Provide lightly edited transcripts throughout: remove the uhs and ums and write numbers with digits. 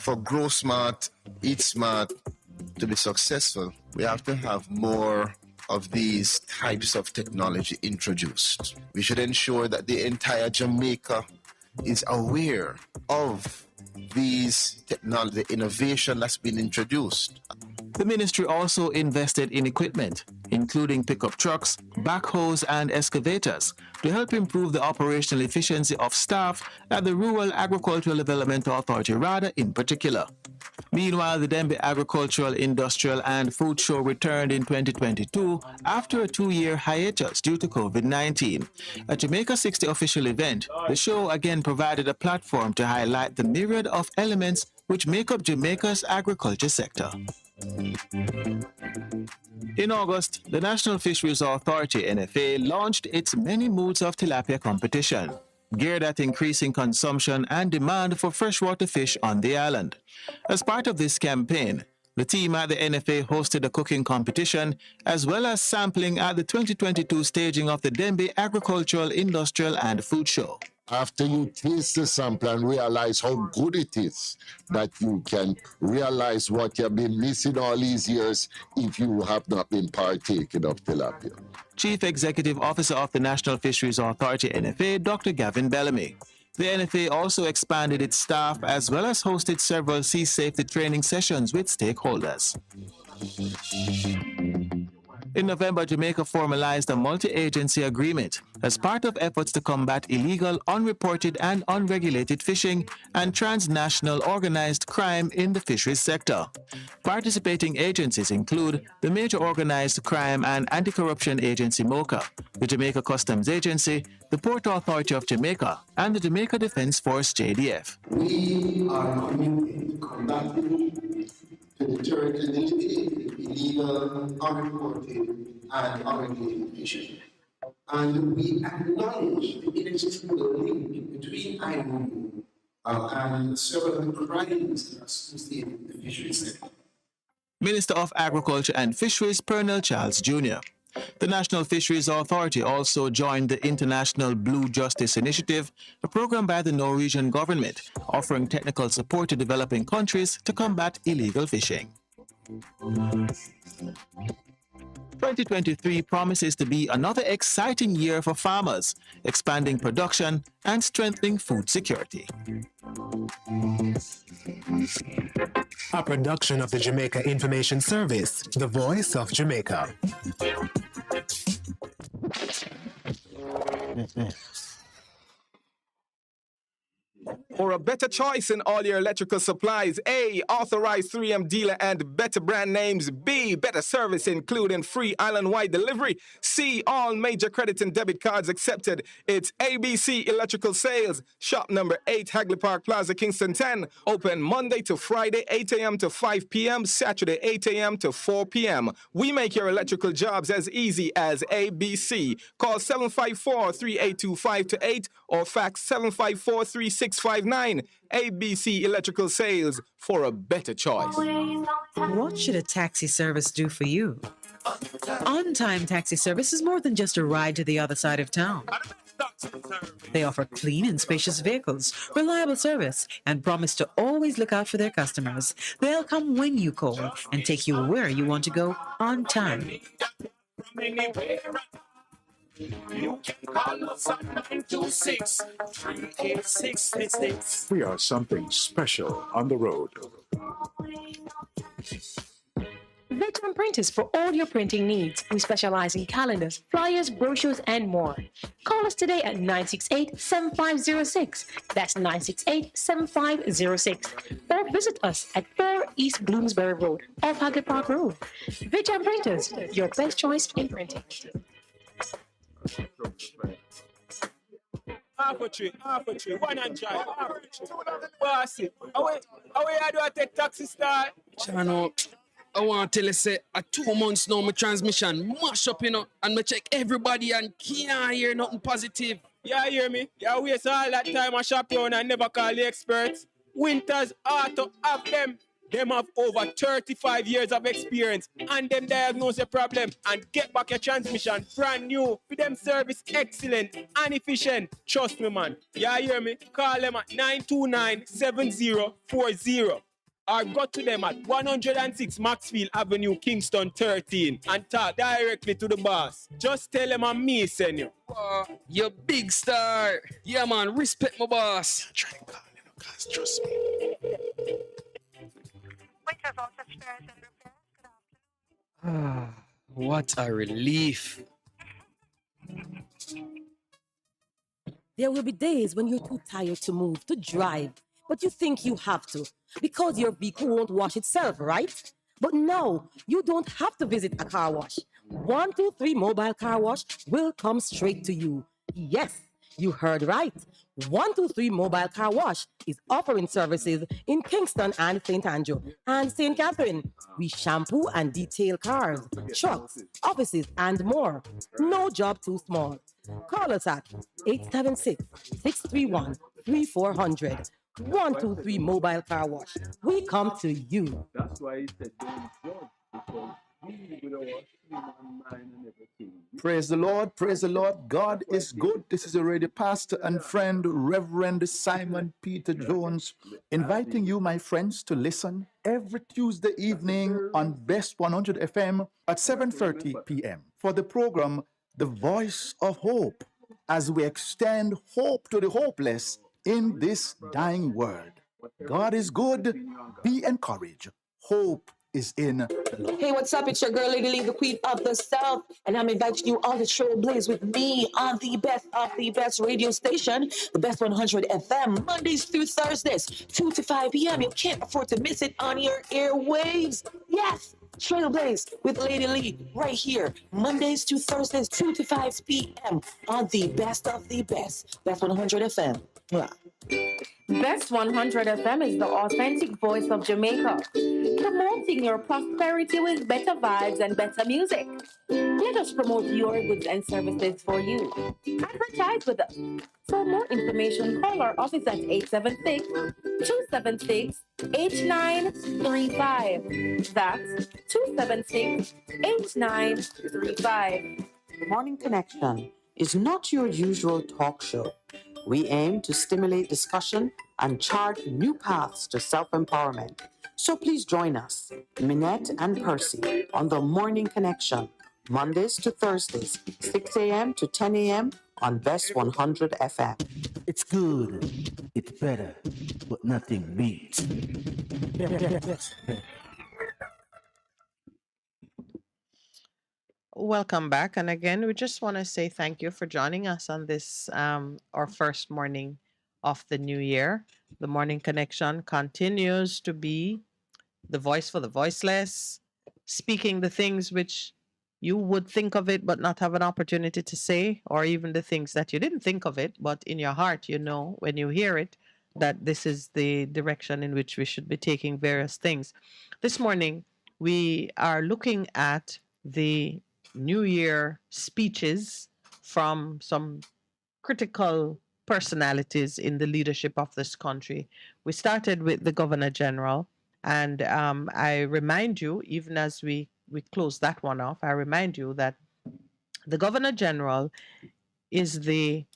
For Grow Smart, Eat Smart to be successful, we have to have more of these types of technology introduced. We should ensure that the entire Jamaica is aware of these technology innovation that's been introduced. The ministry also invested in equipment, including pickup trucks, backhoes, and excavators, to help improve the operational efficiency of staff at the Rural Agricultural Development Authority, RADA, in particular. Meanwhile, the Denby Agricultural, Industrial, and Food Show returned in 2022 after a 2-year hiatus due to COVID-19. A Jamaica 60 official event, the show again provided a platform to highlight the myriad of elements which make up Jamaica's agriculture sector. In August, the National Fisheries Authority, NFA, launched its Many Moods of Tilapia competition, geared at increasing consumption and demand for freshwater fish on the island. As part of this campaign, the team at the NFA hosted a cooking competition as well as sampling at the 2022 staging of the Denby Agricultural, Industrial and Food Show. After you taste the sample and realize how good it is, that you can realize what you've been missing all these years if you have not been partaking of tilapia. Chief Executive Officer of the National Fisheries Authority, NFA, Dr. Gavin Bellamy. The NFA also expanded its staff as well as hosted several sea safety training sessions with stakeholders. In November, Jamaica formalized a multi-agency agreement as part of efforts to combat illegal, unreported and unregulated fishing and transnational organized crime in the fisheries sector. Participating agencies include the Major Organized Crime and Anti-Corruption Agency MOCA, the Jamaica Customs Agency, the Port Authority of Jamaica, and the Jamaica Defense Force JDF. We are committed to combating, to deter and eliminate illegal, unreported, and unregulated fishing. And we acknowledge the inextricable link between IMO and several of the crimes that are associated with the fisheries sector. Minister of Agriculture and Fisheries, Pernell Charles Jr. The National Fisheries Authority also joined the International Blue Justice Initiative, a program by the Norwegian government offering technical support to developing countries to combat illegal fishing. 2023 promises to be another exciting year for farmers, expanding production and strengthening food security. A production of the Jamaica Information Service, the voice of Jamaica. For a better choice in all your electrical supplies, A, authorized 3M dealer and better brand names. B, better service including free island-wide delivery. C, all major credit and debit cards accepted. It's ABC Electrical Sales. Shop number 8, Hagley Park Plaza, Kingston 10. Open Monday to Friday, 8 a.m. to 5 p.m., Saturday, 8 a.m. to 4 p.m. We make your electrical jobs as easy as ABC. Call 754-3825-8 or fax 754-3659. ABC Electrical Sales, for a better choice. What should a taxi service do for you? On-Time Taxi Service is more than just a ride to the other side of town. They offer clean and spacious vehicles, reliable service, and promise to always look out for their customers. They'll come when you call and take you where you want to go on time. You can call us on 926-3866. We are something special on the road. Veteran Printers for all your printing needs. We specialize in calendars, flyers, brochures, and more. Call us today at 968-7506. That's 968-7506. Or visit us at 4 East Bloomsbury Road, off Hagley Park Road. Veteran Printers, your best choice in printing. Half a tree, 100, half a tree. Bossy, how you do at the taxi start? Chano, I want to tell you, say, 2 months now, my transmission mash up, and I check everybody and can't hear nothing positive. You hear me? You waste all that time I shop around and never call the experts. Winters Auto have them. Them have over 35 years of experience and them diagnose the problem and get back your transmission brand new with them service excellent and efficient. Trust me, man. You hear me? Call them at 929-7040. or go to them at 106 Maxfield Avenue, Kingston 13 and talk directly to the boss. Just tell them I'm me, send you. You big star. Yeah, man, respect my boss. Try and call, guys, trust me. What a relief. There will be days when you're too tired to move, to drive, but you think you have to because your vehicle won't wash itself, right? But no, you don't have to visit a car wash. 123 Mobile Car Wash will come straight to you. Yes, you heard right. 123 Mobile Car Wash is offering services in Kingston and St. Andrew and St. Catherine. We shampoo and detail cars, trucks, offices, and more. No job too small. Call us at 876-631-3400. 123 Mobile Car Wash. We come to you. That's why he said don't judge, because we with our human mind and everything. Praise the Lord, praise the Lord. God is good. This is already pastor and friend, Reverend Simon Peter Jones, inviting you, my friends, to listen every Tuesday evening on Best 100 FM at 7:30 p.m. for the program, The Voice of Hope, as we extend hope to the hopeless in this dying world. God is good. Be encouraged. Hope is in the Lord. Hey, what's up? It's your girl, Lady Lee, the Queen of the South, and I'm inviting you all to trailblaze with me on the best of the best radio station, the Best 100 FM, Mondays through Thursdays, 2 to 5 p.m. You can't afford to miss it on your airwaves. Yes, Trailblaze with Lady Lee right here, Mondays to Thursdays, 2 to 5 p.m. on the best of the best, Best 100 FM. Mwah. Best 100 FM is the authentic voice of Jamaica, promoting your prosperity with better vibes and better music. Let us promote your goods and services for you. Advertise with us. For more information, call our office at 876-276-8935. That's 276-8935. The Morning Connection is not your usual talk show. We aim to stimulate discussion and chart new paths to self-empowerment. So please join us, Minette and Percy, on The Morning Connection, Mondays to Thursdays, 6 a.m. to 10 a.m. on Best 100 FM. It's good, it's better, but nothing beats. Welcome back. And again, we just want to say thank you for joining us on this, our first morning of the new year. The Morning Connection continues to be the voice for the voiceless, speaking the things which you would think of it but not have an opportunity to say, or even the things that you didn't think of it, but in your heart, you know, when you hear it, that this is the direction in which we should be taking various things. This morning, we are looking at the New Year speeches from some critical personalities in the leadership of this country. We started with the Governor General, and I remind you, even as we close that one off, I remind you that the Governor General is the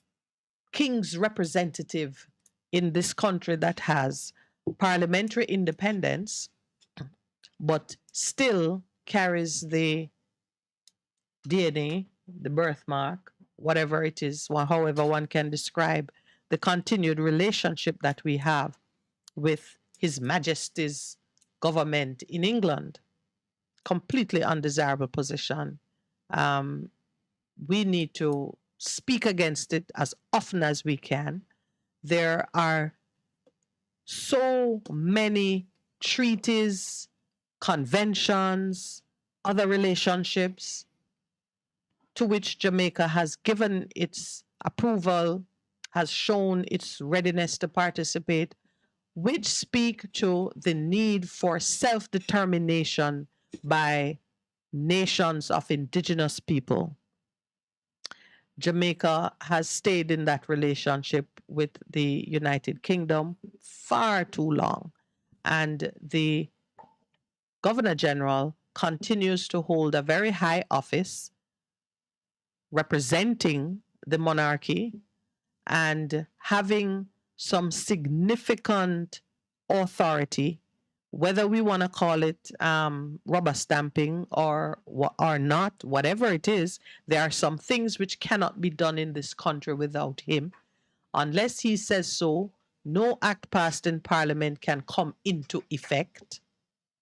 King's representative in this country that has parliamentary independence, but still carries the DNA, the birthmark, whatever it is, however one can describe the continued relationship that we have with His Majesty's government in England. Completely undesirable position. We need to speak against it as often as we can. There are so many treaties, conventions, other relationships to which Jamaica has given its approval, has shown its readiness to participate, which speak to the need for self-determination by nations of indigenous people. Jamaica has stayed in that relationship with the United Kingdom far too long, and the Governor General continues to hold a very high office representing the monarchy and having some significant authority whether we want to call it rubber stamping or not, whatever it is, there are some things which cannot be done in this country without him. Unless he says so, no act passed in Parliament can come into effect.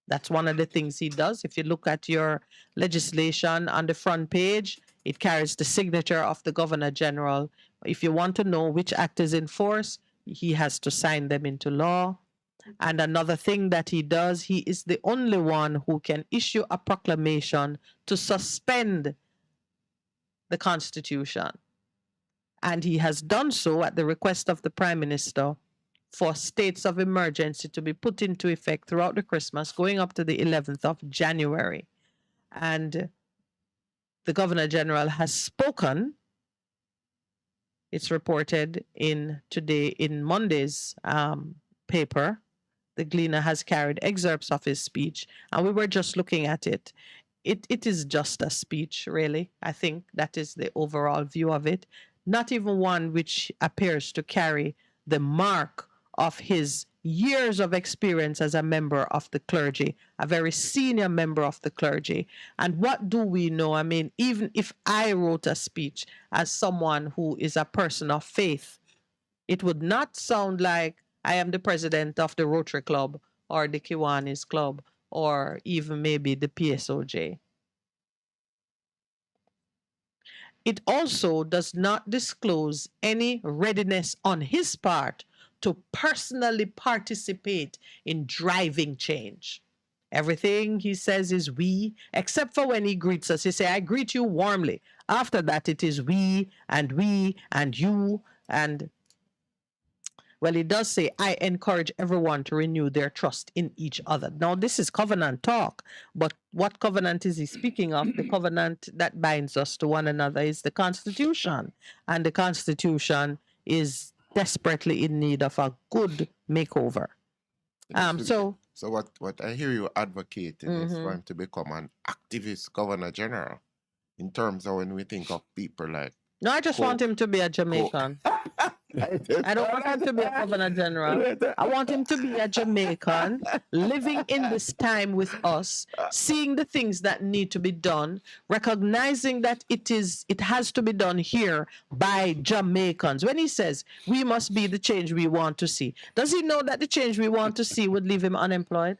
That's one of the things he does. If you look at your legislation on the front page, it carries the signature of the Governor General. If you want to know which act is in force, he has to sign them into law. And another thing that he does, he is the only one who can issue a proclamation to suspend the Constitution. And he has done so at the request of the Prime Minister for states of emergency to be put into effect throughout the Christmas, going up to the 11th of January. And the Governor General has spoken. It's reported in Monday's paper. The Gleaner has carried excerpts of his speech, and we were just looking at it. It is just a speech, really. I think that is the overall view of it. Not even one which appears to carry the mark of his years of experience as a member of the clergy, a very senior member of the clergy. And what do we know? I mean, even if I wrote a speech as someone who is a person of faith, it would not sound like I am the president of the Rotary Club or the Kiwanis Club or even maybe the PSOJ. It also does not disclose any readiness on his part to personally participate in driving change. Everything he says is we, except for when he greets us. He says, I greet you warmly. After that, it is we and you. And, well, he does say, I encourage everyone to renew their trust in each other. Now, this is covenant talk, but what covenant is he speaking of? The covenant that binds us to one another is the Constitution. And the Constitution is desperately in need of a good makeover. So what I hear you advocating is for him to become an activist Governor General in terms of when we think of people like. No, I just want him to be a Jamaican. I don't want him to be a Governor General. I want him to be a Jamaican, living in this time with us, seeing the things that need to be done, recognizing that it has to be done here by Jamaicans. When he says we must be the change we want to see, does he know that the change we want to see would leave him unemployed?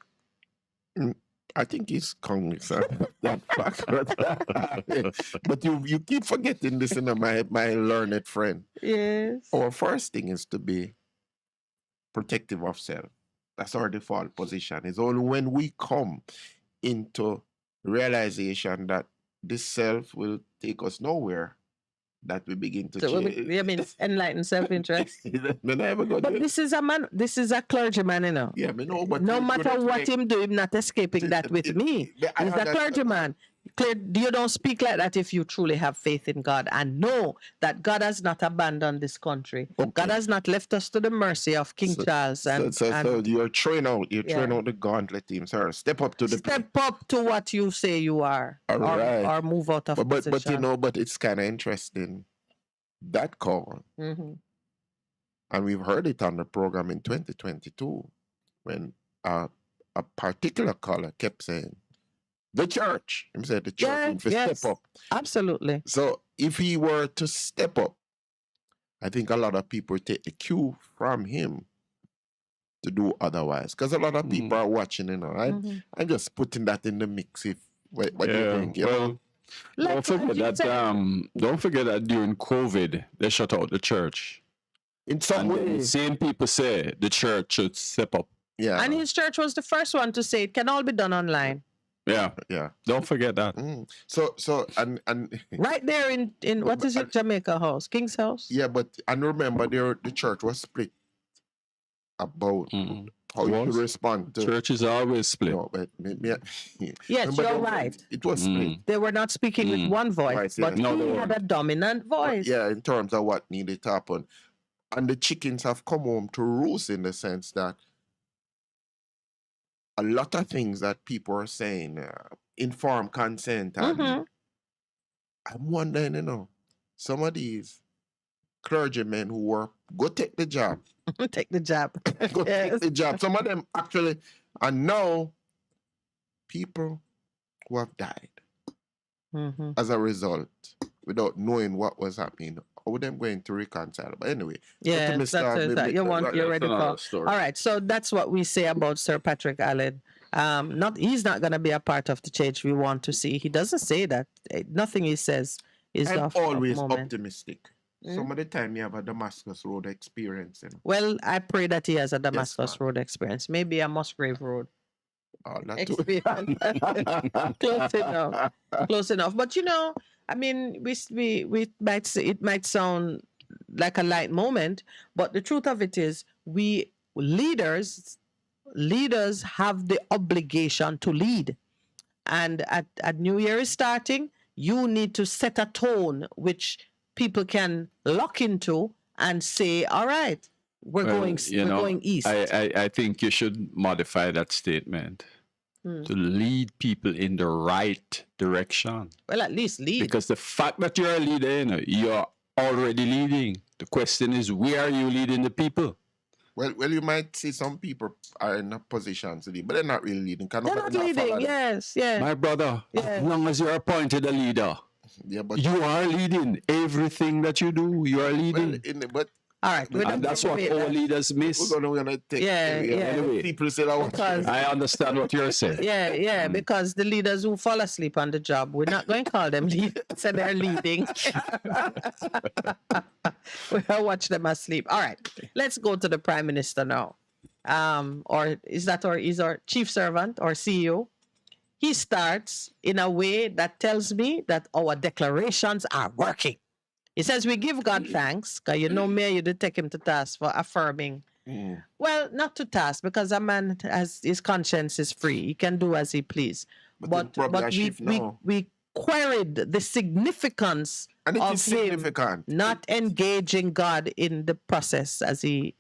I think he's cognizant of that fact. But you keep forgetting this, my learned friend. Yes. Our first thing is to be protective of self. That's our default position. It's only when we come into realization that this self will take us nowhere that we begin to change. You mean enlightened self-interest? But this is a man. This is a clergyman, you know. Yeah, no, but no matter what him do, him not escaping that with me. He's a clergyman. You don't speak like that if you truly have faith in God and know that God has not abandoned this country. Okay. God has not left us to the mercy of King Charles. So you're throwing out the gauntlet team, sir. Step up to what you say you are. All right. Or move out of position. But it's kind of interesting. That call, and we've heard it on the program in 2022 when a particular caller kept saying, the church. He said the church will step up. Absolutely. So if he were to step up, I think a lot of people take the cue from him to do otherwise. Because a lot of people are watching, you know. I'm just putting that in the mix. What do you think? Don't forget that during COVID, they shut out the church. In some way. The same people say the church should step up. Yeah. And his church was the first one to say it can all be done online. Yeah. Don't forget that. So and right there in what is it, Jamaica House, King's House? Yeah, but and remember the church was split about how you respond to. Church is always split. No, but yes, you're right. It was split. They were not speaking with one voice, but he had a dominant voice. Yeah, in terms of what needed to happen. And the chickens have come home to roost in the sense that a lot of things that people are saying, informed consent, and I'm wondering, some of these clergymen who go take the job. Take the job. Take the job. Some of them actually And now, people who have died as a result, without knowing what was happening, how them going to reconcile? But anyway, Yeah, that's it. You're ready for. story. All right, so that's what we say about Sir Patrick Allen. He's not going to be a part of the change we want to see. He doesn't say that. Nothing he says is I'm of always moment. optimistic. Some of the time you have a Damascus Road experience. You know? Well, I pray that he has a Damascus Road experience, maybe a Musgrave Road experience. Close enough. Close enough. But I mean, we might say it might sound like a light moment, but the truth of it is, we leaders have the obligation to lead. And at New Year is starting, you need to set a tone which people can lock into and say, all right, we're going east. I think you should modify that statement to lead people in the right direction. Well, at least lead. Because the fact that you're a leader, you're already leading. The question is, where are you leading the people? Well, you might see some people are in a position to lead, but they're not really leading. They're not leading, yes, yeah. My brother, as long as you're appointed a leader, but you are leading. Everything that you do, you are leading. But all right, and that's what all leaders miss. We're gonna take. Anyway, people say that. I understand what you're saying. Yeah, because the leaders who fall asleep on the job, we're not going to call them leaders, so they're leading. We'll watch them asleep. All right, let's go to the Prime Minister now. Or is our chief servant or CEO? He starts in a way that tells me that our declarations are working. He says we give God thanks, because Mayor, you did take him to task for affirming. Well, not to task, because a man has his conscience is free. He can do as he please. But we queried the significance of him not engaging God in the process as he.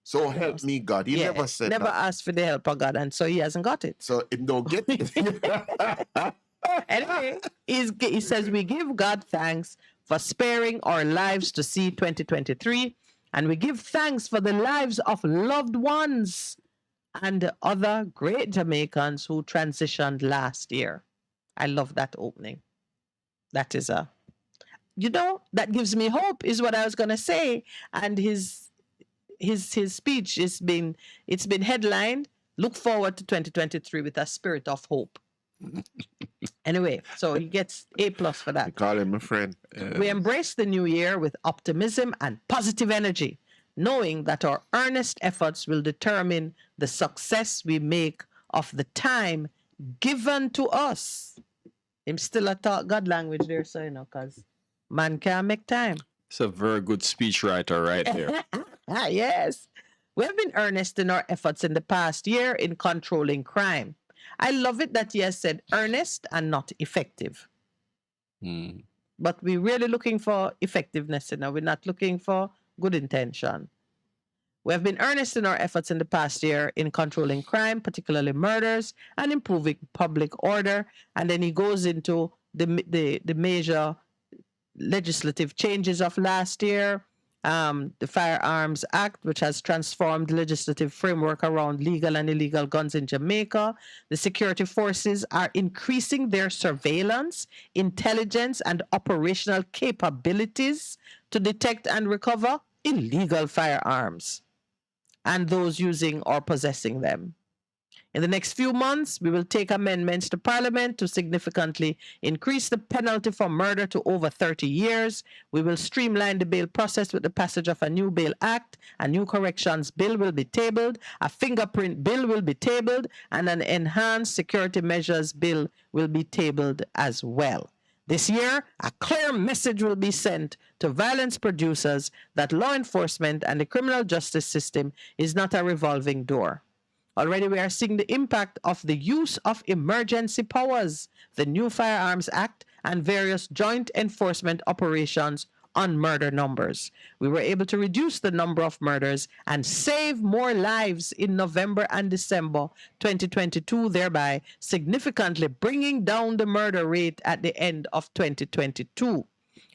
So help me, God. He never said never that. asked for the help of God, and so he hasn't got it. So he don't get it. Anyway, he says we give God thanks for sparing our lives to see 2023, and we give thanks for the lives of loved ones and other great Jamaicans who transitioned last year. I love that opening. That is that gives me hope, is what I was going to say. And his speech it's been headlined, look forward to 2023 with a spirit of hope. Anyway, so he gets A+ for that. I call him a friend. We embrace the new year with optimism and positive energy, knowing that our earnest efforts will determine the success we make of the time given to us. I'm still a talk God language there, so because man can't make time. It's a very good speechwriter right there. Yes. We have been earnest in our efforts in the past year in controlling crime. I love it that he has said earnest and not effective. But we're really looking for effectiveness. We're not looking for good intention. We have been earnest in our efforts in the past year in controlling crime, particularly murders, and improving public order. And then he goes into the major legislative changes of last year. The Firearms Act, which has transformed the legislative framework around legal and illegal guns in Jamaica. The security forces are increasing their surveillance, intelligence, and operational capabilities to detect and recover illegal firearms and those using or possessing them. In the next few months, we will take amendments to Parliament to significantly increase the penalty for murder to over 30 years. We will streamline the bail process with the passage of a new bail act. A new corrections bill will be tabled. A fingerprint bill will be tabled. And an enhanced security measures bill will be tabled as well. This year, a clear message will be sent to violence producers that law enforcement and the criminal justice system is not a revolving door. Already we are seeing the impact of the use of emergency powers, the new Firearms Act, and various joint enforcement operations on murder numbers. We were able to reduce the number of murders and save more lives in November and December 2022, thereby significantly bringing down the murder rate at the end of 2022.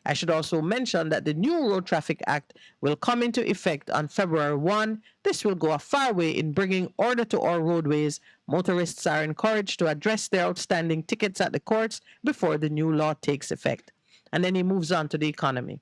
I should also mention that the new Road Traffic Act will come into effect on February 1. This will go a far way in bringing order to our roadways. Motorists are encouraged to address their outstanding tickets at the courts before the new law takes effect. And then he moves on to the economy.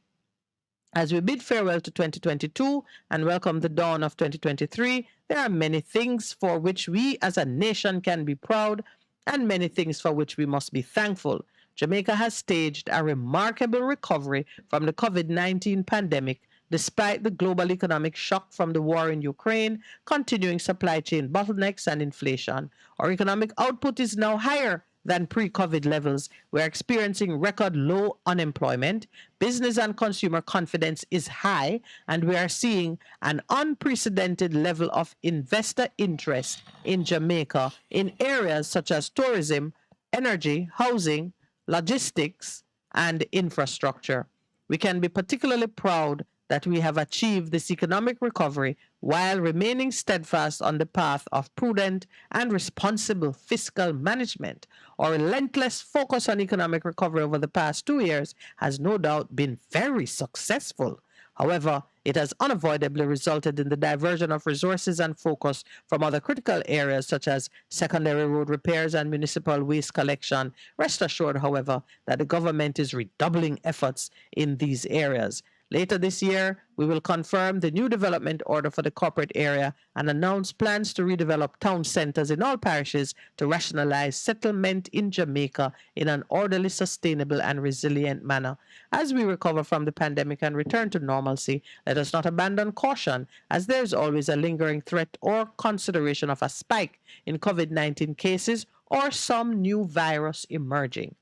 As we bid farewell to 2022 and welcome the dawn of 2023, there are many things for which we as a nation can be proud and many things for which we must be thankful. Jamaica has staged a remarkable recovery from the COVID-19 pandemic despite the global economic shock from the war in Ukraine, continuing supply chain bottlenecks and inflation. Our economic output is now higher than pre-COVID levels. We're experiencing record low unemployment. Business and consumer confidence is high, and we are seeing an unprecedented level of investor interest in Jamaica in areas such as tourism, energy, housing, logistics, and infrastructure. We can be particularly proud that we have achieved this economic recovery while remaining steadfast on the path of prudent and responsible fiscal management. Our relentless focus on economic recovery over the past 2 years has no doubt been very successful. However, it has unavoidably resulted in the diversion of resources and focus from other critical areas such as secondary road repairs and municipal waste collection. Rest assured, however, that the government is redoubling efforts in these areas. Later this year, we will confirm the new development order for the corporate area and announce plans to redevelop town centers in all parishes to rationalize settlement in Jamaica in an orderly, sustainable, and resilient manner. As we recover from the pandemic and return to normalcy, let us not abandon caution, as there is always a lingering threat or consideration of a spike in COVID-19 cases or some new virus emerging.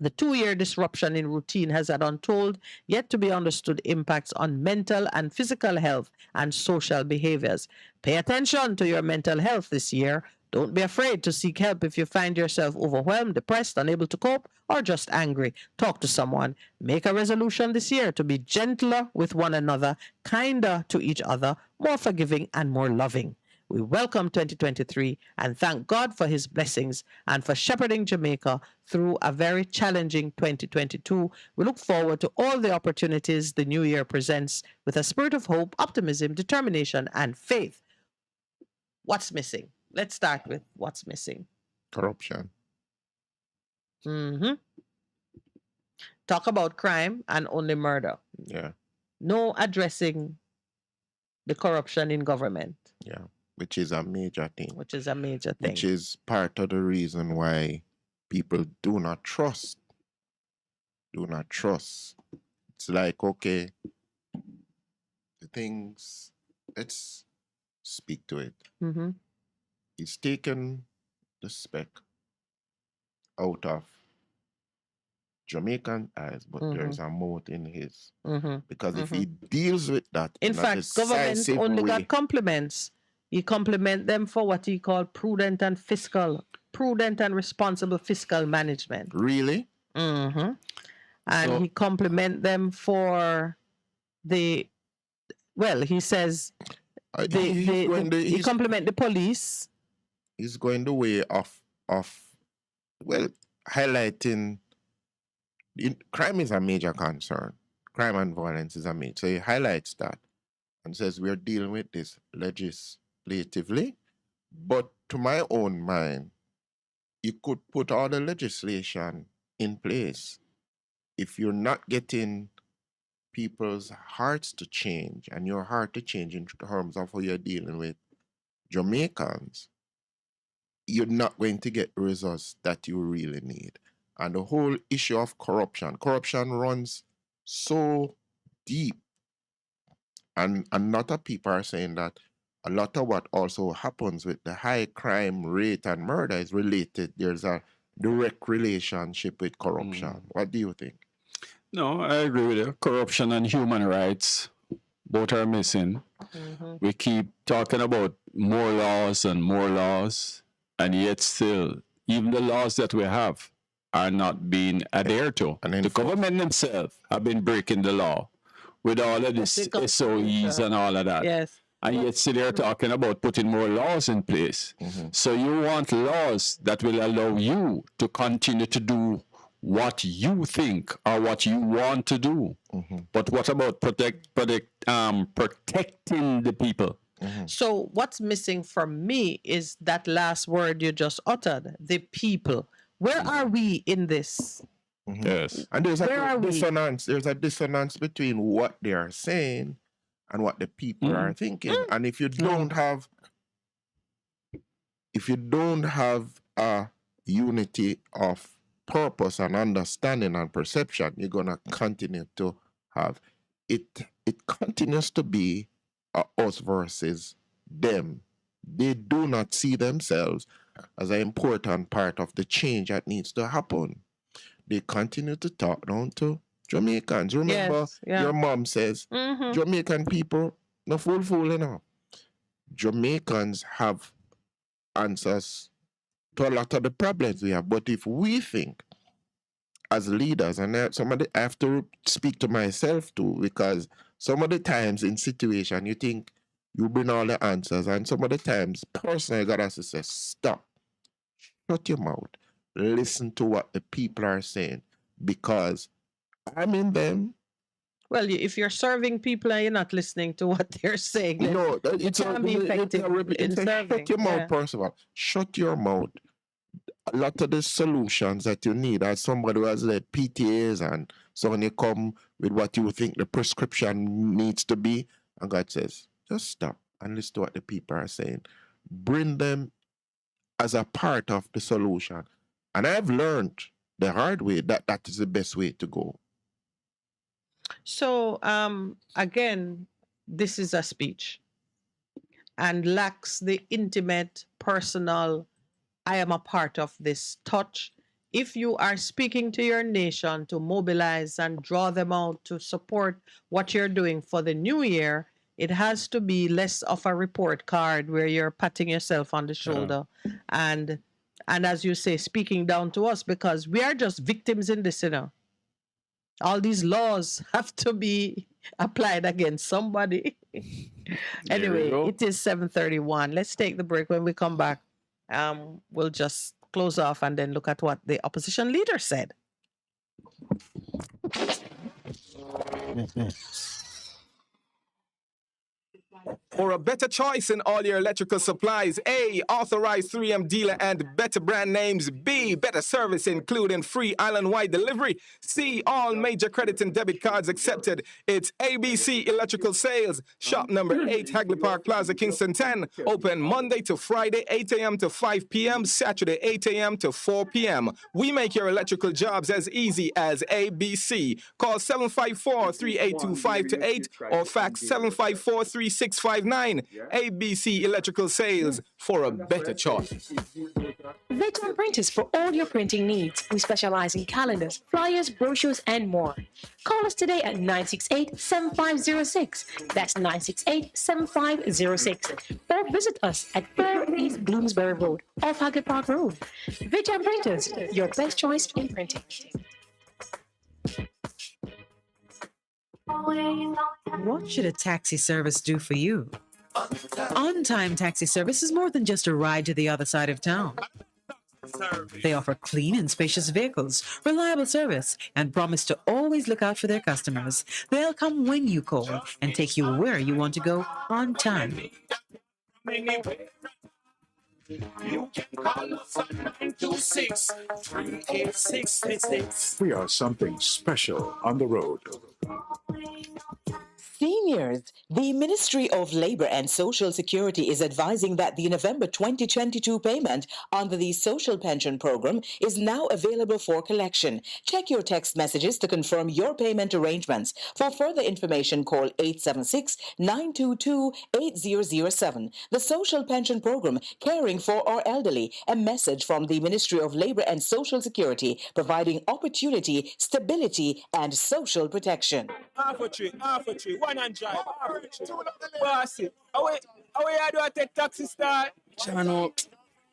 The 2-year disruption in routine has had untold, yet to be understood impacts on mental and physical health and social behaviors. Pay attention to your mental health this year. Don't be afraid to seek help if you find yourself overwhelmed, depressed, unable to cope, or just angry. Talk to someone. Make a resolution this year to be gentler with one another, kinder to each other, more forgiving, and more loving. We welcome 2023 and thank God for his blessings and for shepherding Jamaica through a very challenging 2022. We look forward to all the opportunities the new year presents with a spirit of hope, optimism, determination, and faith. What's missing? Let's start with what's missing. Corruption. Talk about crime and only murder. Yeah. No addressing the corruption in government. Yeah. Which is a major thing. Which is a major thing. Which is part of the reason why people do not trust. Do not trust. It's like, okay, the things, let's speak to it. He's taken the speck out of Jamaican eyes, but there's a mote in his. Because if he deals with that in fact, government only got compliments. He compliment them for what he called prudent and responsible fiscal management. Really? And he compliment them for the, well, he says he compliment the police. He's going the way of well, highlighting crime is a major concern. Crime and violence is a major. So he highlights that and says we're dealing with this legislatively, but to my own mind, you could put all the legislation in place. If you're not getting people's hearts to change and your heart to change in terms of how you're dealing with Jamaicans, you're not going to get the results that you really need. And the whole issue of corruption runs so deep. And a lot of people are saying that a lot of what also happens with the high crime rate and murder is related. There's a direct relationship with corruption. What do you think? No, I agree with you. Corruption and human rights, both are missing. We keep talking about more laws, and yet still, even the laws that we have are not being adhered to. And the government themselves have been breaking the law with all of this SOEs and all of that. Yes. And yet still they're talking about putting more laws in place. So you want laws that will allow you to continue to do what you think or what you want to do. But what about protecting the people? So what's missing from me is that last word you just uttered, the people. Where are we in this? Yes. And there's Where are a we? dissonance. There's a dissonance between what they are saying and what the people are thinking. And if you don't have a unity of purpose and understanding and perception, you're gonna continue to have it. It continues to be us versus them. They do not see themselves as an important part of the change that needs to happen. They continue to talk down to Jamaicans. Remember, Yes, yeah. your mom says Jamaican people no fool enough. Jamaicans have answers to a lot of the problems we have. But if we think as leaders, and I have to speak to myself too, because some of the times in situation you think you bring all the answers, and some of the times personally God has to say, stop, shut your mouth, listen to what the people are saying, because I'm in them. Well, if you're serving people and you're not listening to what they're saying, then No, you it's can't be effective in serving. shut your mouth, Yeah. first of all. Shut your mouth. A lot of the solutions that you need, as somebody who has led PTAs and so when you come with what you think the prescription needs to be, and God says, just stop and listen to what the people are saying. Bring them as a part of the solution. And I've learned the hard way that that is the best way to go. So again, this is a speech and lacks the intimate, personal, I am a part of this touch. If you are speaking to your nation to mobilize and draw them out to support what you're doing for the new year, it has to be less of a report card where you're patting yourself on the shoulder and as you say, speaking down to us, because we are just victims in this, All these laws have to be applied against somebody. Anyway, it is 7:31. Let's take the break. When we come back, we'll just close off and then look at what the opposition leader said. For a better choice in all your electrical supplies, A, authorized 3M dealer and better brand names. B, better service including free island-wide delivery. C, all major credit and debit cards accepted. It's ABC Electrical Sales. Shop number 8, Hagley Park Plaza, Kingston 10. Open Monday to Friday, 8 a.m. to 5 p.m. Saturday, 8 a.m. to 4 p.m. We make your electrical jobs as easy as ABC. Call 754-382-528 or fax 754-3659. ABC Electrical Sales, for a better choice. Veteran Printers for all your printing needs. We specialize in calendars, flyers, brochures, and more. Call us today at 968-7506. That's 968-7506. Or visit us at 4 East Bloomsbury Road, off Hagley Park Road. Veteran Printers, your best choice in printing. What should a taxi service do for you? On-time taxi service is more than just a ride to the other side of town. They offer clean and spacious vehicles, reliable service, and promise to always look out for their customers. They'll come when you call and take you where you want to go on time. You can call us on 926-3866. We are something special on the road. Seniors, the Ministry of Labor and Social Security is advising that the November 2022 payment under the Social Pension Program is now available for collection. Check your text messages to confirm your payment arrangements. For further information, call 876-922-8007. The Social Pension Program, caring for our elderly. A message from the Ministry of Labor and Social Security, providing opportunity, stability, and social protection. Half a tree, one and drive, half a tree. Bossy, how we do I take taxi start? Chano,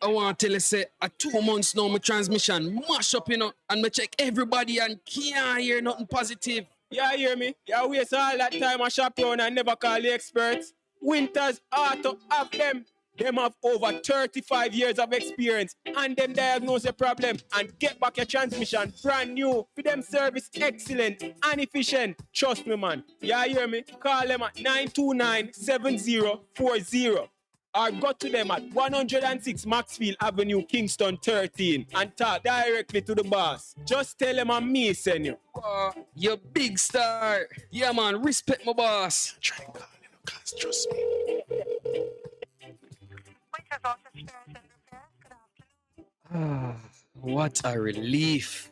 I want to tell you, say, 2 months now, my transmission mash up, and me check everybody and can't hear nothing positive. Yeah, hear me? Yeah, waste all that time I shop around and never call the experts. Winters, auto, have them. Them have over 35 years of experience and them diagnose your problem and get back your transmission brand new. For them service excellent and efficient. Trust me, man. You hear me? Call them at 929-7040. Or go to them at 106 Maxfield Avenue, Kingston 13 and talk directly to the boss. Just tell them I'm me send you. You big star. Yeah, man, respect my boss. Try calling him, cause trust me. What a relief.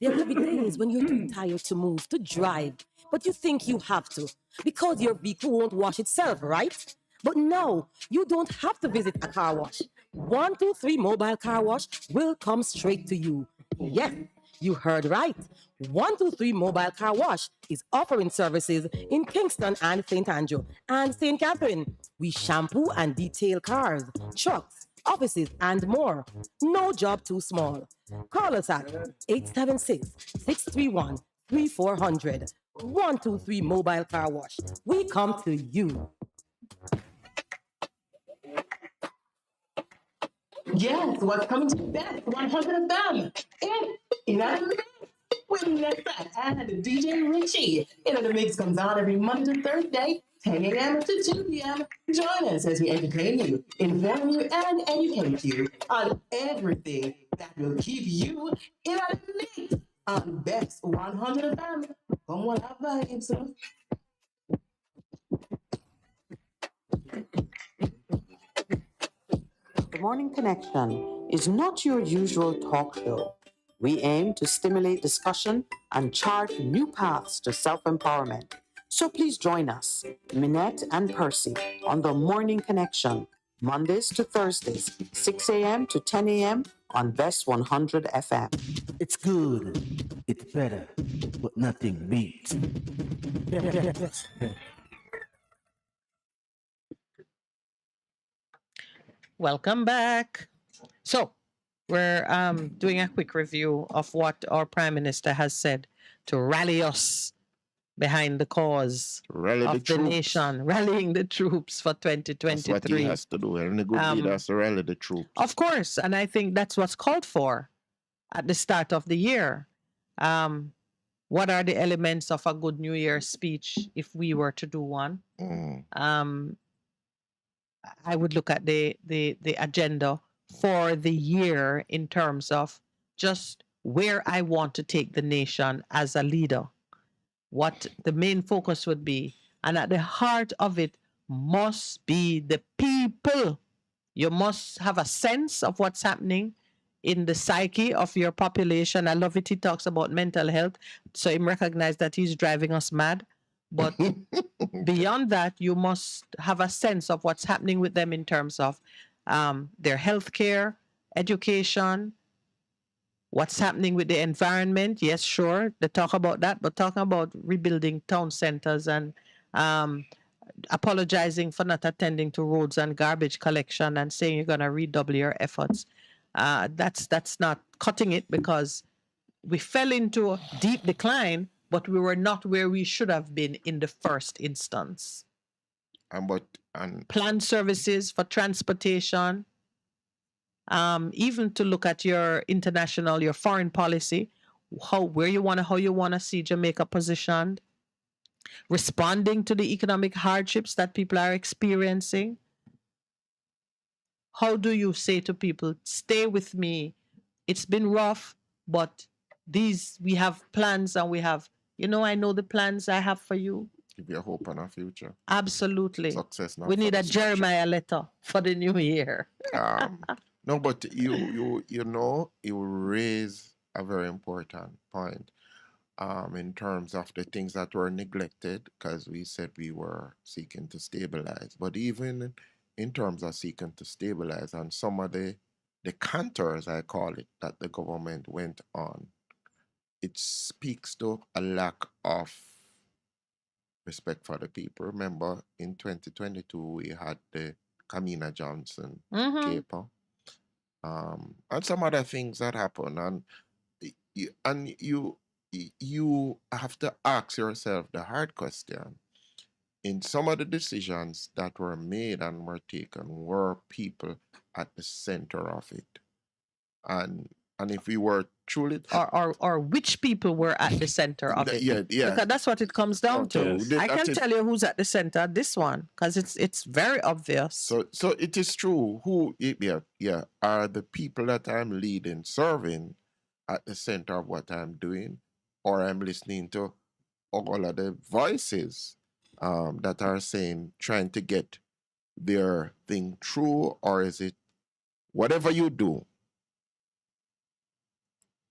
There will be days when you're too tired to move, to drive, but you think you have to because your vehicle won't wash itself, right? But no, you don't have to visit a car wash. 123 Mobile Car Wash will come straight to you. Yes, you heard right. 123 Mobile Car Wash is offering services in Kingston and St. Andrew and St. Catherine. We shampoo and detail cars, trucks, offices, and more. No job too small. Call us at 876-631-3400. 123 Mobile Car Wash. We come to you. Yes, what's coming to the best 100 of them. In the mix with Nessa and DJ Richie. The mix comes out every Monday to Thursday, 10 a.m. to 2 p.m. Join us as we entertain you, inform you, and educate you on everything that will keep you in the mix on Best 100 of them. Come on, have vibes. The Morning Connection is not your usual talk show. We aim to stimulate discussion and chart new paths to self-empowerment. So please join us, Minette and Percy, on The Morning Connection, Mondays to Thursdays, 6 a.m. to 10 a.m. on Best 100 FM. It's good. It's better, but nothing beats. Welcome back. So, we're doing a quick review of what our Prime Minister has said to rally us behind the cause of the nation, rallying the troops for 2023. That's what he has to do. And the good leader has to rally the troops. Of course, and I think that's what's called for at the start of the year. What are the elements of a good New Year speech if we were to do one? I would look at the agenda for the year in terms of just where I want to take the nation as a leader, what the main focus would be. And at the heart of it must be the people. You must have a sense of what's happening in the psyche of your population. I love it. He talks about mental health. So he recognizes that he's driving us mad. But beyond that, you must have a sense of what's happening with them in terms of their health care, education, what's happening with the environment. Yes, sure, they talk about that, but talking about rebuilding town centers and apologizing for not attending to roads and garbage collection and saying you're going to redouble your efforts. That's not cutting it, because we fell into a deep decline, but we were not where we should have been in the first instance. Planned services for transportation, even to look at your international, your foreign policy, how you want to see Jamaica positioned, responding to the economic hardships that people are experiencing. How do you say to people, stay with me? It's been rough, but we have plans, and we have, I know the plans I have for you. Give you a hope and a future. Absolutely. Success. We need a Jeremiah letter for the new year. No, but you raise a very important point in terms of the things that were neglected, because we said we were seeking to stabilize. But even in terms of seeking to stabilize and some of the cantors, I call it, that the government went on, it speaks to a lack of respect for the people. Remember, in 2022, we had the Kamina Johnson caper, and some other things that happened. And you have to ask yourself the hard question: in some of the decisions that were made and were taken were people at the center of it. And if we were truly or which people were at the center of it. yeah. Because that's what it comes down to. Yes. I can That's it. tell you who's at the center of this one because it's very obvious. So it is true. Are the people that I'm leading, serving at the center of what I'm doing, or I'm listening to all of the voices that are saying, trying to get their thing through, or is it whatever you do,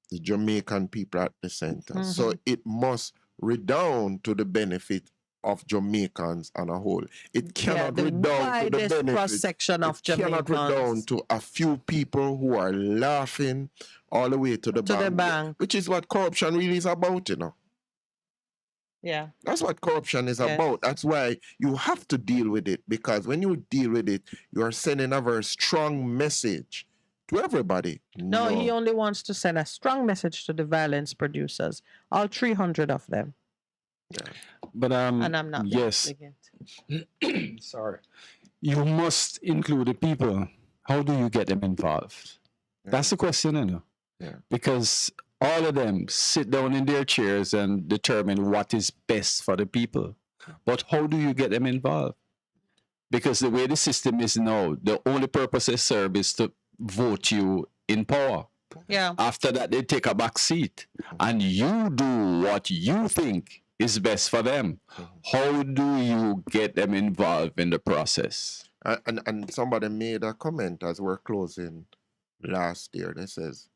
the Jamaican people at the center? So it must redound to the benefit of Jamaicans on a whole. It cannot the redound to the widest benefit. cross-section of It cannot Jamaicans. redound to a few people who are laughing all the way to the bank, which is what corruption really is about, Yeah. That's what corruption is about. That's why you have to deal with it, because when you deal with it, you are sending a very strong message to everybody. No, he only wants to send a strong message to the violence producers, all 300 of them. But And I'm not yes. against. Sorry. You must include the people. How do you get them involved? That's the question, Because all of them sit down in their chairs and determine what is best for the people. But how do you get them involved? Because the way the system is now, the only purpose they serve is to vote you in power. Yeah. After that, they take a back seat and you do what you think is best for them. How do you get them involved in the process? And somebody made a comment as we're closing last year that says,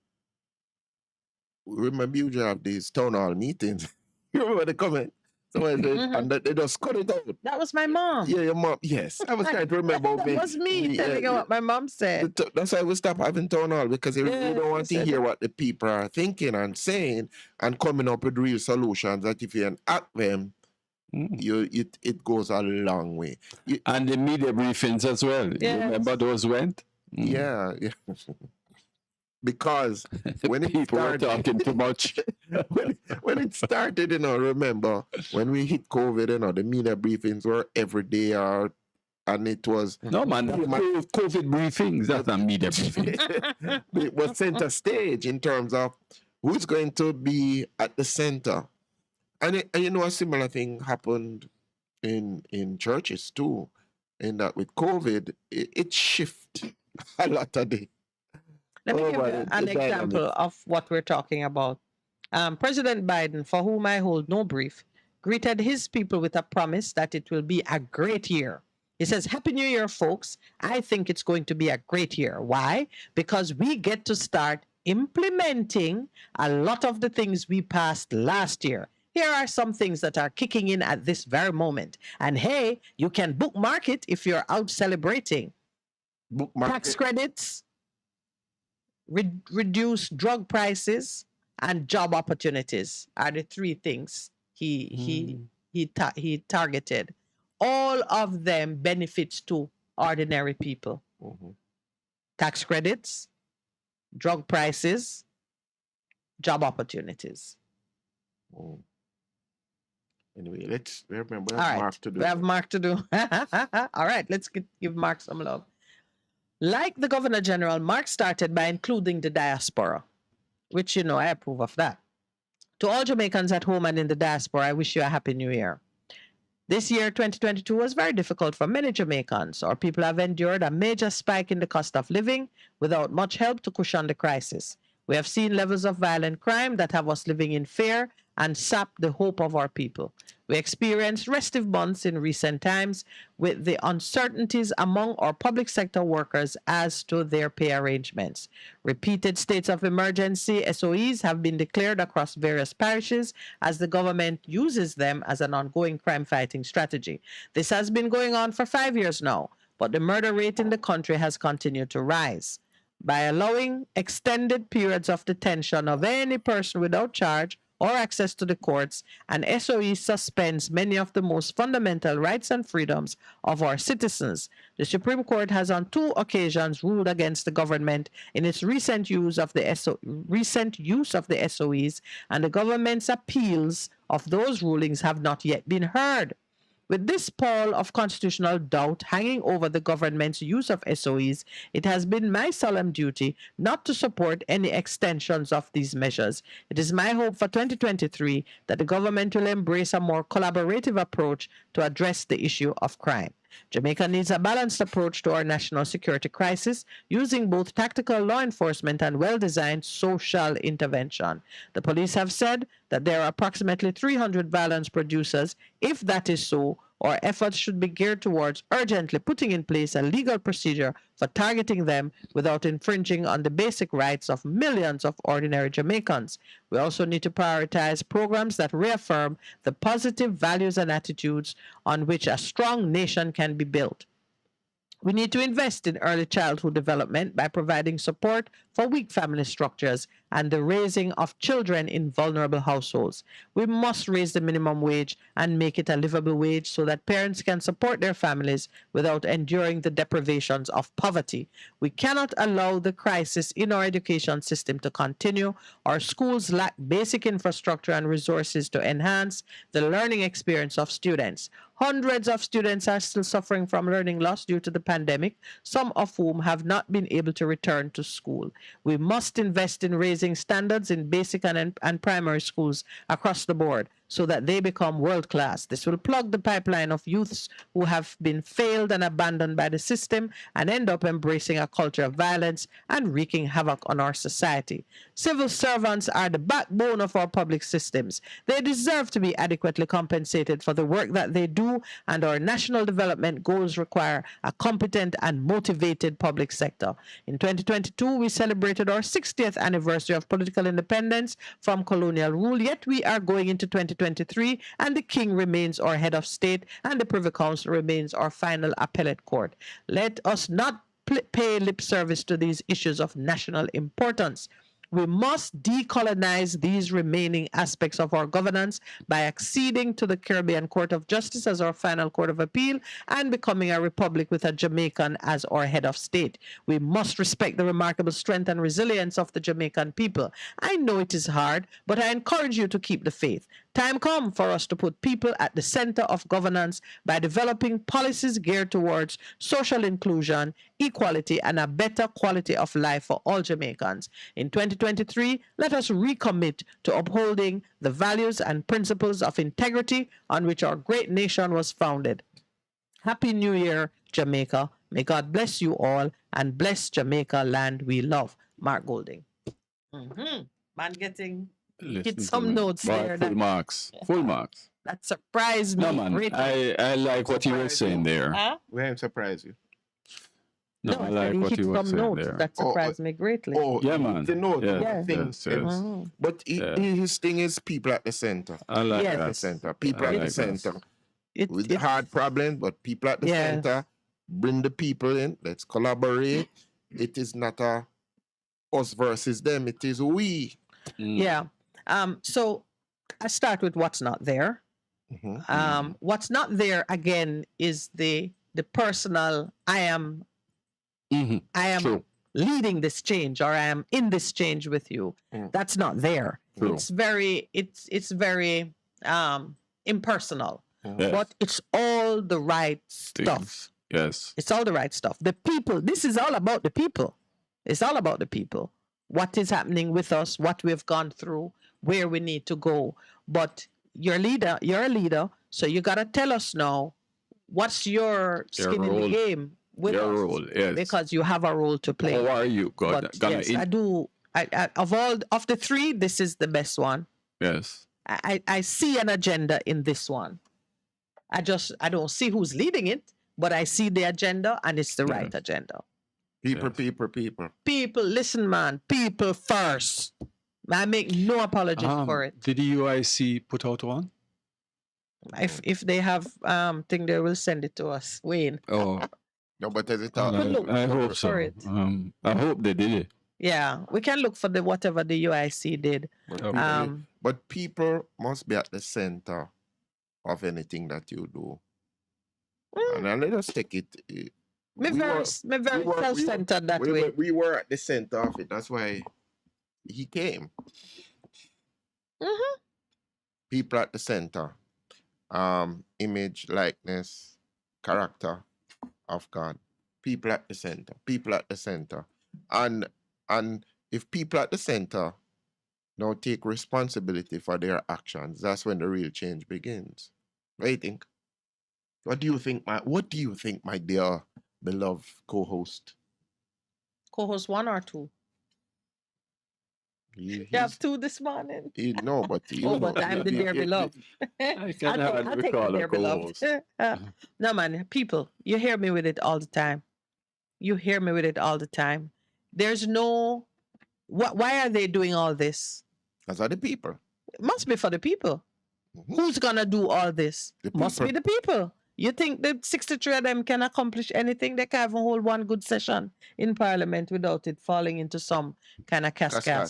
remember you have these town hall meetings. You remember the comment? Somebody said, and they just cut it out. That was my mom. Yeah, your mom. Yes. I was trying to remember. That was me telling you what my mom said. That's why we stop having town hall, because we don't want to hear what the people are thinking and saying and coming up with real solutions that if you enact them, it goes a long way. And the media briefings as well. Yes. Remember those went? Yeah. Because when people were talking too much. when it started, remember when we hit COVID, the media briefings were every day, and it was no man. COVID briefings. That's a media briefing. It was center stage in terms of who's going to be at the center, and a similar thing happened in churches too. In that with COVID, it shifted a lot of the. Let me give you an example of what we're talking about. President Biden, for whom I hold no brief, greeted his people with a promise that it will be a great year. He says, Happy New Year, folks. I think it's going to be a great year. Why? Because we get to start implementing a lot of the things we passed last year. Here are some things that are kicking in at this very moment. And hey, you can bookmark it if you're out celebrating. Tax credits, reduce drug prices, and job opportunities are the three things he targeted. All of them benefits to ordinary people. Tax credits, drug prices, job opportunities. Anyway, let's remember All right. Mark to do. We have Mark to do. All right, let's give Mark some love. Like the Governor General, Mark started by including the diaspora, which, I approve of that. To all Jamaicans at home and in the diaspora, I wish you a happy new year. This year, 2022, was very difficult for many Jamaicans. Our people have endured a major spike in the cost of living without much help to cushion the crisis. We have seen levels of violent crime that have us living in fear and sap the hope of our people. We experienced restive months in recent times with the uncertainties among our public sector workers as to their pay arrangements. Repeated states of emergency, SOEs, have been declared across various parishes as the government uses them as an ongoing crime-fighting strategy. This has been going on for 5 years now, but the murder rate in the country has continued to rise. By allowing extended periods of detention of any person without charge or access to the courts, an SOE suspends many of the most fundamental rights and freedoms of our citizens. The Supreme Court has on 2 occasions ruled against the government in its recent use of the SOEs, and the government's appeals of those rulings have not yet been heard. With this pall of constitutional doubt hanging over the government's use of SOEs, it has been my solemn duty not to support any extensions of these measures. It is my hope for 2023 that the government will embrace a more collaborative approach to address the issue of crime. Jamaica needs a balanced approach to our national security crisis, using both tactical law enforcement and well-designed social intervention. The police have said that there are approximately 300 violence producers. If that is so, our efforts should be geared towards urgently putting in place a legal procedure for targeting them without infringing on the basic rights of millions of ordinary Jamaicans. We also need to prioritize programs that reaffirm the positive values and attitudes on which a strong nation can be built. We need to invest in early childhood development by providing support for weak family structures and the raising of children in vulnerable households. We must raise the minimum wage and make it a livable wage so that parents can support their families without enduring the deprivations of poverty. We cannot allow the crisis in our education system to continue. Our schools lack basic infrastructure and resources to enhance the learning experience of students. Hundreds of students are still suffering from learning loss due to the pandemic, some of whom have not been able to return to school. We must invest in raising standards in basic and primary schools across the board so that they become world-class. This will plug the pipeline of youths who have been failed and abandoned by the system and end up embracing a culture of violence and wreaking havoc on our society. Civil servants are the backbone of our public systems. They deserve to be adequately compensated for the work that they do, and our national development goals require a competent and motivated public sector. In 2022, we celebrated our 60th anniversary of political independence from colonial rule, yet we are going into 2023 and the King remains our head of state and the Privy Council remains our final appellate court. Let us not pay lip service to these issues of national importance. We must decolonize these remaining aspects of our governance by acceding to the Caribbean Court of Justice as our final court of appeal and becoming a republic with a Jamaican as our head of state. We must respect the remarkable strength and resilience of the Jamaican people. I know it is hard, but I encourage you to keep the faith. Time come for us to put people at the center of governance by developing policies geared towards social inclusion, equality, and a better quality of life for all Jamaicans. In 2023, let us recommit to upholding the values and principles of integrity on which our great nation was founded. Happy New Year, Jamaica. May God bless you all and bless Jamaica, land we love. Mark Golding. Man getting... Hit some notes there. Full marks. Full marks. That surprised me. No, man. I like what you were saying there. Huh? We ain't surprised you. No, I like what you were saying there. That surprised me greatly. Yeah, man. The note, Yeah, things. yes. But his thing is people at the center. I like At that. the center. People at the center. With It's hard problems, but people at the center. Bring the people in. Let's collaborate. It is not a us versus them. It is we. Yeah. So I start with what's not there. What's not there again is the personal. I am True. leading this change, or I am in this change with you. That's not there. True. It's very impersonal, Yes. but it's all the right stuff. Yes. It's all the right stuff. The people. This is all about the people. It's all about the people. What is happening with us? What we've gone through? Where we need to go. But you're a leader, so you gotta tell us now what's your skin in the game with Your us, role, yes. because you have a role to play. How are you? God, But yes, I do. Of the three, this is the best one. Yes. I see an agenda in this one. I don't see who's leading it, but I see the agenda, and it's the right agenda. People. People, listen, man. People first. I make no apologies for it. Did the UIC put out one? If they have thing, they will send it to us. Wayne. Oh. No, but does it I hope so. for it. I hope they did it. Yeah, we can look for whatever the UIC did. But people must be at the center of anything that you do. And then let us take it. Me very self-centered that way. We were at the center of it. That's why he came. People at the center. image, likeness, character of God. People at the center. People at the center. And if people at the center now take responsibility for their actions, that's when the real change begins. What do you think? What do you think, my dear beloved co-host? Co-host 1 or 2? You have 2 this morning. No, but you Oh, know, but I'm the dear beloved. I can hardly I'll take recall the a dear beloved. co-host. No, man, people, you hear me with it all the time. You hear me with it all the time. There's no... Why are they doing all this? Because of the people. It must be for the people. Who's going to do all this? Must be the people. You think the 63 of them can accomplish anything? They can't even hold one good session in Parliament without it falling into some kind of cascade.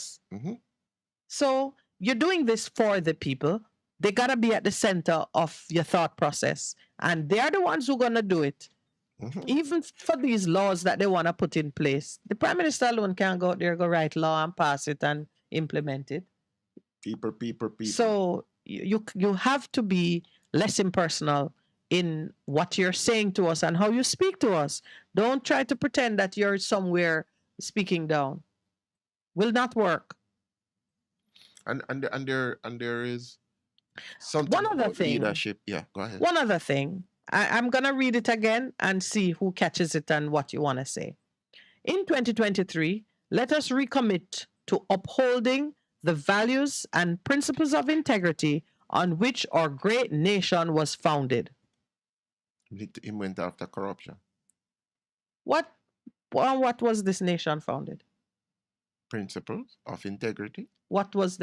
So you're doing this for the people. They got to be at the center of your thought process. And they're the ones who are going to do it. Even for these laws that they want to put in place. The Prime Minister alone can't go out there, go write law and pass it and implement it. People. So you have to be less impersonal in what you're saying to us and how you speak to us. Don't try to pretend that you're somewhere speaking down. Will not work. And there is something One other about thing. leadership. Yeah, go ahead. One other thing. I'm going to read it again and see who catches it and what you want to say. In 2023, let us recommit to upholding the values and principles of integrity on which our great nation was founded. He went after corruption. What was this nation founded? Principles of integrity. What was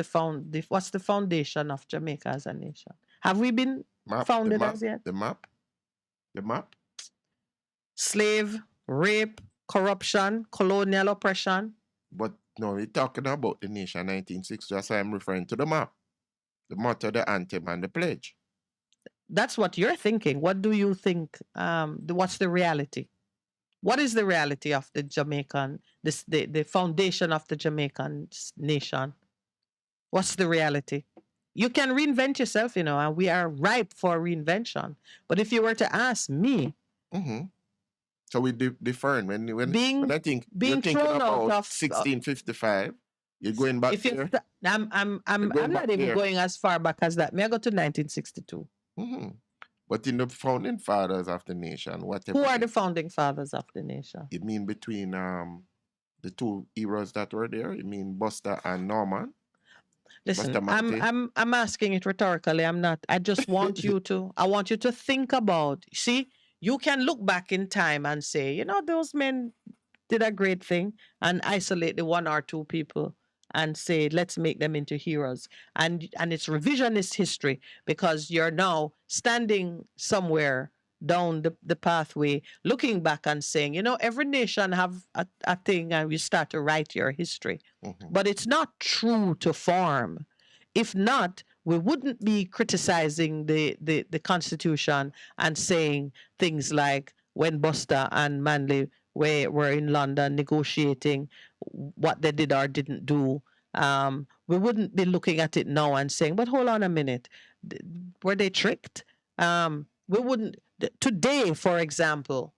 what's the foundation of Jamaica as a nation? Have we been founded as yet? The map. Slave, rape, corruption, colonial oppression. But no, we're talking about the nation 1960. That's why I'm referring to the map. The motto, the anthem, and the pledge. That's what you're thinking. What do you think? What's the reality? What is the reality of the Jamaican, the foundation of the Jamaican nation? What's the reality? You can reinvent yourself, and we are ripe for reinvention. But if you were to ask me, so we different when I think being you're thinking thrown about out of 1655. You're going back there. I'm not even going as far back as that. May I go to 1962? But in the founding fathers of the nation, whatever. Who are the founding fathers of the nation? You mean between the two eras that were there? You mean Buster and Norman? Listen, I'm asking it rhetorically. I'm not. I just want you to. I want you to think about. See, you can look back in time and say, those men did a great thing, and isolate the 1 or 2 people and say, let's make them into heroes. And it's revisionist history, because you're now standing somewhere down the pathway, looking back and saying, every nation have a thing, and you start to write your history. But it's not true to form. If not, we wouldn't be criticizing the Constitution and saying things like when Buster and Manley were in London negotiating what they did or didn't do. We wouldn't be looking at it now and saying, but hold on a minute, were they tricked? We wouldn't. Today, for example,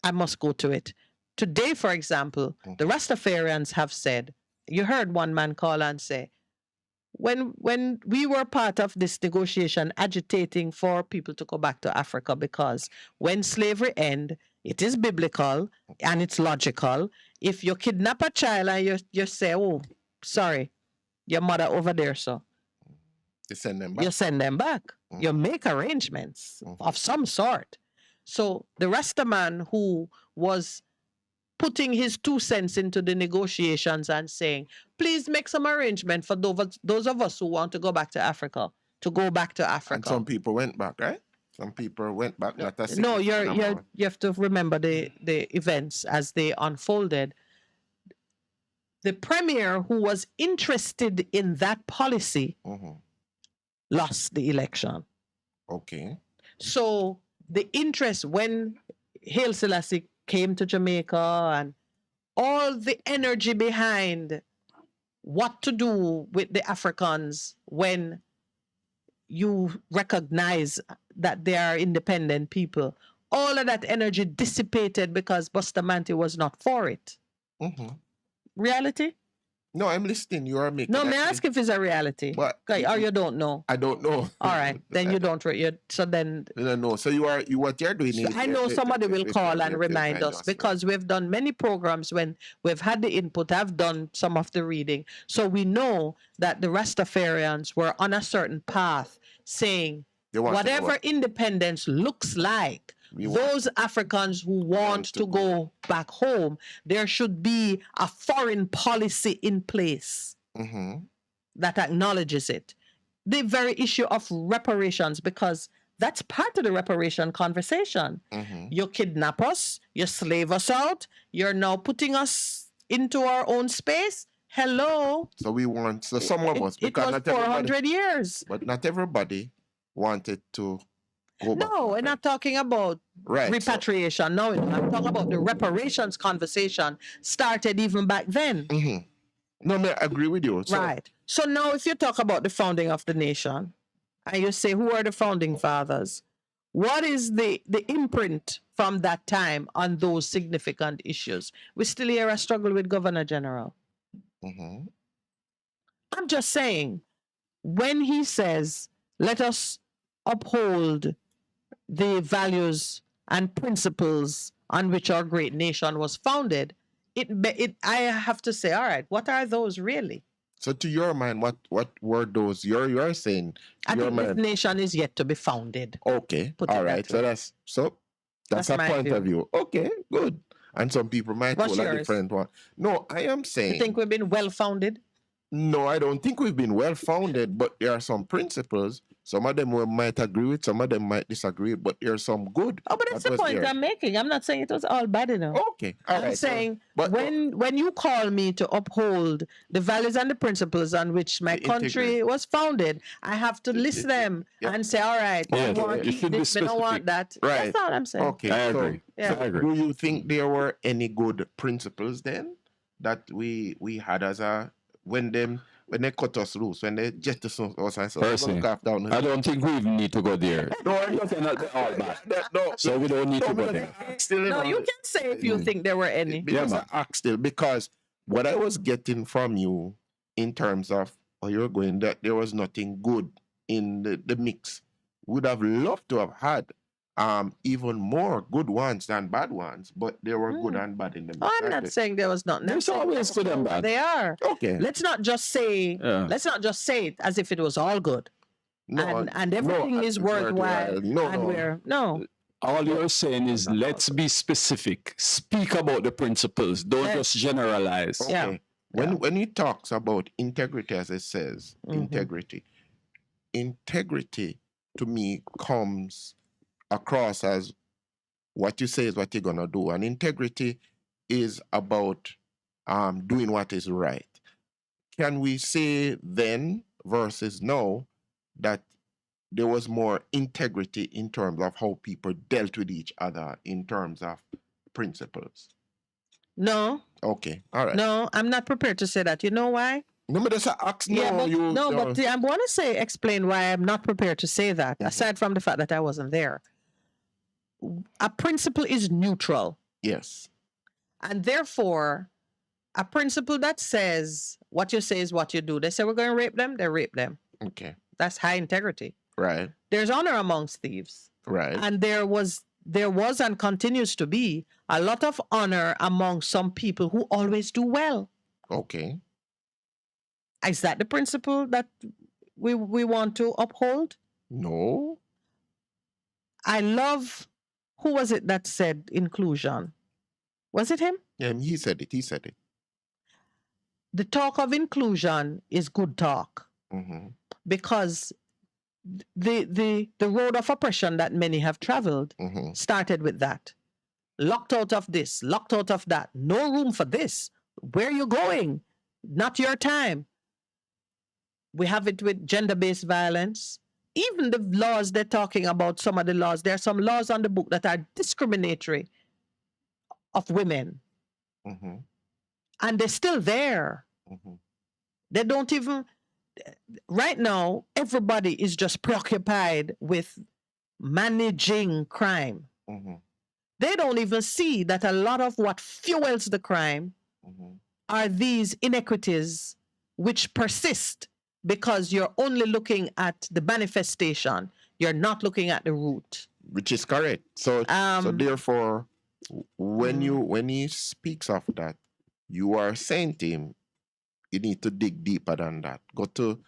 I must go to it. Today, for example, the Rastafarians have said, you heard one man call and say, when we were part of this negotiation agitating for people to go back to Africa, because when slavery ends, it is biblical and it's logical. If you kidnap a child and you say, oh, sorry, your mother over there, so you send them back. You send them back. You make arrangements of some sort. So the Rastaman who was putting his 2 cents into the negotiations and saying, please make some arrangement for those of us who want to go back to Africa, to go back to Africa. And some people went back, right? Some people went back. No, you have to remember the events as they unfolded. The premier who was interested in that policy lost the election. Okay. So the interest, when Haile Selassie came to Jamaica and all the energy behind what to do with the Africans when you recognize that they are independent people, all of that energy dissipated because Bustamante was not for it. Reality? No, I'm listening. You are making. No, may I ask if it's a reality? But Or you don't know? I don't know. All right, then you don't. So then. No. So what you're doing is. I know somebody will call and remind us because we've done many programs when we've had the input. I've done some of the reading, so we know that the Rastafarians were on a certain path, saying whatever independence looks like. Those Africans who want to go back home, there should be a foreign policy in place that acknowledges it. The very issue of reparations, because that's part of the reparation conversation. You kidnap us, you slave us out, you're now putting us into our own space. Hello. So we want, so some of us, because it was 400 years. But not everybody wanted to go back. No, we're not talking about repatriation. No, I'm talking about the reparations conversation started even back then. No, I agree with you. So, right. So now if you talk about the founding of the nation and you say, who are the founding fathers? What is the imprint from that time on those significant issues? We still hear a struggle with Governor General. I'm just saying, when he says, let us uphold the values and principles on which our great nation was founded, I have to say, all right, what are those really? So to your mind, what were those? You're saying I think this nation is yet to be founded. Okay. All right. So that's a point of view. Okay, good. And some people might hold a different one. No, I am saying. You think we've been well founded? No, I don't think we've been well founded, but there are some principles. Some of them we might agree with, some of them might disagree, but there are some good. Oh, but that's the point I'm making. I'm not saying it was all bad enough. Okay, I'm saying when you call me to uphold the values and the principles on which my country was founded, I have to list them and say, all right, we want this, we don't want that. Right. That's all I'm saying. Okay, I agree. So do you think there were any good principles then that we had as a when they cut us loose, when they just us and so down. I don't think we even need to go there. No, I'm not all bad. No, so we don't need to go there. No, you can say if you think there were any. Still, because what I was getting from you in terms of you're going that there was nothing good in the mix. Would have loved to have had even more good ones than bad ones, but there were good and bad in the mix. I'm not saying there was not. There's always good and bad. They are. Okay. Let's not just say it as if it was all good. No, and everything is worthwhile. No. All you're saying is let's be specific. Speak about the principles. Don't just generalize. Okay. When he talks about integrity, as it says, integrity to me comes across as what you say is what you're gonna do, and integrity is about doing what is right. Can we say then versus now that there was more integrity in terms of how people dealt with each other in terms of principles? No. Okay. All right. No, I'm not prepared to say that. You know why? No, but that's an ask. But I want to explain why I'm not prepared to say that, aside from the fact that I wasn't there. A principle is neutral. Yes. And therefore, a principle that says what you say is what you do. They say we're going to rape them, they rape them. Okay. That's high integrity. Right. There's honor amongst thieves. Right. And there was and continues to be a lot of honor among some people who always do well. Okay. Is that the principle that we want to uphold? No. I love, who was it that said inclusion? Was it him? Yeah, he said it. The talk of inclusion is good talk. Because the road of oppression that many have traveled started with that. Locked out of this, locked out of that. No room for this. Where are you going? Not your time. We have it with gender-based violence. Even the laws they're talking about, some of the laws, there are some laws on the book that are discriminatory of women. And they're still there. They don't even, right now, everybody is just preoccupied with managing crime. They don't even see that a lot of what fuels the crime are these inequities which persist because you're only looking at the manifestation. You're not looking at the root. Which is correct. So therefore, when he speaks of that, you are saying to him, you need to dig deeper than that. Go to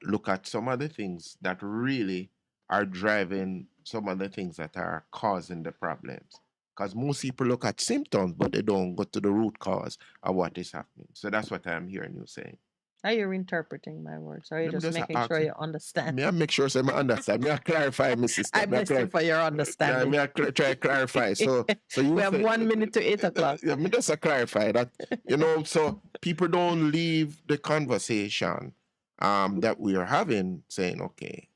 look at some of the things that really are driving some of the things that are causing the problems. Because most people look at symptoms, but they don't go to the root cause of what is happening. So that's what I'm hearing you saying. Are you interpreting my words? Or are you just making sure you understand? May I make sure I understand? May I clarify, my sister? I bless you for your understanding. May I try to clarify? So you we have 1 minute to 8 o'clock. Yeah, me just clarify that, so people don't leave the conversation that we are having saying, okay,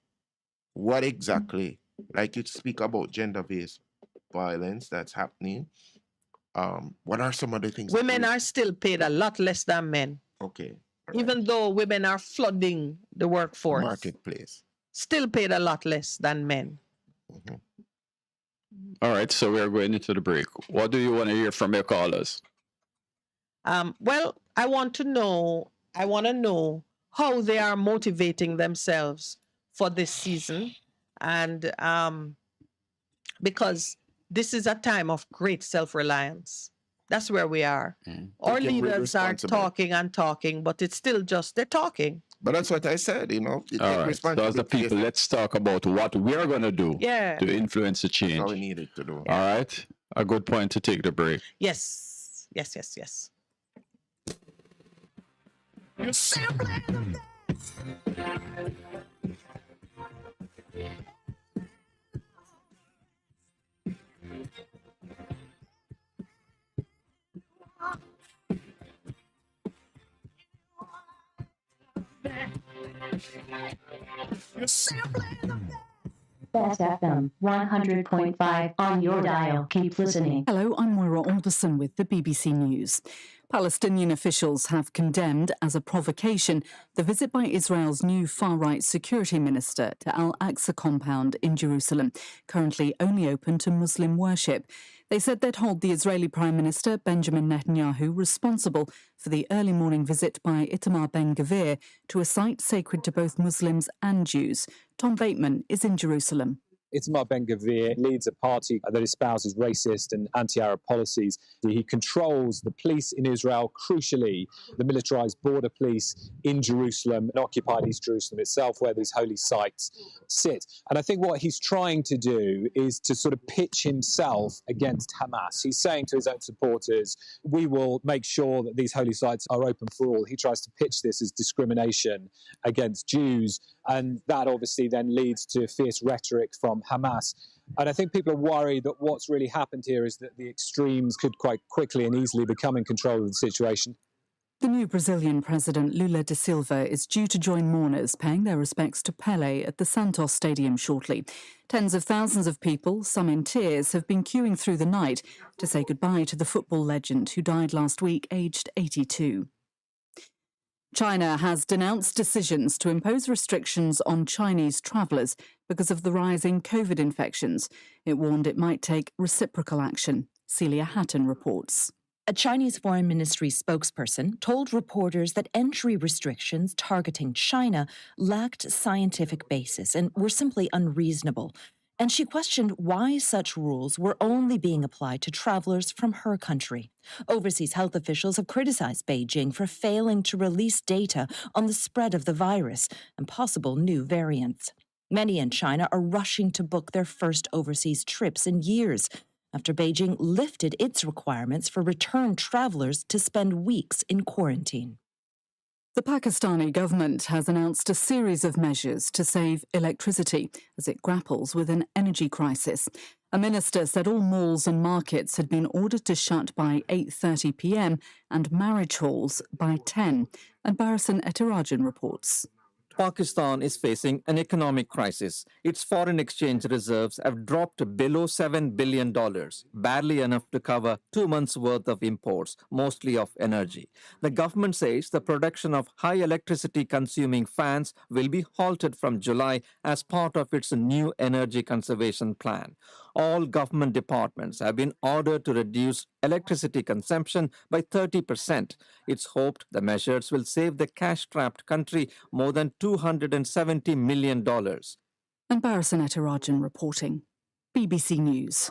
what exactly, like you speak about gender-based violence that's happening, what are some of the things? Women are still paid a lot less than men. Okay. Even though women are flooding the workforce. Marketplace. Still paid a lot less than men. All right, so we are going into the break. What do you want to hear from your callers? Well, I want to know how they are motivating themselves for this season. And because this is a time of great self-reliance. That's where we are. Our leaders are talking and talking, but it's still just they're talking. But that's what I said, All right, so as the people, let's talk about what we're going to do to influence the change. That's all we needed to do. All right, a good point to take the break. Yes. You're simply Best FM 100.5 on your dial. Keep listening. Hello, I'm Moira Alderson with the BBC News. Palestinian officials have condemned as a provocation the visit by Israel's new far-right security minister to Al-Aqsa compound in Jerusalem, currently only open to Muslim worship. They said they'd hold the Israeli Prime Minister Benjamin Netanyahu responsible for the early morning visit by Itamar Ben-Gvir to a site sacred to both Muslims and Jews. Tom Bateman is in Jerusalem. Itamar Ben-Gvir leads a party that espouses racist and anti-Arab policies. He controls the police in Israel, crucially the militarized border police in Jerusalem and occupied East Jerusalem itself, where these holy sites sit. And I think what he's trying to do is to sort of pitch himself against Hamas. He's saying to his own supporters, we will make sure that these holy sites are open for all. He tries to pitch this as discrimination against Jews, and that obviously then leads to fierce rhetoric from Hamas. And I think people are worried that what's really happened here is that the extremes could quite quickly and easily become in control of the situation. The new Brazilian president, Lula da Silva, is due to join mourners paying their respects to Pelé at the Santos Stadium shortly. Tens of thousands of people, some in tears, have been queuing through the night to say goodbye to the football legend who died last week, aged 82. China has denounced decisions to impose restrictions on Chinese travellers because of the rise in COVID infections. It warned it might take reciprocal action. Celia Hatton reports. A Chinese Foreign Ministry spokesperson told reporters that entry restrictions targeting China lacked scientific basis and were simply unreasonable. And she questioned why such rules were only being applied to travelers from her country. Overseas health officials have criticized Beijing for failing to release data on the spread of the virus and possible new variants. Many in China are rushing to book their first overseas trips in years after Beijing lifted its requirements for return travelers to spend weeks in quarantine. The Pakistani government has announced a series of measures to save electricity as it grapples with an energy crisis. A minister said all malls and markets had been ordered to shut by 8:30 p.m. and marriage halls by 10. And Barasan Etirajan reports. Pakistan is facing an economic crisis. Its foreign exchange reserves have dropped below $7 billion, barely enough to cover 2 months' worth of imports, mostly of energy. The government says the production of high electricity consuming fans will be halted from July as part of its new energy conservation plan. All government departments have been ordered to reduce electricity consumption by 30%. It's hoped the measures will save the cash-strapped country more than $270 million. And Barasaneta Rajan reporting. BBC News.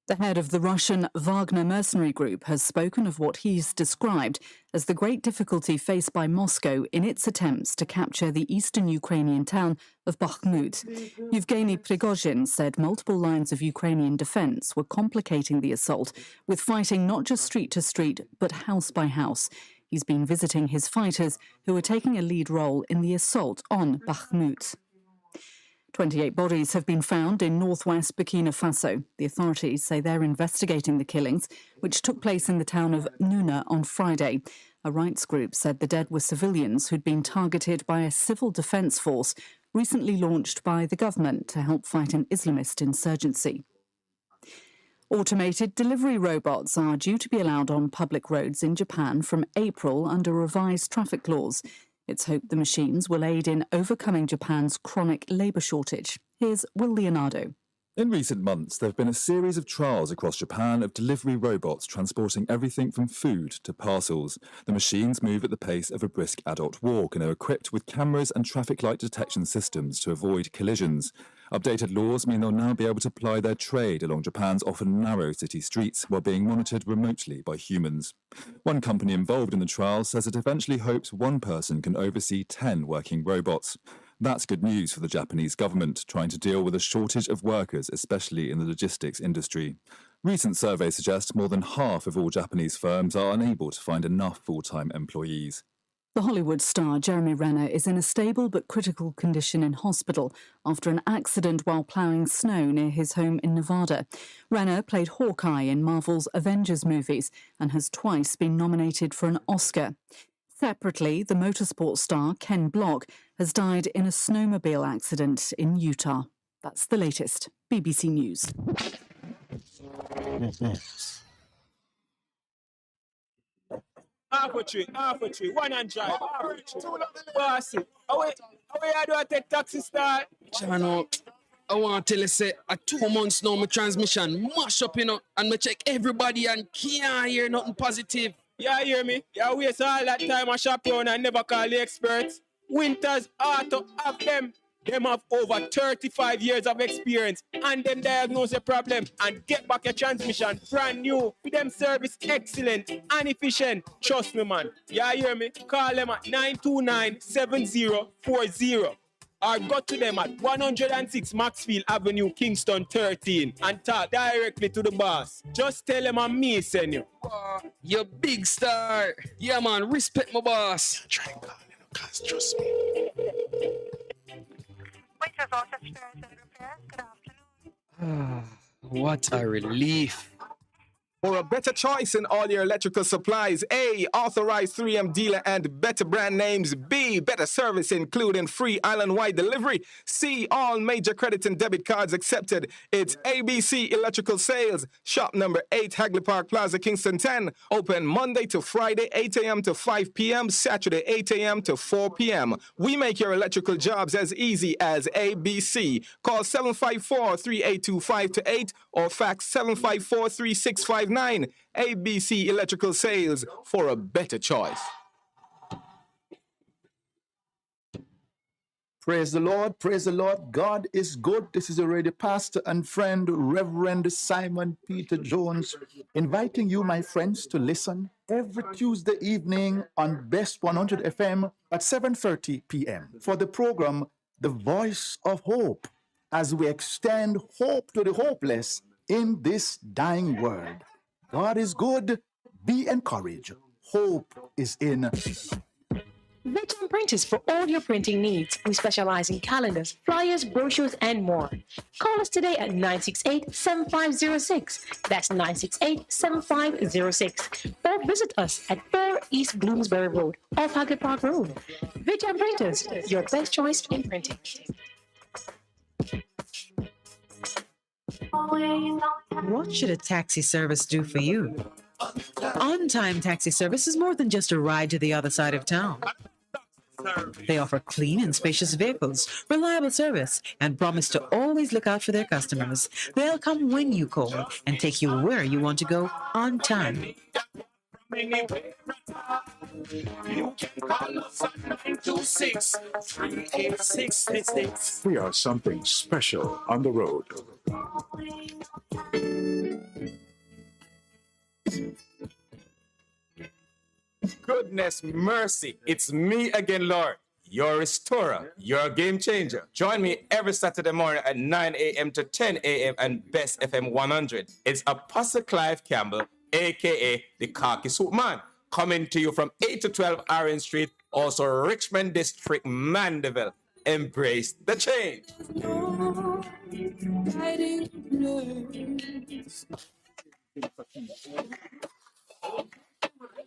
The head of the Russian Wagner mercenary group has spoken of what he's described as the great difficulty faced by Moscow in its attempts to capture the eastern Ukrainian town of Bakhmut. Yevgeny Prigozhin said multiple lines of Ukrainian defense were complicating the assault, with fighting not just street to street, but house by house. He's been visiting his fighters, who are taking a lead role in the assault on Bakhmut. 28 bodies have been found in northwest Burkina Faso. The authorities say they're investigating the killings, which took place in the town of Nouna on Friday. A rights group said the dead were civilians who'd been targeted by a civil defence force recently launched by the government to help fight an Islamist insurgency. Automated delivery robots are due to be allowed on public roads in Japan from April under revised traffic laws. It's hoped the machines will aid in overcoming Japan's chronic labour shortage. Here's Will Leonardo. In recent months, there have been a series of trials across Japan of delivery robots transporting everything from food to parcels. The machines move at the pace of a brisk adult walk and are equipped with cameras and traffic light detection systems to avoid collisions. Updated laws mean they'll now be able to ply their trade along Japan's often narrow city streets while being monitored remotely by humans. One company involved in the trial says it eventually hopes one person can oversee 10 working robots. That's good news for the Japanese government, trying to deal with a shortage of workers, especially in the logistics industry. Recent surveys suggest more than half of all Japanese firms are unable to find enough full-time employees. The Hollywood star Jeremy Renner is in a stable but critical condition in hospital after an accident while ploughing snow near his home in Nevada. Renner played Hawkeye in Marvel's Avengers movies and has twice been nominated for an Oscar. Separately, the motorsport star Ken Block has died in a snowmobile accident in Utah. That's the latest. BBC News. Half a tree, one and drive, half a tree. Bossy, how you do I take taxi start? Chano, I want to tell you, say, 2 months now, my transmission mash up, and me check everybody and can't hear nothing positive. Yeah, hear me? You waste all that time I shop around and never call the experts. Winters Auto have them. Them have over 35 years of experience and them diagnose your problem and get back your transmission brand new. With them service excellent and efficient. Trust me, man. Yeah, hear me? Call them at 929-7040 or go to them at 106 Maxfield Avenue, Kingston 13 and talk directly to the boss. Just tell them I'm me send you. You big star. Yeah, man, respect my boss. Try and call him, cause trust me. What a relief. For a better choice in all your electrical supplies, A, authorized 3M dealer and better brand names. B, better service including free island-wide delivery. C, all major credit and debit cards accepted. It's ABC Electrical Sales. Shop number 8, Hagley Park Plaza, Kingston 10. Open Monday to Friday, 8 a.m. to 5 p.m. Saturday, 8 a.m. to 4 p.m. We make your electrical jobs as easy as ABC. Call 754-3825-8 or fax 754-3659. ABC Electrical Sales, for a better choice. Praise the Lord, praise the Lord. God is good. This is already pastor and friend, Reverend Simon Peter Jones, inviting you, my friends, to listen every Tuesday evening on Best 100 FM at 7:30 p.m. for the program, The Voice of Hope, as we extend hope to the hopeless in this dying world. God is good. Be encouraged. Hope is in. Veteran Printers for all your printing needs. We specialize in calendars, flyers, brochures, and more. Call us today at 968-7506. That's 968-7506. Or visit us at 4 East Bloomsbury Road, off Haggard Park Road. Veteran Printers, your best choice in printing. What should a taxi service do for you? On-Time Taxi Service is more than just a ride to the other side of town. They offer clean and spacious vehicles, reliable service, and promise to always look out for their customers. They'll come when you call and take you where you want to go on time. You can call us at 926-3866. We are something special on the road. Goodness mercy, it's me again, Lord, your restorer, your game changer. Join me every Saturday morning at 9 a.m. to 10 a.m. and Best FM 100. It's Apostle Clive Campbell, a.k.a. the Khaki Suit Man, coming to you from 8 to 12 Orange Street, also Richmond District, Mandeville. Embrace the change.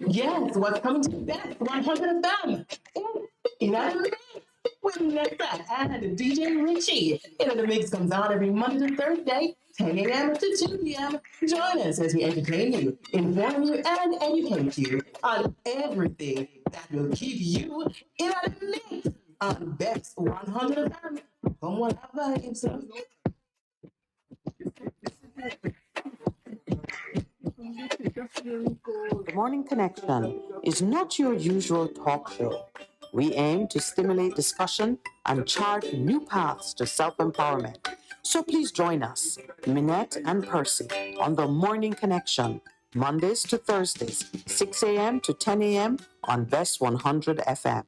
Yes, what's coming to Best 100 of them? In the mix with Nessa and DJ Richie. The mix comes on every Monday to Thursday, 10 a.m. to 2 p.m. Join us as we entertain you, inform you, and educate you on everything that will keep you in the mix on Best 100 of them. Come on, vibes. The Morning Connection is not your usual talk show. We aim to stimulate discussion and chart new paths to self-empowerment. So please join us, Minette and Percy, on The Morning Connection, Mondays to Thursdays, 6 a.m. to 10 a.m. on Best 100 FM.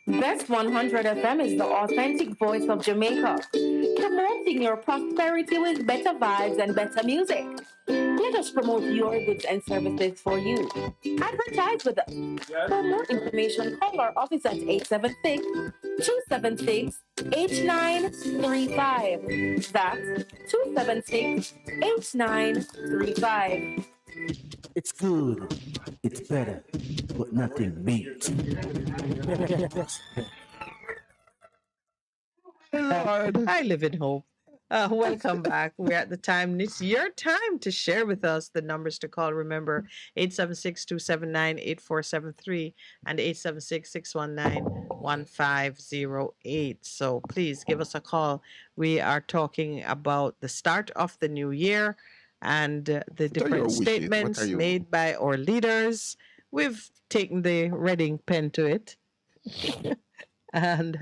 Best 100 FM is the authentic voice of Jamaica, promoting your prosperity with better vibes and better music. Let us promote your goods and services for you. Advertise with us. For more information, call our office at 876-276-8935. That's 276-8935. It's good, it's better, but nothing beats. Lord, I live in hope. Welcome back. We're at the time. It's your time to share with us the numbers to call. Remember, 876-279-8473 and 876-619-1508. So please give us a call. We are talking about the start of the new year and the different statements made by our leaders. We've taken the reading pen to it. And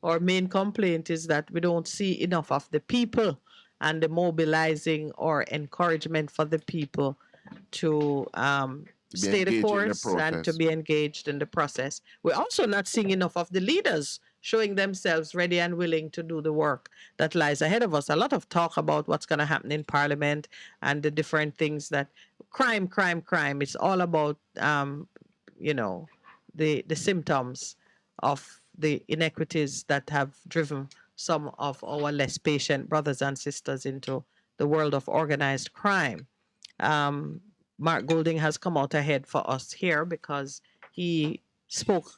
our main complaint is that we don't see enough of the people and the mobilizing or encouragement for the people to stay the course and to be engaged in the process. We're also not seeing enough of the leaders showing themselves ready and willing to do the work that lies ahead of us. A lot of talk about what's going to happen in Parliament and the different things that crime. It's all about, the symptoms of the inequities that have driven some of our less patient brothers and sisters into the world of organized crime. Mark Golding has come out ahead for us here because he spoke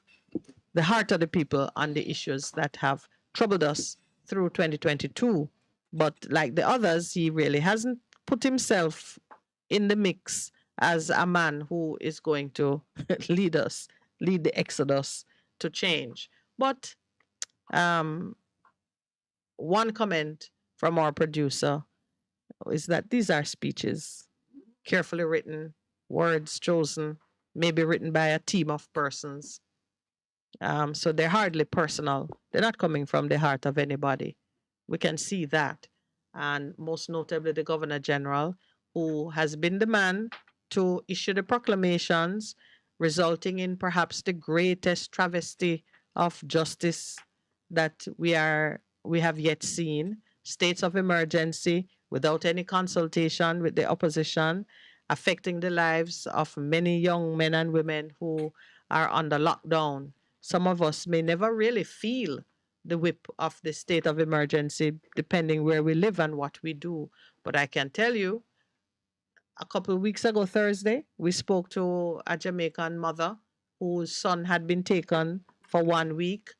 the heart of the people on the issues that have troubled us through 2022. But like the others, he really hasn't put himself in the mix as a man who is going to lead the exodus to change. But one comment from our producer is that these are speeches, carefully written, words chosen, maybe written by a team of persons. So they're hardly personal. They're not coming from the heart of anybody. We can see that. And most notably, the Governor General, who has been the man to issue the proclamations, resulting in perhaps the greatest travesty of justice that we have yet seen. States of emergency without any consultation with the opposition, affecting the lives of many young men and women who are under lockdown. some of us may never really feel the whip of the state of emergency, depending where we live and what we do. But I can tell you, a couple of weeks ago, Thursday, we spoke to a Jamaican mother whose son had been taken for 1 week.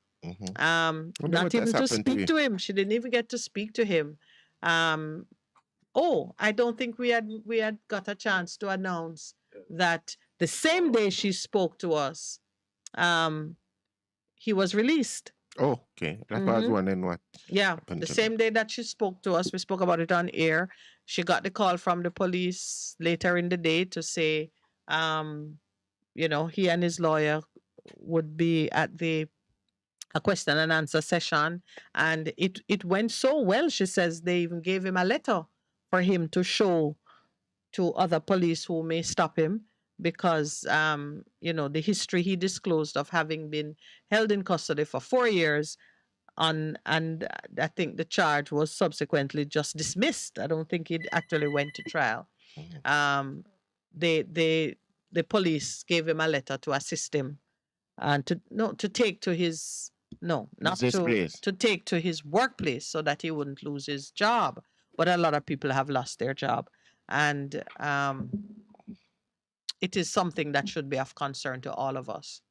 Not even to speak to him. She didn't even get to speak to him. I don't think we had got a chance to announce that the same day she spoke to us, he was released. Oh, okay. That was wondering what. Yeah, the same day that she spoke to us, we spoke about it on air. She got the call from the police later in the day to say, he and his lawyer would be at a question and answer session, and it went so well. She says they even gave him a letter for him to show to other police who may stop him because the history he disclosed of having been held in custody for 4 years and I think the charge was subsequently just dismissed. I don't think it actually went to trial. The police gave him a letter to assist him and to take to his to take to his workplace so that he wouldn't lose his job. But a lot of people have lost their job, and it is something that should be of concern to all of us.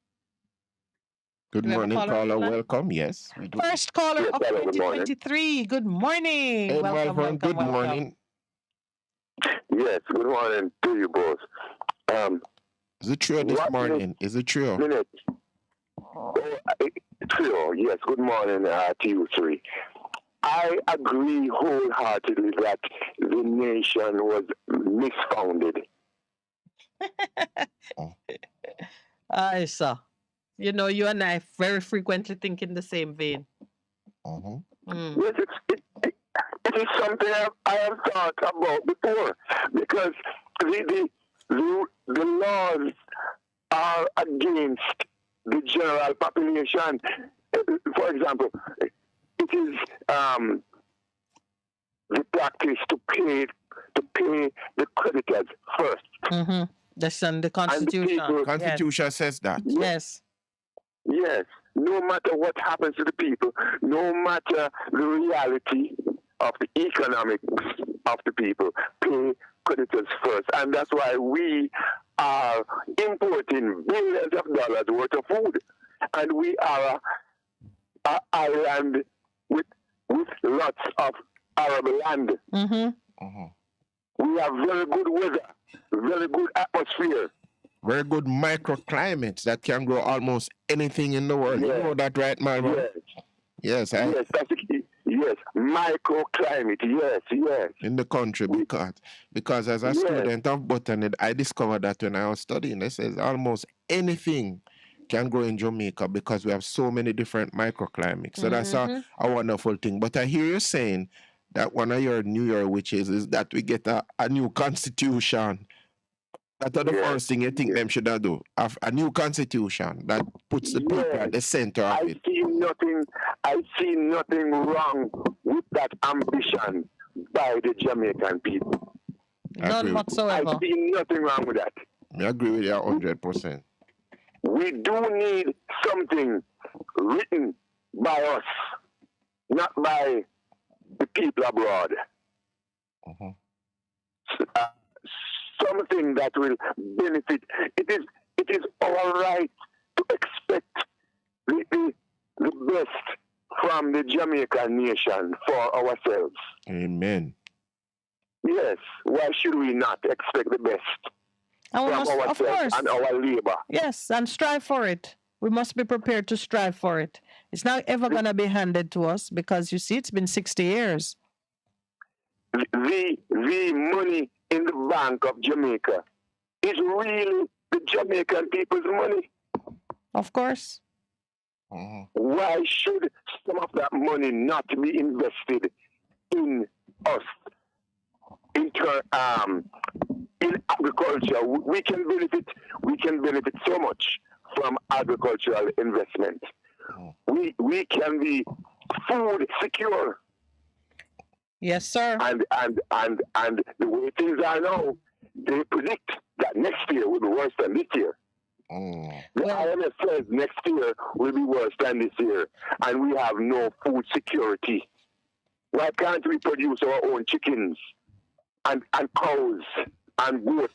Good morning, caller. Welcome. Yes, we do. First caller of 2023. Good morning. Hey, welcome. Good morning. Yes, good morning to you both. Is it true this morning? Is it true? True, yes. Good morning to you three. I agree wholeheartedly that the nation was misfounded. Aye, sir. You and I very frequently think in the same vein. Yes, it is something I have thought about before, because the laws are against the general population. For example, it is the practice to pay the creditors first. That's in the Constitution. The Constitution says that. Yes. Yes. No matter what happens to the people, no matter the reality of the economics of the people, pay creditors first. And that's why we are importing billions of dollars worth of food. And we are an island with lots of Arab land. We have very good weather, very good atmosphere. Very good microclimates that can grow almost anything in the world. Yes. You know that, right, Malcolm? Yes. Yes, yes, microclimate. Yes. In the country, because as a student of botany, I discovered that when I was studying, it says almost anything can grow in Jamaica because we have so many different microclimates. So that's a wonderful thing. But I hear you saying that one of your New Year wishes is that we get a new constitution. That's the first thing you think them should do. A new constitution that puts the people at the center of it. I see nothing wrong with that ambition by the Jamaican people. None whatsoever. I see nothing wrong with that. I agree with you 100%. We do need something written by us, not by the people abroad. Something that will benefit. It is all right to expect the best from the Jamaican nation for ourselves. Amen. Yes. Why should we not expect the best from ourselves and our labor? Yes, and strive for it. We must be prepared to strive for it. It's not ever going to be handed to us because, you see, it's been 60 years. The money in the Bank of Jamaica is really the Jamaican people's money. Of course. Why should some of that money not be invested in us? In agriculture, we can benefit so much from agricultural investment. We can be food secure. Yes, sir. And the way things are now, they predict that next year will be worse than this year. The IMF says next year will be worse than this year, and we have no food security. Why can't we produce our own chickens and cows and goats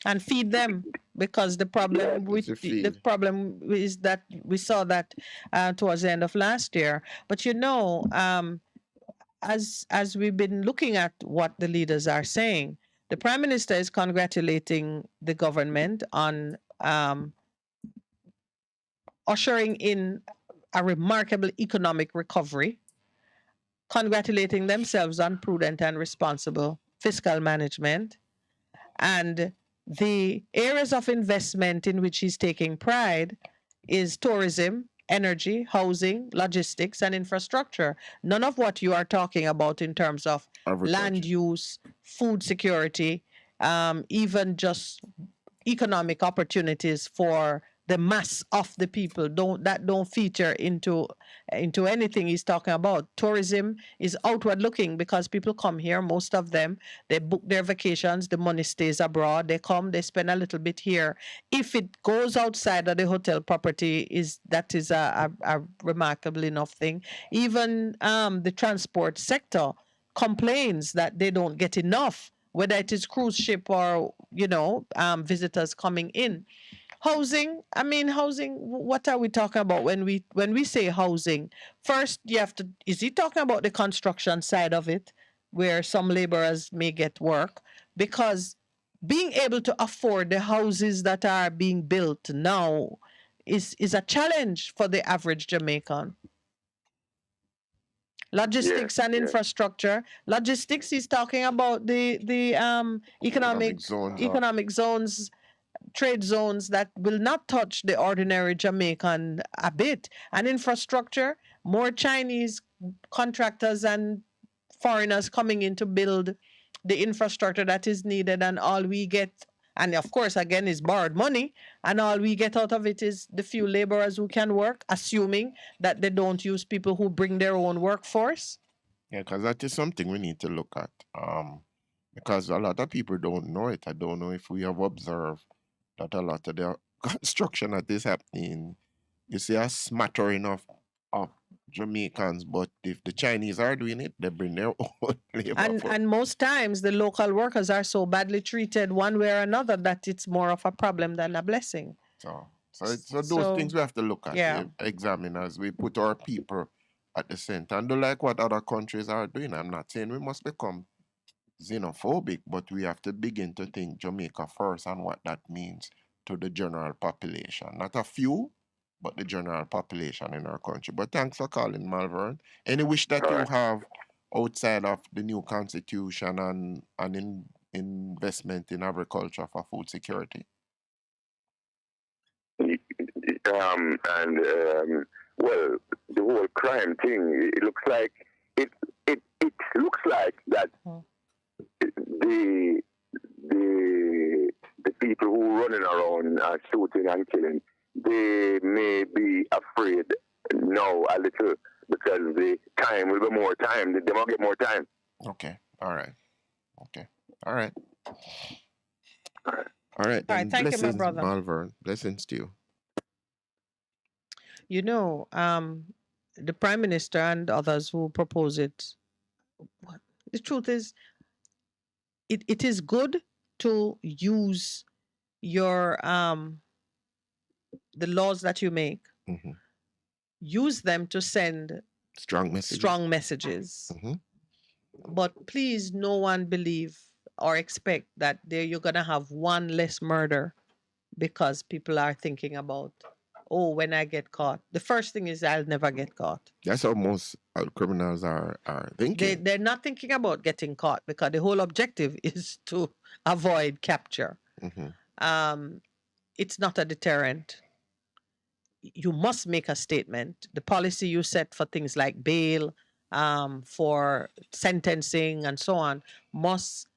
and feed them? Because the problem is that we saw that towards the end of last year. But as we've been looking at what the leaders are saying, the Prime Minister is congratulating the government on ushering in a remarkable economic recovery, congratulating themselves on prudent and responsible fiscal management, and the areas of investment in which he's taking pride is tourism, energy, housing, logistics, and infrastructure. None of what you are talking about in terms of land use, food security, even just economic opportunities for the mass of the people don't feature into anything he's talking about. Tourism is outward looking because people come here, most of them, they book their vacations, the money stays abroad, they come, they spend a little bit here. If it goes outside of the hotel property, that is a remarkable enough thing. Even the transport sector complains that they don't get enough, whether it is cruise ship or visitors coming in. Housing, what are we talking about when we say housing? First, is he talking about the construction side of it, where some laborers may get work? Because being able to afford the houses that are being built now is a challenge for the average Jamaican. Logistics and infrastructure. Logistics, he's talking about the economic zones, trade zones that will not touch the ordinary Jamaican a bit. And infrastructure, more Chinese contractors and foreigners coming in to build the infrastructure that is needed, and all we get, and of course, again, is borrowed money, and all we get out of it is the few laborers who can work, assuming that they don't use people who bring their own workforce. Yeah, because that is something we need to look at. Because a lot of people don't know it. I don't know if we have observed that a lot of the construction that is happening, you see a smattering of Jamaicans, but if the Chinese are doing it, they bring their own labor. And most times the local workers are so badly treated one way or another that it's more of a problem than a blessing. So those things we have to look at, examine as we put our people at the center and do like what other countries are doing. I'm not saying we must become xenophobic, but we have to begin to think Jamaica first and what that means to the general population. Not a few, but the general population in our country. But thanks for calling, Malvern. Any wish that you have outside of the new constitution and in investment in agriculture for food security? Well, the whole crime thing, it looks like that the people who running around shooting and killing, they may be afraid now a little because the time will be more time. They might get more time. Okay. All right. Okay. All right. All right. All right. All right. Thank you, my brother. Malvern. Blessings to you. The Prime Minister and others who propose it, the truth is, it is good to use your the laws that you make, use them to send strong messages. But please, no one believe or expect that you're gonna have one less murder because people are thinking about, when I get caught. The first thing is I'll never get caught. That's how most criminals are thinking. They're not thinking about getting caught because the whole objective is to avoid capture. It's not a deterrent. You must make a statement. The policy you set for things like bail, for sentencing and so on, must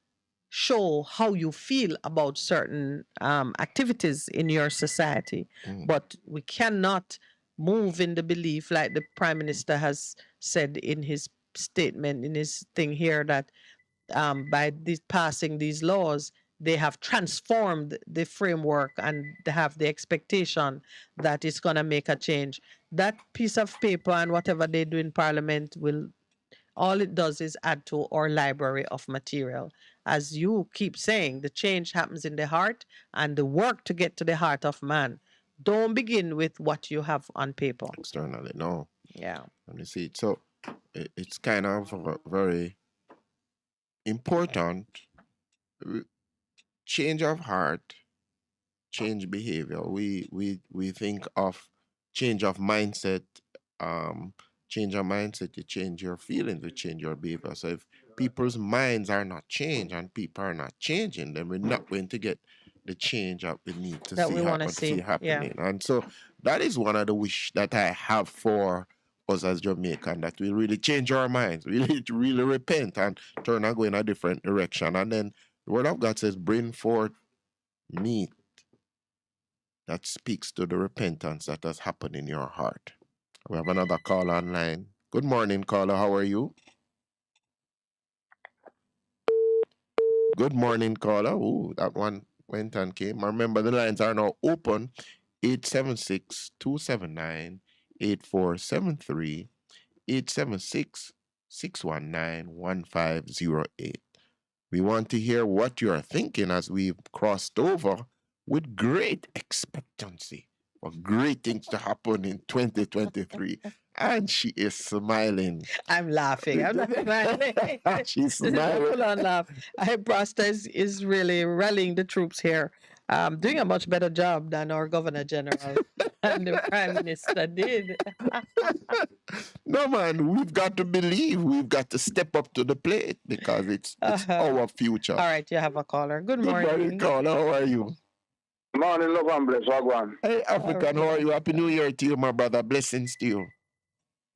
show how you feel about certain activities in your society. But we cannot move in the belief, like the Prime Minister has said in his statement, in his thing here, that by passing these laws, they have transformed the framework and they have the expectation that it's going to make a change. That piece of paper and whatever they do in Parliament will, all it does is add to our library of material. As you keep saying, the change happens in the heart, and the work to get to the heart of man don't begin with what you have on paper. Externally, no. Yeah. Let me see. So it's kind of very important. Change of heart, change behavior. We think of change of mindset. Change your mindset, you change your feelings, you change your behavior. So if people's minds are not changed and people are not changing, then we're not going to get the change that we need to That see, we wanna see, happening. yeah. And so that is one of the wish that I have for us as Jamaican, that we really change our minds, really repent and turn and go in a different direction. And then the word of God says, bring forth meat that speaks to the repentance that has happened in your heart. We have another call online. Good morning, caller. How are you? Good morning, caller. Ooh, that one went and came. Remember, the lines are now open. 876-279-8473. 876-619-1508. We want to hear what you are thinking as we've crossed over with great expectancy for great things to happen in 2023. And she is smiling. I'm laughing. I'm not smiling. She's This is a smiling. full-on laugh. Brasta is really rallying the troops here, doing a much better job than our Governor General and the Prime Minister did. No, man, we've got to believe. We've got to step up to the plate because it's our future. All right, you have a caller. Good morning. Good morning, caller. How are you? Morning, love and bless. Wagwan. Hey, African, how are you? Happy New Year to you, my brother. Blessings to you.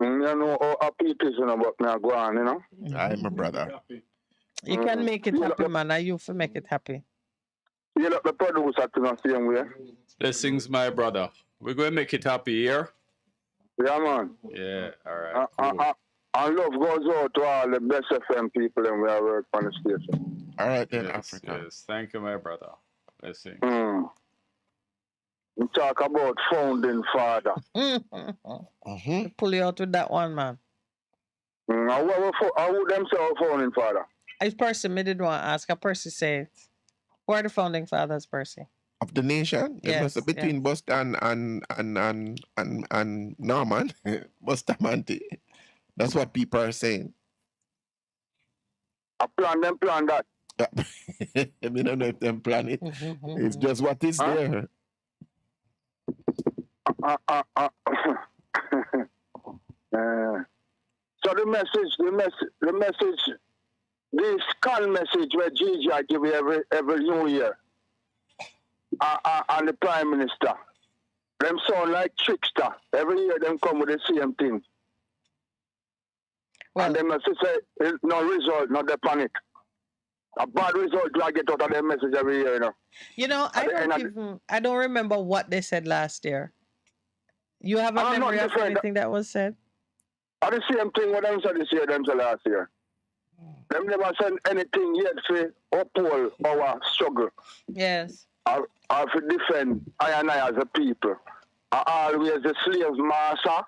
You know how happy it is about me go on, you know? I'm a brother. You can make it happy, man. You for make it happy. You look the producer to the same way. Blessings, my brother. We're going to make it happy here. Yeah, man. Yeah, all right. Cool. And love goes out to all the best FM people and we are work on the station. All right, then, Yes, Africa. yes. Thank you, my brother. Blessings. We talk about founding father. Pull you out with that one, man. How would them say our founding father? It's Percy. Me did want to ask. A Percy say it. Who are the founding fathers, Percy? Of the nation? Yes, Between Buster and Norman. Bustamante. That's what people are saying. I plan that. I don't know if them plan it. It's just what is there. So the message, this call message where Gigi I give you every New Year, and the Prime Minister, them sound like trickster. Every year them come with the same thing. Well, and they must say no result, not the panic. A bad result I get out of their message every year, you know. You know, I don't remember what they said last year. You have a memory of anything that was said? Are the same thing what them said this year, them said last year. Them never said anything yet to uphold our struggle. Yes. Or to defend I and I as a people. Always the slave master.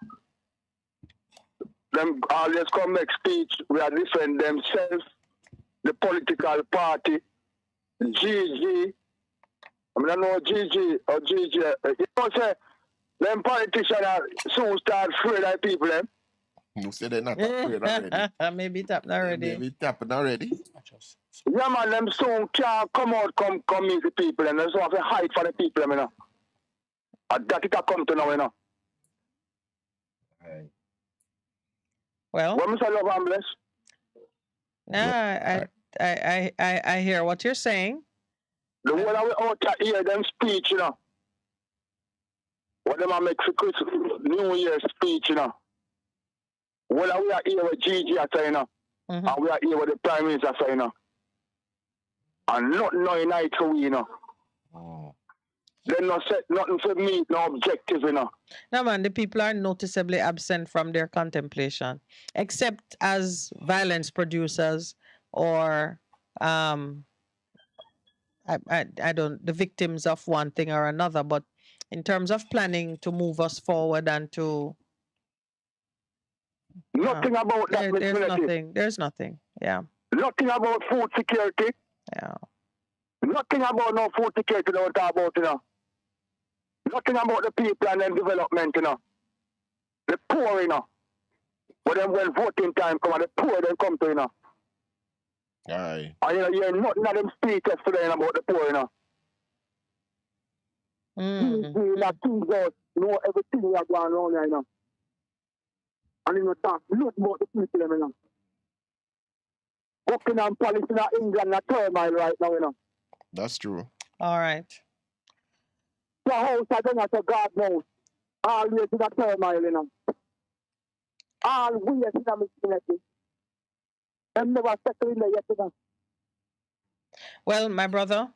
Them always come make speech, we are defend themselves, the political party, GG. I mean, I know GG or GG. You know, say, them politicians are soon start afraid of people, them. You say they're not afraid already. Maybe it happened already. Maybe it happened already. Yeah, man, them soon can't come out, come meet the people, and they just have to hide for the people, you know. And that it come to now, you know. Well, what Mr. Love and Bless? Nah, I hear what you're saying. The one I will out to hear them speech, you know. What them I make for Christmas, New Year speech, you know. What we are here with Gigi I say, you know. And we are here with the Prime Minister say, you know. And nothing no night for we, you know. They not set nothing for me, no objective, you know. No, man, the people are noticeably absent from their contemplation, except as violence producers or I don't, the victims of one thing or another, but in terms of planning to move us forward and to Nothing about that, Miss Melody. There's nothing. Yeah. Nothing about food security. Yeah. Nothing about no food security don't talk about, you know. Nothing about the people and their development, you know. The poor, you know. But then when voting time come and the poor then come to, you know. Aye. And you know, you hear nothing of them speeches today about the poor, you know. That things out, know everything we are going on here, you know. And you know, talk not about the people, you know. Buckingham Palace in England are turmoil right now, you know. That's true. All right. The house I don't have to God knows. Always in a turmoil, you know. Always in a missionary. Them never settle in there yet, you know. Well, my brother,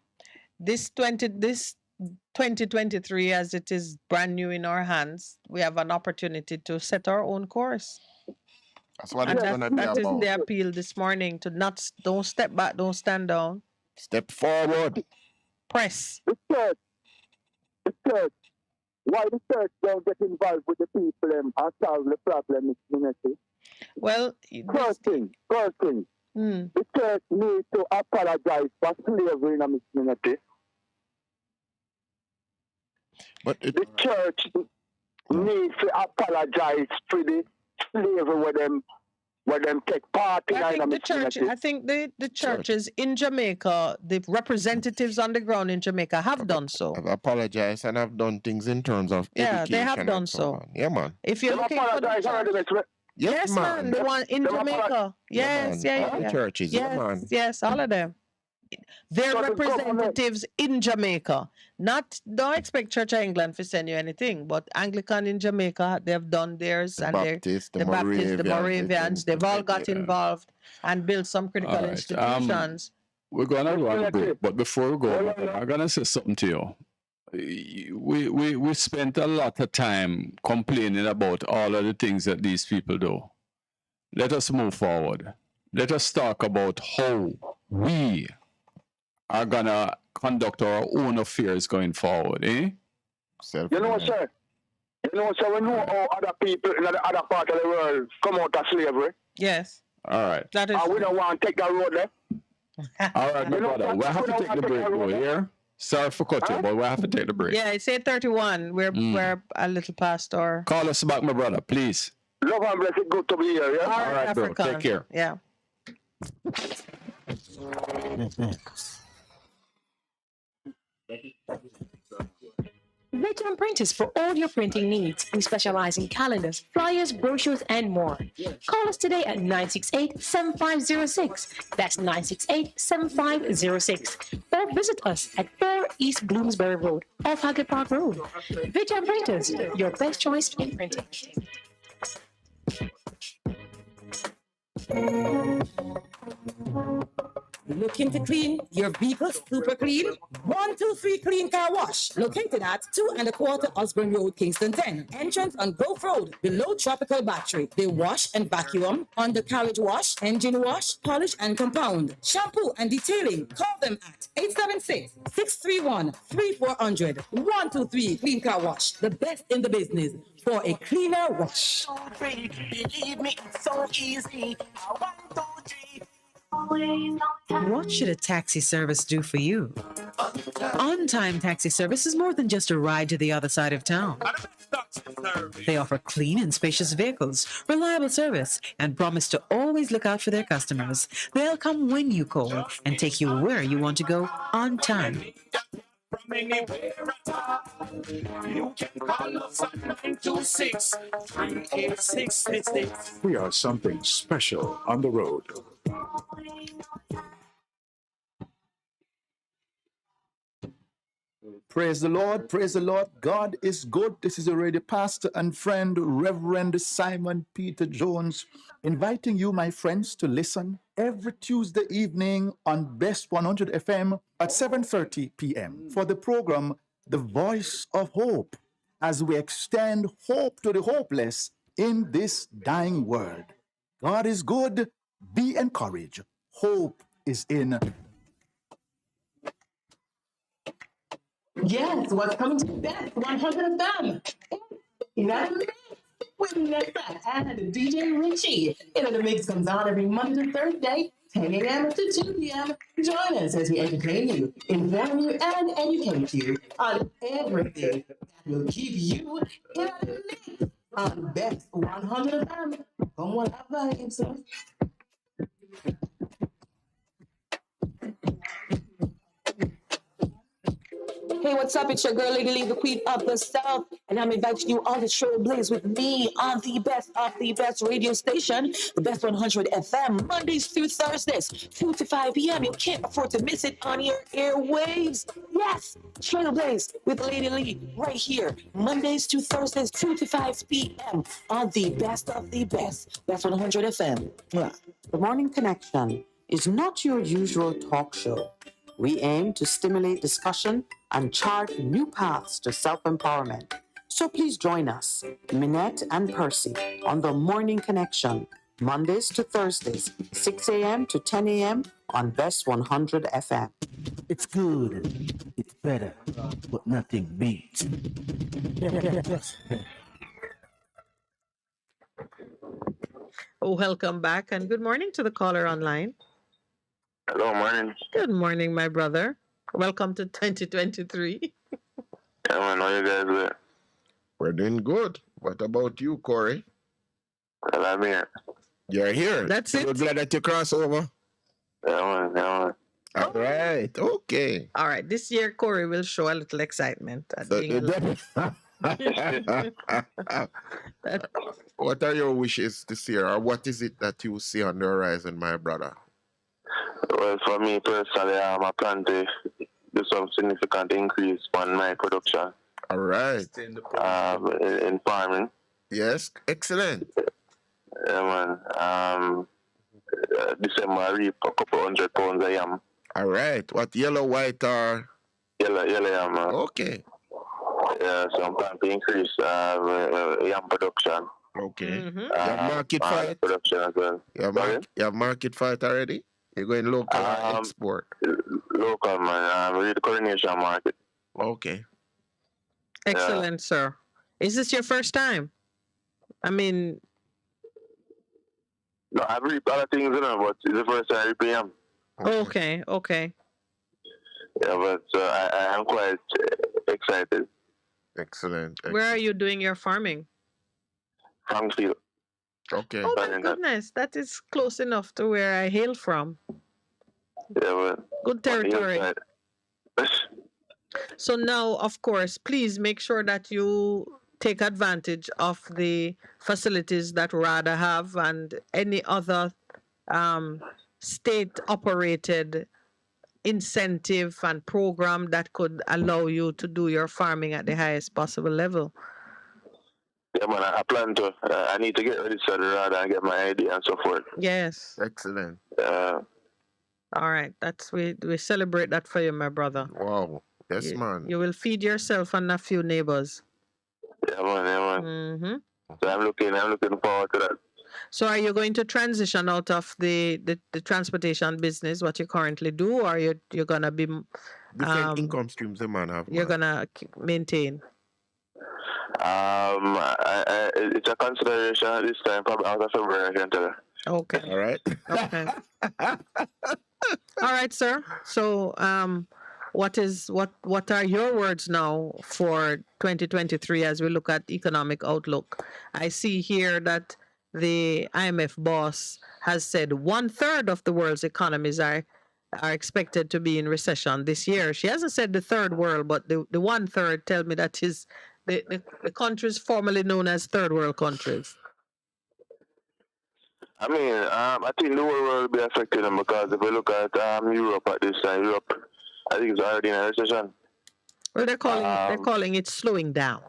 this 2023, as it is brand new in our hands, we have an opportunity to set our own course. That's what it's gonna be That is about. the appeal this morning, to don't step back, don't stand down. Step forward. Press. The church. Why the church don't get involved with the people and solve the problem, Miss Minette? Well, first thing. The church needs to apologize for slavery in Miss Minette. But the church needs to apologize for the slavery where them take part in. I think the churches in Jamaica, the representatives on the ground in Jamaica have done so. I've apologized and I've done things in terms of education. They have done and so. on. Yeah, man. If you're looking for the church, yes, man, the one in Jamaica. Yes, All the churches, yes, man. yes, all of them. They're representatives in Jamaica. Don't expect Church of England to send you anything, but Anglican in Jamaica, they've done theirs, The and Baptists, the Baptists, the Moravians, they've all got involved and built some critical All right, institutions. We're gonna go on a break, but before we go, I'm gonna say something to you. We spent a lot of time complaining about all of the things that these people do. Let us move forward. Let us talk about how we are gonna conduct our own affairs going forward, eh? You know, sir. We know how other people in the other part of the world come out of slavery. Yes. All right. That is. And we don't want to take that road there. All right, my brother. We'll have to take the break, though, here. Sorry for cutting, but we'll have to take the break. Yeah, it's 8:31. We're a little past our. Call us back, my brother, please. Love and blessing, good to be here, yeah? All right, bro. Take care. Yeah. Veteran Printers for all your printing needs. We specialize in calendars, flyers, brochures, and more. Call us today at 968-7506. That's 968-7506. Or visit us at 4 East Bloomsbury Road, off Haggard Park Road. Veteran Printers, your best choice in printing. Looking to clean your vehicle super clean? 123 Clean Car Wash, located at 2 1/4 Osborne Road, Kingston 10. Entrance on Gulf Road, below Tropical Battery. They wash and vacuum, undercarriage wash, engine wash, polish and compound, shampoo and detailing. Call them at 876-631-3400. 123 Clean Car Wash, the best in the business for a cleaner wash. Believe me, it's so easy. 1, 2, 3. What should a taxi service do for you? On-time taxi service is more than just a ride to the other side of town. They offer clean and spacious vehicles, reliable service, and promise to always look out for their customers. They'll come when you call and take you where you want to go on time. From anywhere at all, you can call us at 926-3866. We are something special on the road. Praise the Lord, praise the Lord. God is good. This is already pastor and friend, Reverend Simon Peter Jones, inviting you, my friends, to listen every Tuesday evening on Best 100 FM at 7:30 p.m. for the program, The Voice of Hope, as we extend hope to the hopeless in this dying world. God is good. Be encouraged. Hope is in Yes, what's coming to best 100 of them. In the mix with Nessa and DJ Richie. The mix comes on every Monday to Thursday, 10 a.m. to 2 p.m. Join us as we entertain you, inform you, and educate you on everything that will keep you in the mix on Best 100 of them. Come on, have vibes. Hey, what's up? It's your girl, Lady Lee, the Queen of the South, and I'm inviting you on the show Blaze with me on the best of the best radio station, the Best 100 FM, Mondays through Thursdays, 2 to 5 p.m. You can't afford to miss it on your airwaves. Yes, Trailblaze with Lady Lee right here, Mondays to Thursdays, 2 to 5 p.m. on the best of the best, Best 100 FM. The Morning Connection is not your usual talk show. We aim to stimulate discussion and chart new paths to self-empowerment. So please join us, Minette and Percy, on The Morning Connection, Mondays to Thursdays, 6 a.m. to 10 a.m. on Best 100 FM. It's good. It's better. But nothing beats. Welcome back and good morning to the caller online. Hello, morning. Good morning, my brother. Welcome to 2023. Yeah, man, how you guys doing? We're doing good. What about you, Corey? Well, I'm here. You're here. That's You're it. glad that you cross over? Yeah, man. All right. Okay. All right. This year, Corey will show a little excitement at being alive. What are your wishes this year, or what is it that you see on the horizon, my brother? Well, for me personally, I plan to do some significant increase on my production. All right. In farming. Yes, excellent. Yeah, man. December, I reap a couple 100 pounds of yam. All right. What, yellow, white, or? Yellow yam, man. Okay. Yeah, so I'm planning to increase yam production. Okay. You have market fight? Production as well. You have market fight already? You're going local or export? Local, man. We're the Coronation Market. Okay. Excellent, sir. Is this your first time? I mean... No, I've reaped other things, but it's the first time I reap yam. Okay. Yeah, but I am quite excited. Excellent. Where are you doing your farming? Frankfield. Okay. Oh, my goodness. That is close enough to where I hail from. Yeah, but good territory. So now, of course, please make sure that you take advantage of the facilities that RADA have and any other state-operated incentive and program that could allow you to do your farming at the highest possible level. Yeah, man, I plan to. I need to get registered RADA and get my ID and so forth. Yes. Excellent. All right. We celebrate that for you, my brother. Wow. Yes, man. You will feed yourself and a few neighbors. Yeah, man. Mm-hmm. So I'm looking forward to that. So are you going to transition out of the transportation business, what you currently do, or you're gonna be different income streams the man have? You're gonna maintain? It's a consideration at this time, probably out of February, I can tell you. Okay. All right. Okay. All right, sir. So what are your words now for 2023 as we look at economic outlook? I see here that the IMF boss has said 1/3 of the world's economies are expected to be in recession this year. She hasn't said the third world, but the 1/3 tell me that is the countries formerly known as third world countries. I mean, I think the whole world will be affected because if we look at Europe at this time, Europe, I think it's already in a recession. Well, they're calling it slowing down.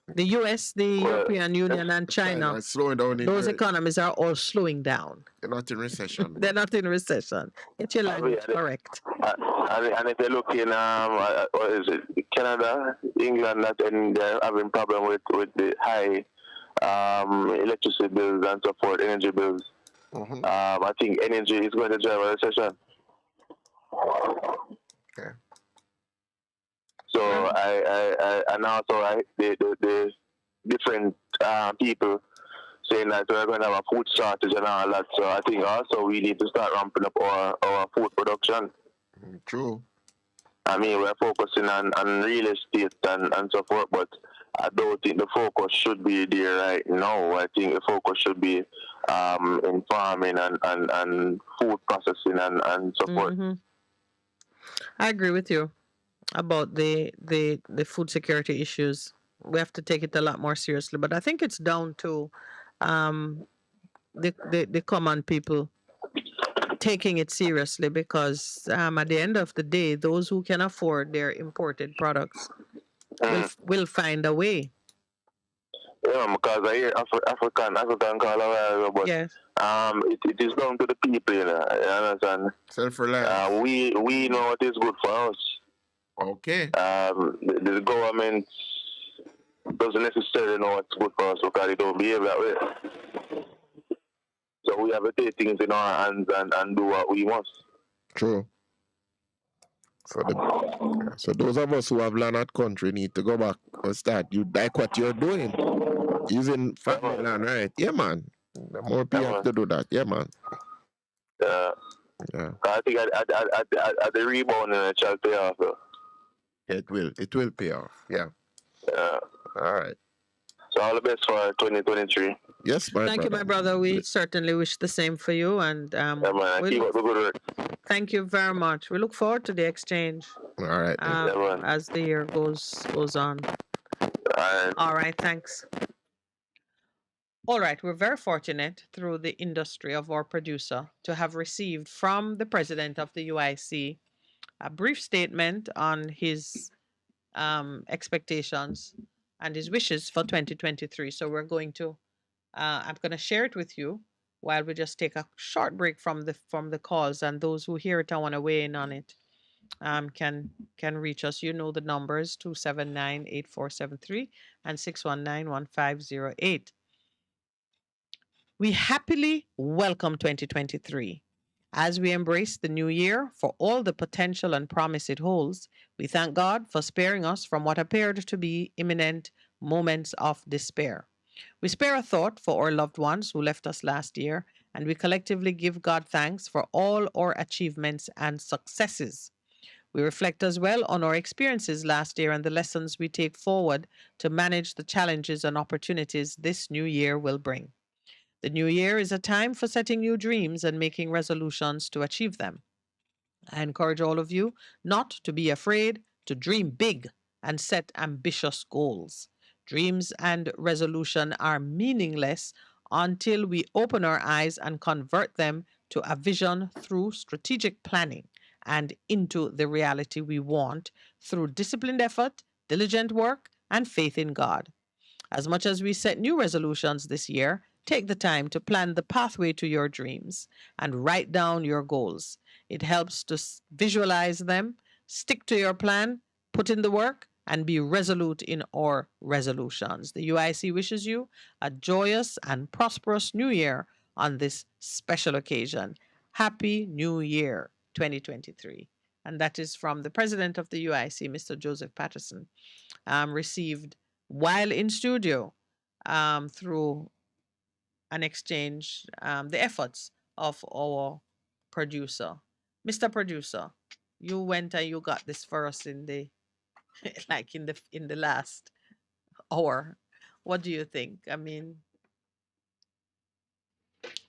The U.S., the European Union, and China, slowing down. Those economies are all slowing down. They're not in recession. They're not in recession. Get your language correct. And if you look in, what is it, Canada, England, they're having problem with the high electricity bills and so forth, energy bills. Mm-hmm. I think energy is going to drive a recession. Okay. So and also the different people saying that we're going to have a food shortage and all that. So I think also we need to start ramping up our food production. True. I mean, we're focusing on real estate and so forth, but I don't think the focus should be there right now. I think the focus should be in farming and food processing and so forth. I agree with you about the food security issues. We have to take it a lot more seriously, but I think it's down to the common people taking it seriously, because at the end of the day, those who can afford their imported products will find a way. Yeah, because I hear African call a while, but yes. It is down to the people, you understand? Self-reliance. We know what is good for us. Okay. The government doesn't necessarily know what's good for us because they don't behave that way. So we have to take things in our hands and do what we must. True. So those of us who have land at country need to go back and start. You like what you're doing. Using family land, right? Yeah, man. The more people have to do that. Yeah, man. Yeah. I think at the rebound it shall pay off. Though. It will pay off. Yeah. Yeah. All right. So all the best for 2023. Yes, my Thank you, my brother. We certainly wish the same for you. And yeah, man. Keep up the good work. Thank you very much. We look forward to the exchange. All right. As the year goes on. All right. Thanks. All right. We're very fortunate through the industry of our producer to have received from the president of the UIC a brief statement on his expectations and his wishes for 2023. So we're going to, I'm going to share it with you while we just take a short break from the calls, and those who hear it and want to weigh in on it can reach us. You know the numbers 279-8473 and 619-1508. We happily welcome 2023. As we embrace the new year for all the potential and promise it holds, we thank God for sparing us from what appeared to be imminent moments of despair. We spare a thought for our loved ones who left us last year, and we collectively give God thanks for all our achievements and successes. We reflect as well on our experiences last year and the lessons we take forward to manage the challenges and opportunities this new year will bring. The new year is a time for setting new dreams and making resolutions to achieve them. I encourage all of you not to be afraid to dream big and set ambitious goals. Dreams and resolution are meaningless until we open our eyes and convert them to a vision through strategic planning and into the reality we want through disciplined effort, diligent work, and faith in God. As much as we set new resolutions this year, take the time to plan the pathway to your dreams and write down your goals. It helps to visualize them, stick to your plan, put in the work, and be resolute in our resolutions. The UIC wishes you a joyous and prosperous new year on this special occasion. Happy New Year 2023. And that is from the president of the UIC, Mr. Joseph Patterson, received while in studio through an exchange, the efforts of our producer. Mr. Producer, you went and you got this for us in the like in the last hour. What do you think? I mean,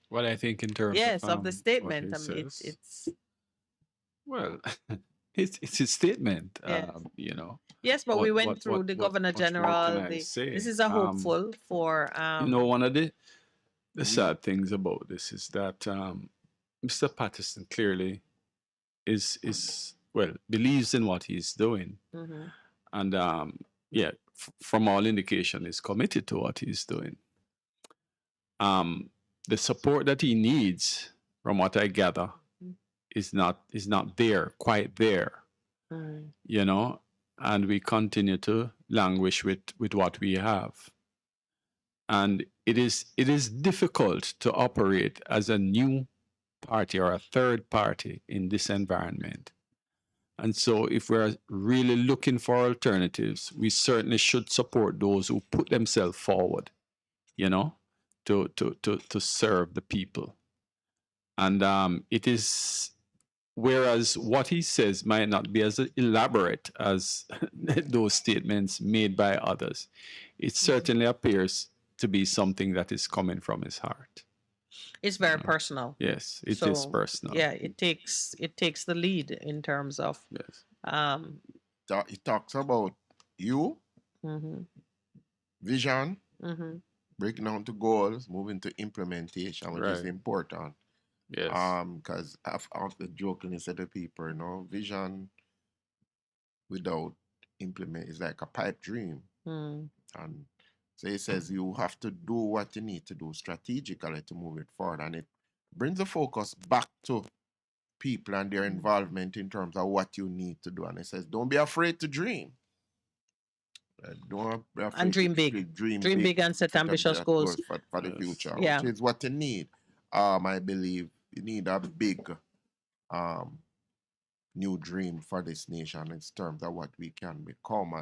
what I think in terms of the statement. I mean, it's well, it's a statement. Yes. You know. Yes, but we went through the Governor General. This is a hopeful for. You know, one of the sad things about this is that Mr. Patterson clearly is believes in what he's doing, and from all indication is committed to what he's doing. The support that he needs, from what I gather, is not quite there. You know, and we continue to languish with what we have. And it is difficult to operate as a new party or a third party in this environment, And so if we're really looking for alternatives, we certainly should support those who put themselves forward, you know, to serve the people. And it is, whereas what he says might not be as elaborate as those statements made by others, it certainly appears to be something that is coming from his heart. It's very personal. Yes, it is personal. Yeah, it takes the lead in terms of He talks about you, vision, breaking down to goals, moving to implementation, which is important. Yes. Because after joking, he said to people, you know, vision without implement is like a pipe dream. And so he says you have to do what you need to do strategically to move it forward. And it brings the focus back to people and their involvement in terms of what you need to do. And it says, don't be afraid to dream. Don't be afraid and dream to big. Dream big and set ambitious goals for the future, yeah. which is what you need. I believe you need a big new dream for this nation in terms of what we can become.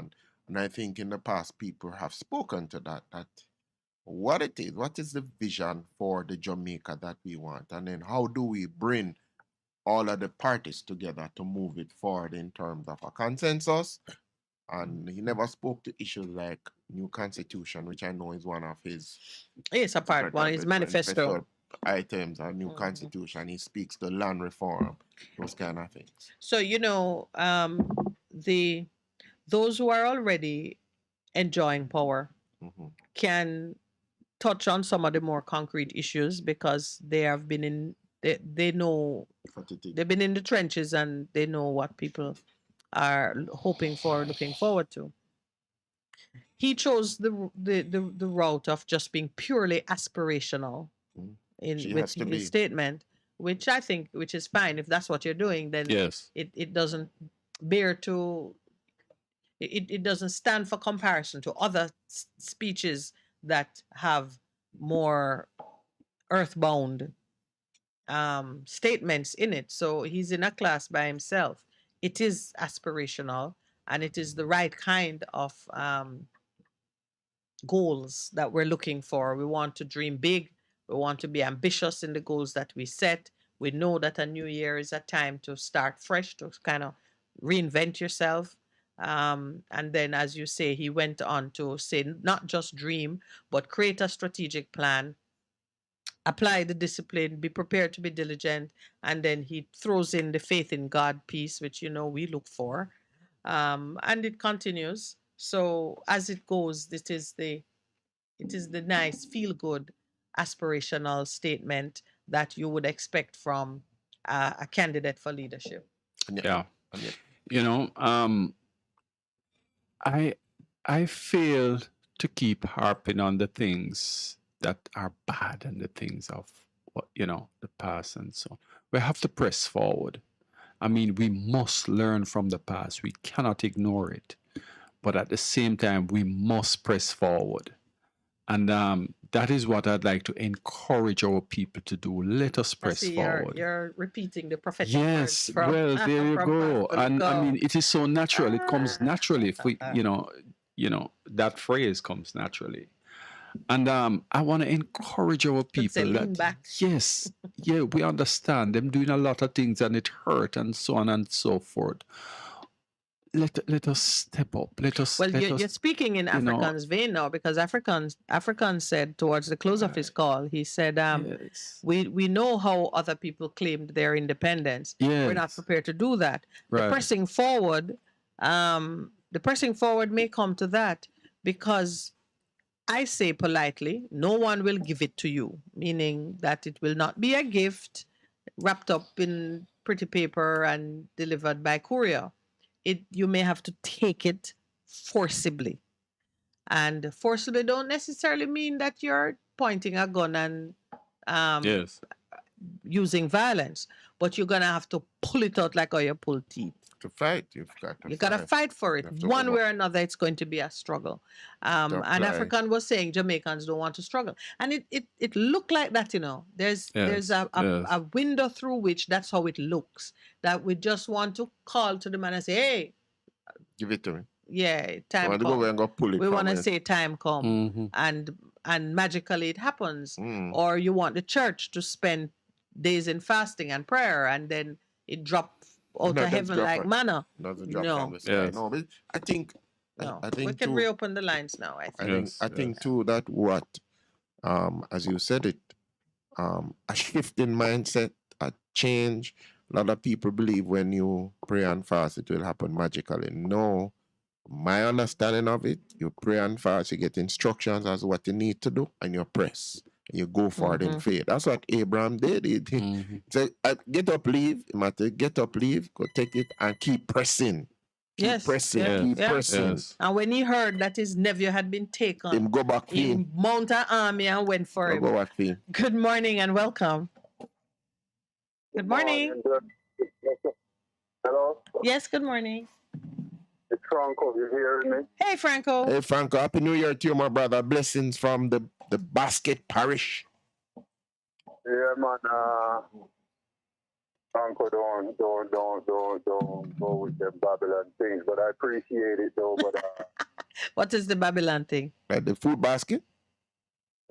And I think in the past people have spoken to that what it is, what is the vision for the Jamaica that we want, and then how do we bring all of the parties together to move it forward in terms of a consensus. And he never spoke to issues like new constitution, which I know is one of his one of his manifesto items, a new constitution. He speaks to land reform, those kind of things. So those who are already enjoying power can touch on some of the more concrete issues because they have been they know they've been in the trenches and they know what people are hoping for, looking forward to. He chose the route of just being purely aspirational with his statement, which I think is fine. If that's what you're doing, then yes, it doesn't bear to it doesn't stand for comparison to other speeches that have more earthbound statements in it. So he's in a class by himself. It is aspirational and it is the right kind of goals that we're looking for. We want to dream big. We want to be ambitious in the goals that we set. We know that a new year is a time to start fresh, to kind of reinvent yourself. And then, as you say, he went on to say, not just dream, but create a strategic plan, apply the discipline, be prepared to be diligent. And then he throws in the faith in God piece, which, we look for. And it continues. So as it goes, it is the nice, feel-good, aspirational statement that you would expect from a candidate for leadership. Yeah. I fail to keep harping on the things that are bad and the things of the past and so on. We have to press forward. I mean, we must learn from the past. We cannot ignore it. But at the same time, we must press forward. And that is what I'd like to encourage our people to do. Let us press forward. You're repeating the prophetic yes, words from, well, there you go. And go. I mean, it is so natural. It comes naturally. If we, that phrase comes naturally. And I want to encourage our people that, yes, we understand them doing a lot of things and it hurt and so on and so forth. Let us step up. You're speaking in Afrikaans vein now, because Afrikaans said towards the close of his call, he said, yes. we know how other people claimed their independence. Yes. We're not prepared to do that. Right. The pressing forward may come to that because I say politely, no one will give it to you, meaning that it will not be a gift wrapped up in pretty paper and delivered by courier. You may have to take it forcibly. And forcibly don't necessarily mean that you're pointing a gun and yes, using violence, but you're going to have to pull it out like how you pull teeth. to fight. You've got to You got to fight for it. You have to One come way up. or another, it's going to be a struggle. And apply. African was saying Jamaicans don't want to struggle. And it looked like that, you know. There's a window through which that's how it looks. That we just want to call to the man and say, hey, give it to me. Yeah, time want to go come. away and go pull it We from want to it. say time come, and magically it happens. Or you want the church to spend days in fasting and prayer, and then it drop out of heaven like manna. Doesn't drop No. from the sky. No, but I think No, I think we can too, reopen the lines now. I think. I think too that what as you said it, a shift in mindset, a change. A lot of people believe when you pray and fast, it will happen magically. No, my understanding of it, you pray and fast, you get instructions as what you need to do, and you press. And you go for it in faith. That's what Abraham did. He said, get up, leave. Matter, get up, leave, go take it, and keep pressing. Keep pressing, keep pressing. And when he heard that his nephew had been taken, Him go back he clean. mounted an army and went for him. Go back clean. Good morning and welcome. Good morning. Hello? Yes, good morning. It's Franco. You hearing me? Hey, Franco. Hey, Franco. Happy New Year to you, my brother. Blessings from the Basket Parish. Yeah, man. Franco, don't go with them Babylon things, but I appreciate it though. But what is the Babylon thing? Like the food basket?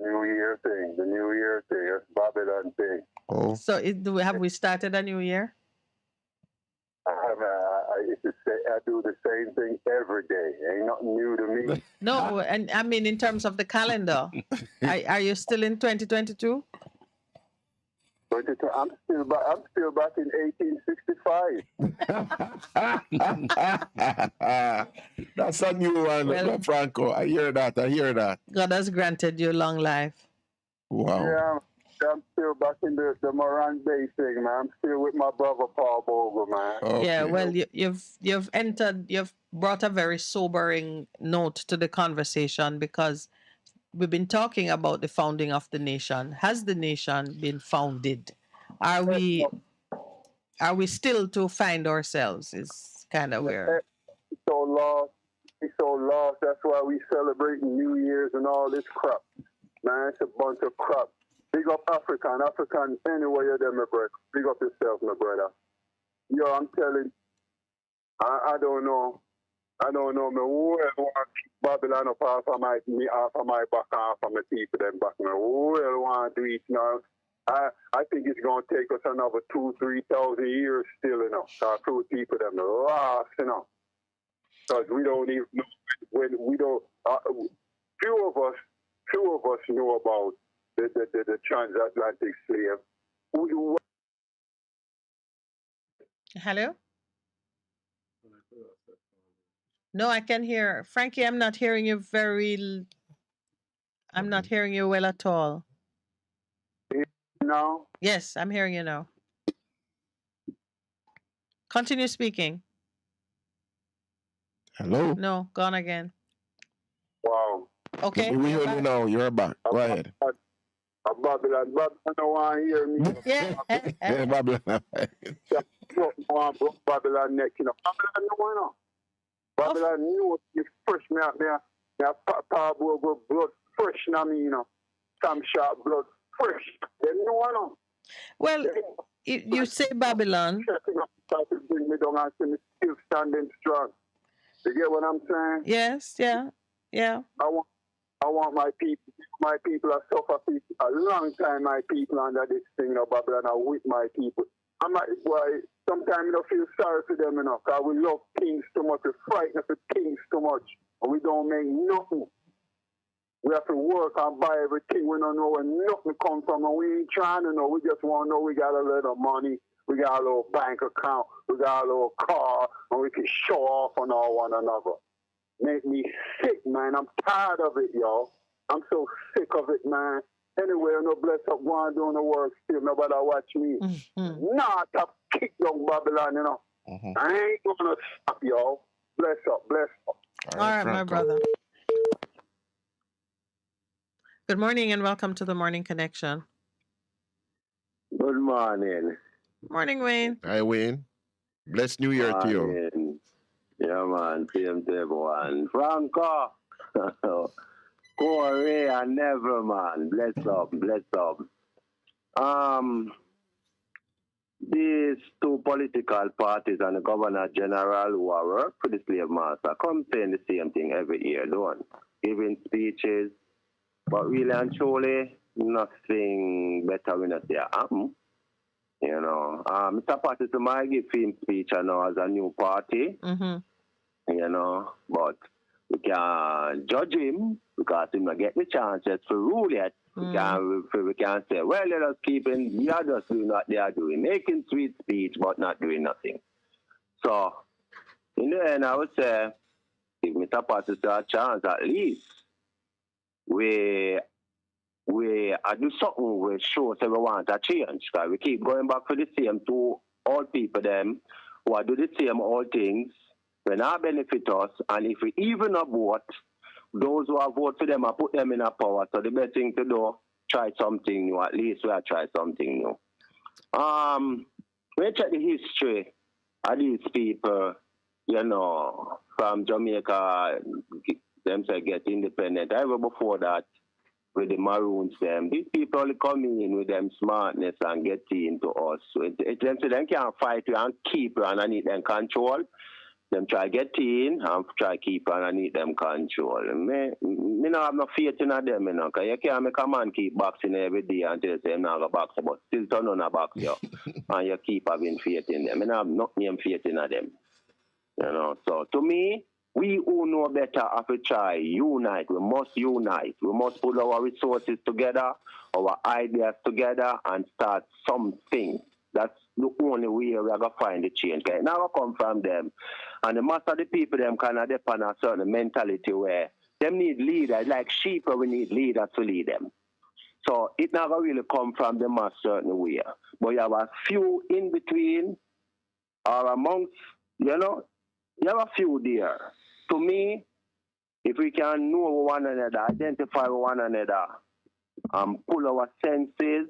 New Year thing, the New Year thing, it's Babylon thing. Oh. So have we started a new year? I do the same thing every day. Ain't nothing new to me. No, and I mean in terms of the calendar, are you still in 2022? I'm still back in 1865. That's a new one, Franco. I hear that. God has granted you long life. Wow. Yeah, I'm still back in the Moran Bay thing, man. I'm still with my brother Paul Bogle, man. Okay. Yeah, well, you've brought a very sobering note to the conversation because we've been talking about the founding of the nation. Has the nation been founded? Are we still to find ourselves? Is kind of where. It's so lost. That's why we celebrating New Year's and all this crap. Man, it's a bunch of crap. Big up African anyway you're there, my brother. Big up yourself, my brother. Yo, I'm telling, I don't know. Man, who want Babylon up off of my back, off of my people, them back, man. Who want to do it now? I think it's going to take us another 2,000-3,000 years still, you know. So few people them lost, you know. Because we don't even know when we don't. Few of us know about the transatlantic slave. Hello? No, I can hear. Frankie, I'm not hearing you I'm not hearing you well at all. No? Yes, I'm hearing you now. Continue speaking. Hello? No, gone again. Wow. Okay. We hear you now. You're back. Go ahead. Babylon don't want to hear me. Yeah. Babylon. Babylon neck, you know. Babylon no, you know. Babylon knew you fresh me out there. Papa blood fresh na me, you know. Sam Sharp blood fresh. They know, you know. Well, you say Babylon. Bring me down and see me still standing strong. You get what I'm saying? Yes, yeah. I want my people are suffer a long time, my people under this thing of Babylon are with my people. Sometimes I don't feel sorry for them enough because we love kings too much, we frighten for kings too much, and we don't make nothing. We have to work and buy everything. We don't know where nothing comes from, and we ain't trying to know. We just want to know we got a little money, we got a little bank account, we got a little car, and we can show off on all one another. Make me sick, man. I'm tired of it, y'all. I'm so sick of it, man. Anyway, no bless up one doing the work still. Nobody watch me. Nah, stop kick down Babylon, you know. I ain't gonna stop, y'all. Bless up. All right, my brother. Good morning and welcome to the Morning Connection. Good morning. Morning, Wayne. Hi, Wayne. Blessed New Year to you. Yeah, man. Same to everyone. Franco. Corey and never, man. Bless up, bless up. These two political parties and the Governor General who are work for the slave master come saying the same thing every year, don't giving speeches, but really and truly, nothing better when they happen. You know, Mr. Patterson might give him speech and now as a new party, you know, but we can't judge him because he not get the chances to rule yet. We can't say, well, let us keep in, we are just doing what they are doing, making sweet speech but not doing nothing. So, in the end, I would say, if Mr. Patterson a chance, at least we do something which shows everyone a change. Because we keep going back for the same two old people them who are do the same old things when not benefit us, and if we even a vote, those who have voted for them, I put them in a power. So the best thing to do, try something new. At least we have tried something new. When you check the history of these people, you know, from Jamaica, them say get independent. Ever before that, with the Maroons, them, these people only come in with them smartness and get into us. So them say they can't fight you and keep you underneath them control. Them try get in and try keep underneath them control. Me not have no faith in them, you know, because you can't make a man keep boxing every day until you say I'm not going to box, but still turn on a box you, and you keep having faith in them. I don't have no faith in them. You know, so to me, we who know better have to try unite. We must unite. We must put our resources together, our ideas together, and start something. That's the only way we are going to find the change. Okay? Now I come from them. And the most of the people, them kind of depend on a certain mentality where them need leaders. Like sheep, we need leaders to lead them. So it never really come from them a certain way. But you have a few in between or amongst, you know, you have a few there. To me, if we can know one another, identify one another, pull our senses,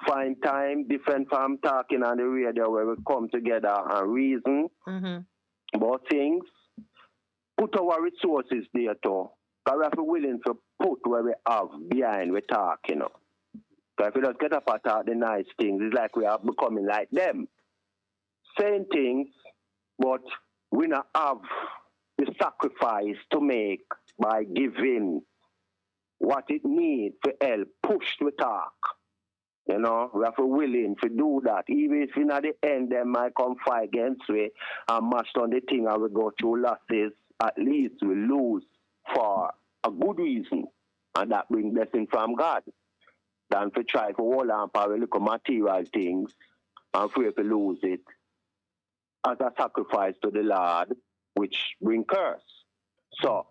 find time different from talking on the radio where we come together and reason about things, put our resources there too. Because we have to be willing to put where we have behind we talk, you know. Because if we just get up and talk the nice things, it's like we are becoming like them. Saying things, but we not have the sacrifice to make by giving what it needs to help push the talk. You know, we have to be willing to do that. Even if in at the end they might come fight against we and mash on the thing and we go through losses, at least we lose for a good reason. And that brings blessing from God. Than to try to hold on for a little material things and afraid to lose it as a sacrifice to the Lord, which bring curse. So,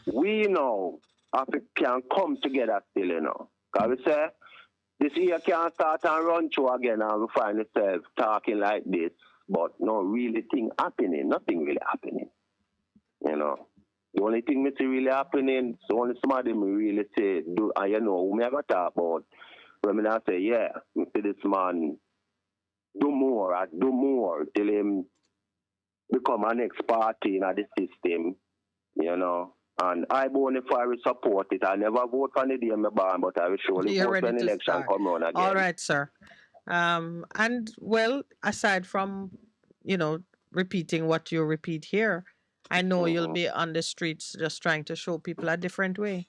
we know if we can come together still, you know. Because we say, this year can't start and run through again and we find ourselves talking like this, but no really thing happening, nothing really happening. You know. The only thing me see really happening, so only somebody me really say, do, and you know, who me ever talk about, when I say, yeah, me see this man do more till him become an next party in the system, you know. And I bonafide will support it. I never vote for the day I'm born, but I will surely vote when the election come on again. All right, sir. And well, aside from, you know, repeating what you repeat here, I know you'll be on the streets just trying to show people a different way.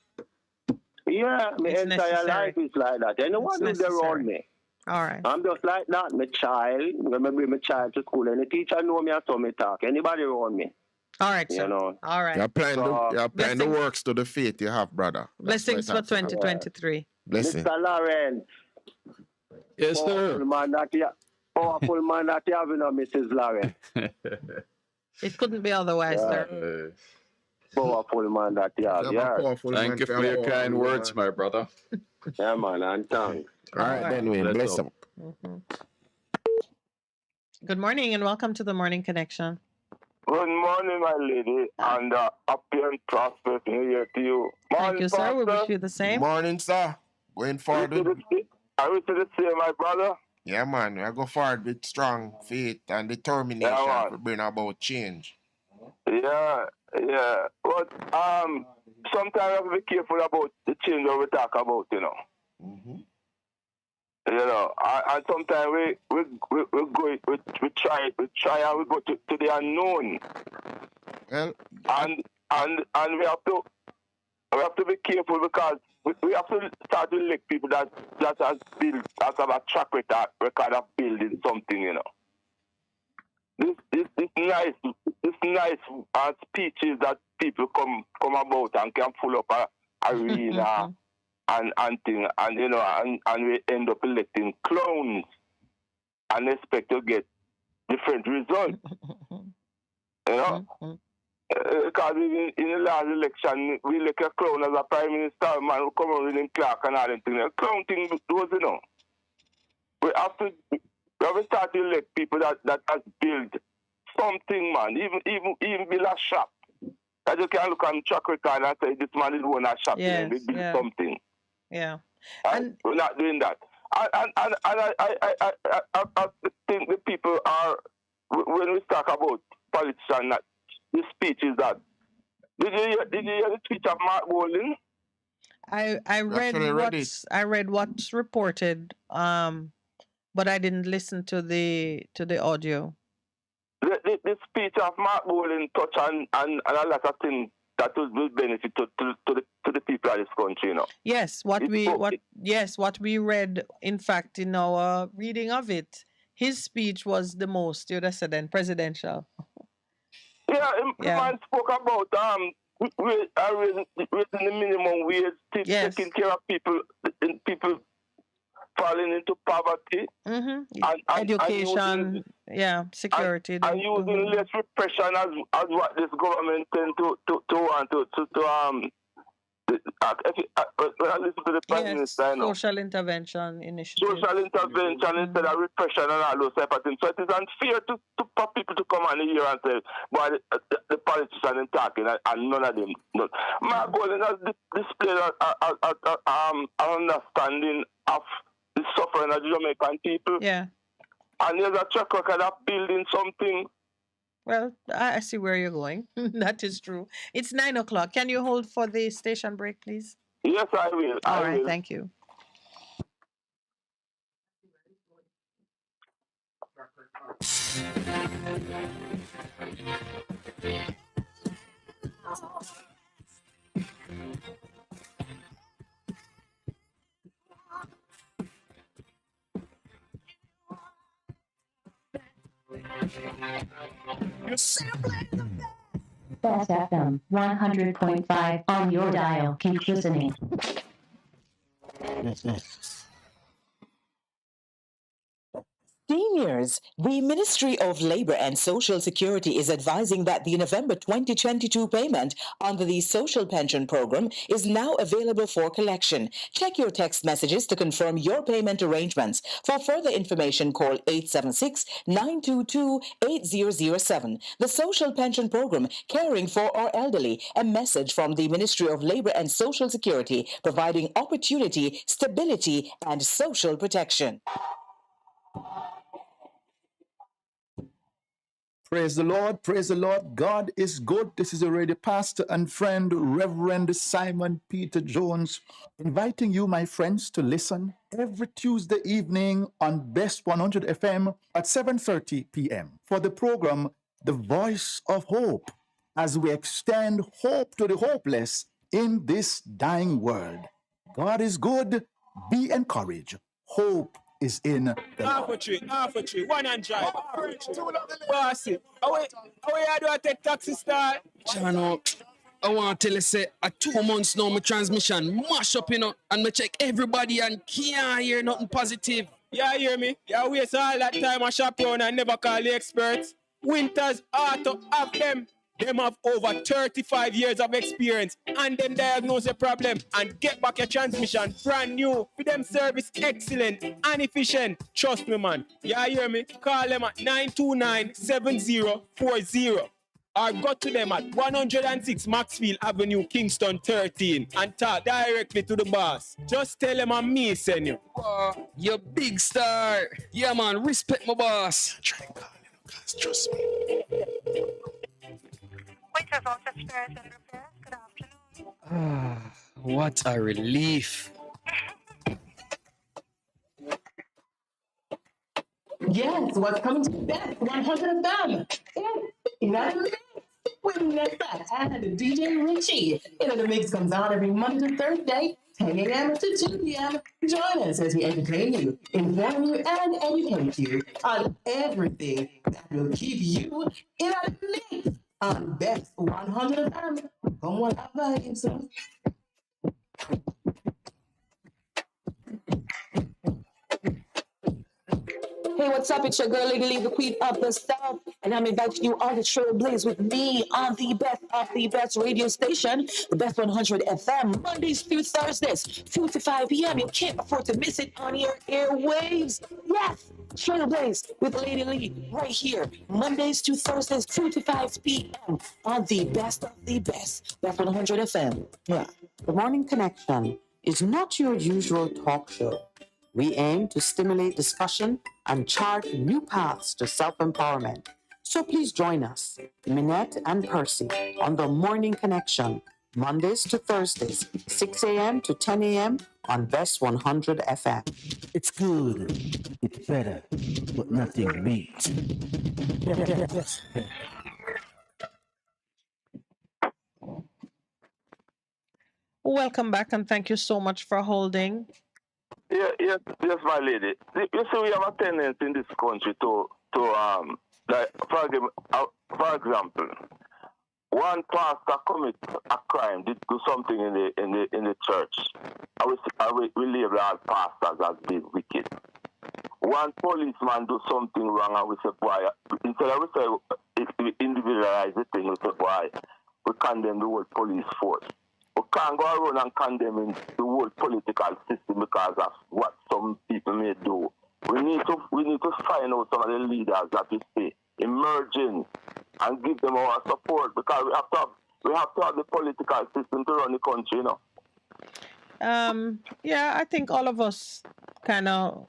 Yeah, my entire life is like that. Anyone who's around me. All right. I'm just like that. My child, when I bring my child to school, and the teacher know me, I saw me talk. Anybody around me. All right, sir. You know. All right. You're applying the works to the faith you have, brother. Blessings for 2023. Blessing. Mr. Lawrence. Yes, sir. Powerful man that you have, you know, Mrs. Lawrence. It couldn't be otherwise, sir. Powerful man that you have, yeah. Thank you for your kind words, my brother. Yeah, man, and thanks. All right, then we bless them. Good morning and welcome to the Morning Connection. Good morning, my lady, and happy and prosperous New Year to you. Thank you, sir. We wish you the same. Morning, sir. Going forward. I wish you the same, my brother. Yeah, man, we go forward with strong faith and determination to bring about change. Yeah, yeah. But sometimes we have to be careful about the change that we talk about, you know. You know, and sometimes we try and we go to the unknown. Well, and we have to be careful because we have to start to elect people that have a track record of building something, you know. This nice speeches that people come about and can full up a arena and thing, and you know, and we end up electing clowns and expect to get different results. You know? Because in the last election, we elect a clown as a prime minister, man who come on in Clark and all that thing. The clown thing was, you know. We have to start to elect people that has built something, man. Even build a shop. That you can look on track record and say this man is one a shop. Yes, they build something. Yeah. And we're not doing that. And I think the people are, when we talk about politicians, the speech is that. Did you hear the speech of Mark Golding? I read what's reported, but I didn't listen to the audio. The speech of Mark Golding touch on a lot of things that will benefit to the people of this country, you know. Yes, what we read, in fact, in our reading of it, his speech was the most, you'd have said, then presidential. Yeah, the man spoke about raising the minimum wage, taking care of people falling into poverty, and education, security, and using less repression as what this government tend to want to when I listen to the Prime Minister, I know. Social intervention initiative. Social intervention instead of repression and all those type of things. So it is unfair for people to come on here and say, boy, the politicians are talking and none of them. Mark Golding has displayed an understanding of the suffering of the Jamaican people. Yeah. And there's a track record of building something. Well, I see where you're going. That is true. It's 9 o'clock. Can you hold for the station break, please? Yes, I will. All right, thank you. Best FM 100.5 on your dial. Keep listening. Seniors, the Ministry of Labour and Social Security is advising that the November 2022 payment under the Social Pension Programme is now available for collection. Check your text messages to confirm your payment arrangements. For further information, call 876-922-8007. The Social Pension Programme, caring for our elderly. A message from the Ministry of Labour and Social Security, providing opportunity, stability, and social protection. Praise the Lord, praise the Lord. God is good. This is already pastor and friend, Reverend Simon Peter Jones, inviting you, my friends, to listen every Tuesday evening on Best 100 FM at 7:30 p.m. for the program, The Voice of Hope, as we extend hope to the hopeless in this dying world. God is good. Be encouraged. Hope is in the half a tree, 100. Bossy, how you do I take taxi start? Chano, I want to tell you, say, 2 months now, my transmission mash up, you know, and me check everybody and can't hear nothing positive. Yeah, hear me? Yeah, waste all that time I shop around and never call the experts. Winters Auto have them. Them have over 35 years of experience and them diagnose the problem and get back your transmission brand new. For them service excellent and efficient. Trust me, man. Yeah, hear me? Call them at 929-7040. or go to them at 106 Maxfield Avenue, Kingston 13 and talk directly to the boss. Just tell them I'm me send you. You big star. Yeah, man, respect my boss. Try and call him, guys, trust me. What a relief. Yes, what's coming to best? 100 of them. In the mix with Nessa and DJ Richie. The mix comes out every Monday to Thursday, 10 a.m. to 2 p.m. Join us as we entertain you, inform you, and educate you on everything that will keep you in a mix on Best 100 of them. Come on, vibes. Hey, what's up? It's your girl, Lady Lee, the queen of the South, and I'm inviting you on the Trailblaze with me on the best of the best radio station, the Best 100 FM, Mondays through Thursdays, 2 to 5 p.m. You can't afford to miss it on your airwaves. Yes, Trailblaze with Lady Lee right here, Mondays to Thursdays, 2 to 5 p.m. on the best of the best, Best 100 FM. Yeah. The Morning Connection is not your usual talk show. We aim to stimulate discussion and chart new paths to self-empowerment. So please join us, Minette and Percy, on the Morning Connection, Mondays to Thursdays, 6 a.m. to 10 a.m. on Best 100 FM. It's good. It's better. But nothing beats. Yes. Welcome back, and thank you so much for holding. Yes, my lady. You see, we have a tendency in this country to like, for example, one pastor commit a crime, did do something in the church. We label all pastors as being wicked. One policeman do something wrong, and we say, boy, instead of we say we individualize the thing, we say, boy, we condemn the whole police force. We can't go around and condemn the whole political system because of what some people may do. We need to find out some of the leaders that we see emerging and give them our support, because we have to have the political system to run the country, you know. Yeah, I think all of us kind of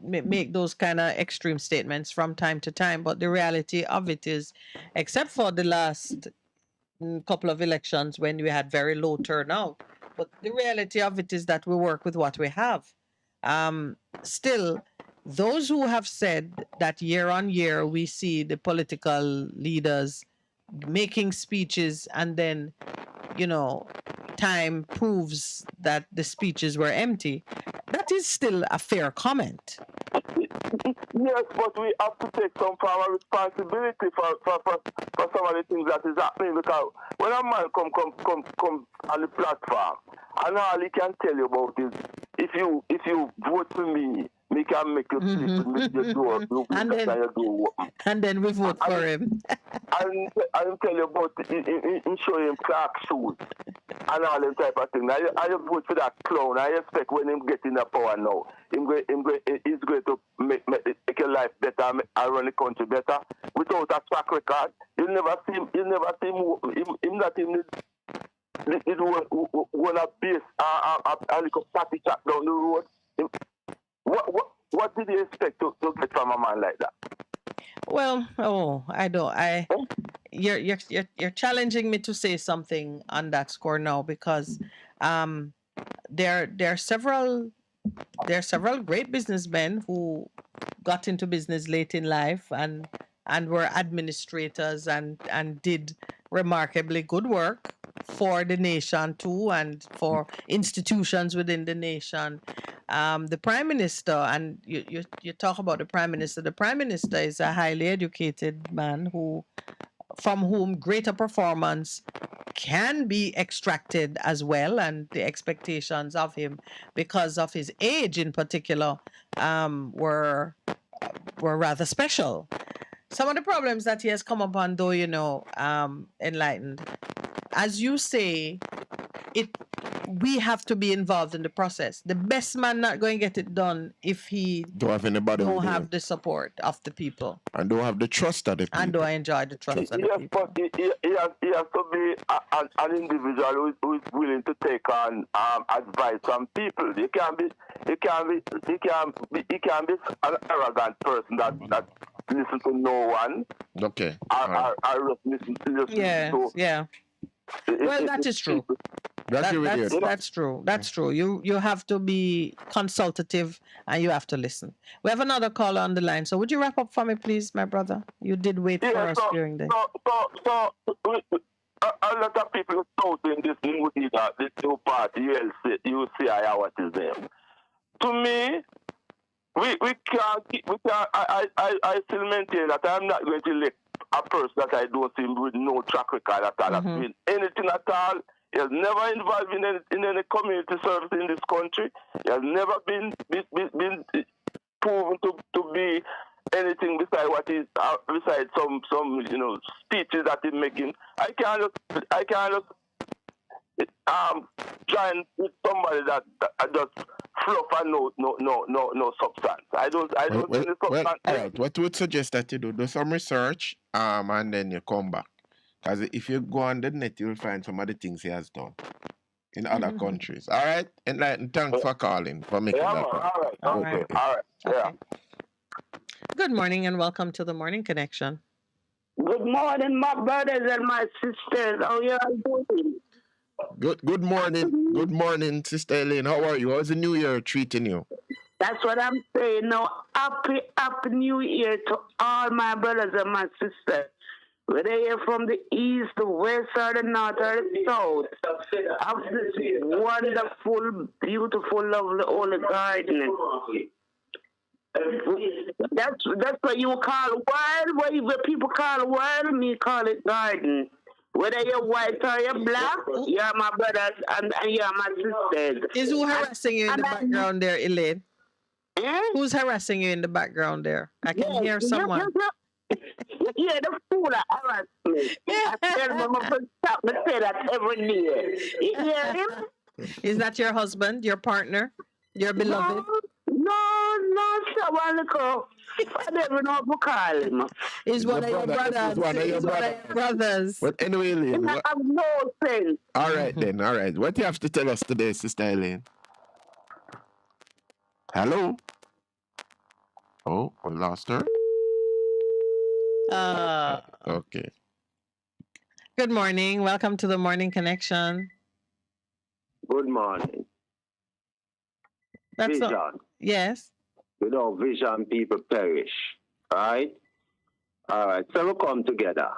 make those kind of extreme statements from time to time, but the reality of it is, except for the last couple of elections when we had very low turnout, but the reality of it is that we work with what we have. Still, those who have said that year on year we see the political leaders making speeches and then, time proves that the speeches were empty, that is still a fair comment. Yes, but we have to take some form of responsibility for some of the things that is happening, because when a man come on the platform, and all he can tell you about is, if you vote for me can make you sleep and make you do and then we vote for him. and tell you about him show him Clark shoes and all them type of things. I vote for that clown. I expect when him get in the power now, he's going to make your life better and run the country better. Without a track record, you never see him not in it want to base a little party chat down the road. What did you expect to get from a man like that? Well, you're challenging me to say something on that score now, because there are several great businessmen who got into business late in life and were administrators and did remarkably good work for the nation too, and for institutions within the nation. The Prime Minister, and you talk about the Prime Minister. The Prime Minister is a highly educated man from whom greater performance can be extracted as well, and the expectations of him, because of his age in particular, were rather special. Some of the problems that he has come upon, though, Enlightened, as you say, we have to be involved in the process. The best man not going to get it done if he Don't have anybody don't with him. have the support of the people And don't have the trust of the people. and don't enjoy the trust of the Yes, people. but he has to be an individual who is willing to take on advice from people. He can't be an arrogant person that listen to no one. Okay. Or just listen to Yeah, yeah. Well, that is true. That's true. That's true. You have to be consultative and you have to listen. We have another caller on the line. So would you wrap up for me, please, my brother? You did wait for us during the. So a lot of people in this new leader, this new party, UCI, what is them? To me, we can't. I still maintain that I'm not going to elect a person that I don't see with no track record at all, with anything at all. He has never involved in any community service in this country. He has never been proven to be anything besides what is besides some speeches that he's making. I can't just join with somebody that just fluff and no substance. I don't see any substance. Well, all right. What would suggest that you do some research, and then you come back. Because if you go on the net, you'll find some of the things he has done in other countries. All right? And thanks for calling, for making that point. All right. Yeah. Good morning and welcome to the Morning Connection. Good morning, my brothers and my sisters. How you all doing? Good morning. Good morning, Sister Elaine. How are you? How's the new year treating you? That's what I'm saying now. Happy New Year to all my brothers and my sisters. Whether you're from the east, the west, or the north, or the south, of this wonderful, beautiful, lovely holy garden. That's what you call wild. What people call wild, me call it garden. Whether you're white or you're black, you're my brothers and you're my sisters. Is who harassing you in the background there, Elaine? Who's harassing you in the background there? I can hear someone. Yeah, the fool that harassed me. I tell them to stop me say that every day. You hear him? Is that your husband, your partner, your beloved? No, someone go. I never know who call him. Is one of your brothers. One of your brothers. But anyway, Elaine. I have no sense. All right then, all right. What do you have to tell us today, Sister Elaine? Hello? Oh, we lost her. Okay. Good morning. Welcome to the Morning Connection. Good morning. That's vision. Yes. Without vision, people perish. Right? All right. So we come together.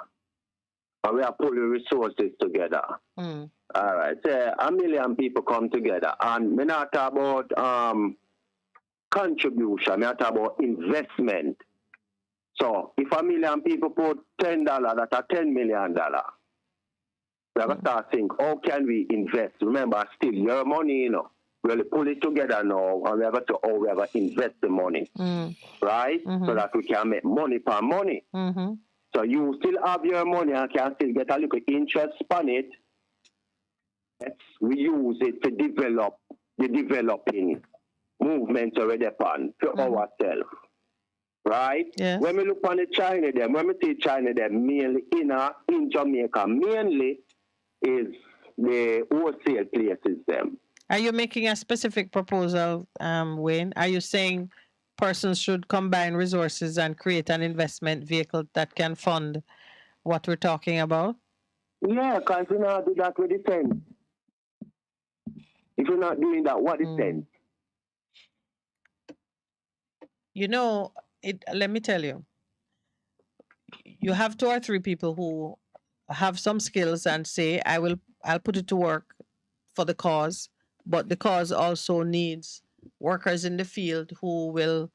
And we are pulling resources together. All right. So 1 million people come together. And we not talk about contribution. We talk about investment. So if 1 million people put $10, that's $10 million. We have to start thinking, how can we invest? Remember, still your money, you know. We'll pull it together now, and we have to invest the money, right? So that we can make money per money. So you still have your money and can still get a little interest on it. We use it to develop the developing movement already upon for ourselves, right? Yes. When we look on the China, when we see China, mainly in Jamaica, mainly is the wholesale places them. Are you making a specific proposal, Wayne? Are you saying persons should combine resources and create an investment vehicle that can fund what we're talking about? Yeah, because you not do that with the sense. If you're not doing that, what is sense? You know, let me tell you. You have 2 or 3 people who have some skills and say, I'll put it to work for the cause. But the cause also needs workers in the field who will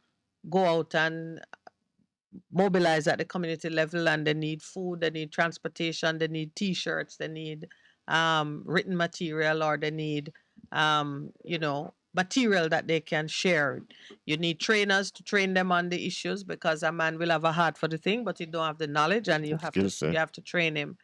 go out and mobilize at the community level, and they need food, they need transportation, they need T-shirts, they need written material, or they need, material that they can share. You need trainers to train them on the issues, because a man will have a heart for the thing, but he don't have the knowledge, and you have to train him.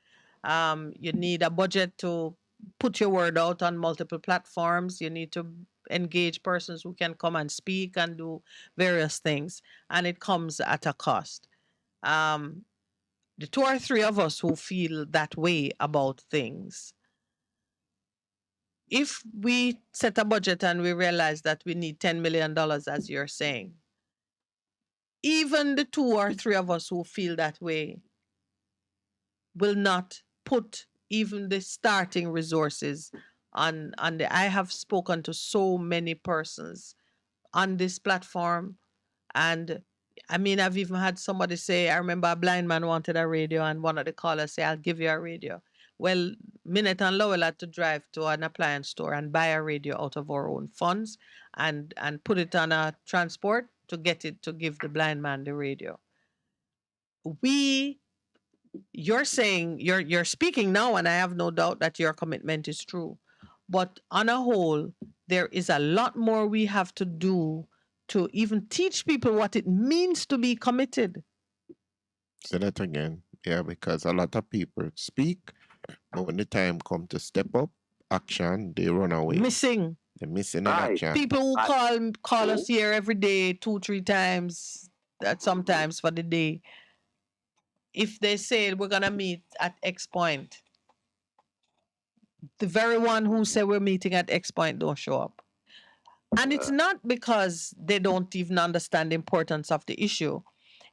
You need a budget to put your word out on multiple platforms. You need to engage persons who can come and speak and do various things, and it comes at a cost. The 2 or 3 of us who feel that way about things, if we set a budget and we realize that we need $10 million, as you're saying, even the 2 or 3 of us who feel that way will not put even the starting resources on the. I have spoken to so many persons on this platform, and I mean, I've even had somebody say, I remember a blind man wanted a radio, and one of the callers say, I'll give you a radio. Well, Minette and Lowell had to drive to an appliance store and buy a radio out of our own funds and put it on a transport to get it to give the blind man the radio. You're saying, you're speaking now, and I have no doubt that your commitment is true. But on a whole, there is a lot more we have to do to even teach people what it means to be committed. Say that again. Yeah, because a lot of people speak, but when the time comes to step up, action, they run away. Missing. They're missing in action. People who call us here every day, 2-3 times, that sometimes for the day. If they say we're gonna meet at X point, the very one who said we're meeting at X point don't show up. And it's not because they don't even understand the importance of the issue.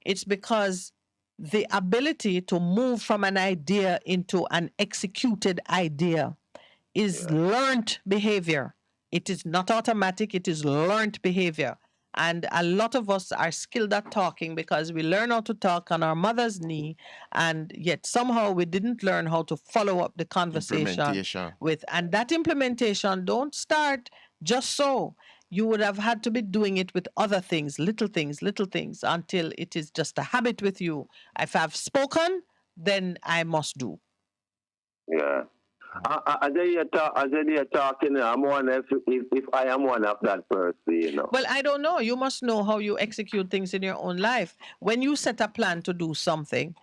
It's because the ability to move from an idea into an executed idea is learned behavior. It is not automatic, it is learned behavior. And a lot of us are skilled at talking because we learn how to talk on our mother's knee, and yet somehow we didn't learn how to follow up the conversation with. And that implementation don't start just so. You would have had to be doing it with other things, little things, until it is just a habit with you. If I've spoken, then I must do. Yeah. As you're talking, I'm wondering if I am one of that person, you know. Well, I don't know. You must know how you execute things in your own life. When you set a plan to do something,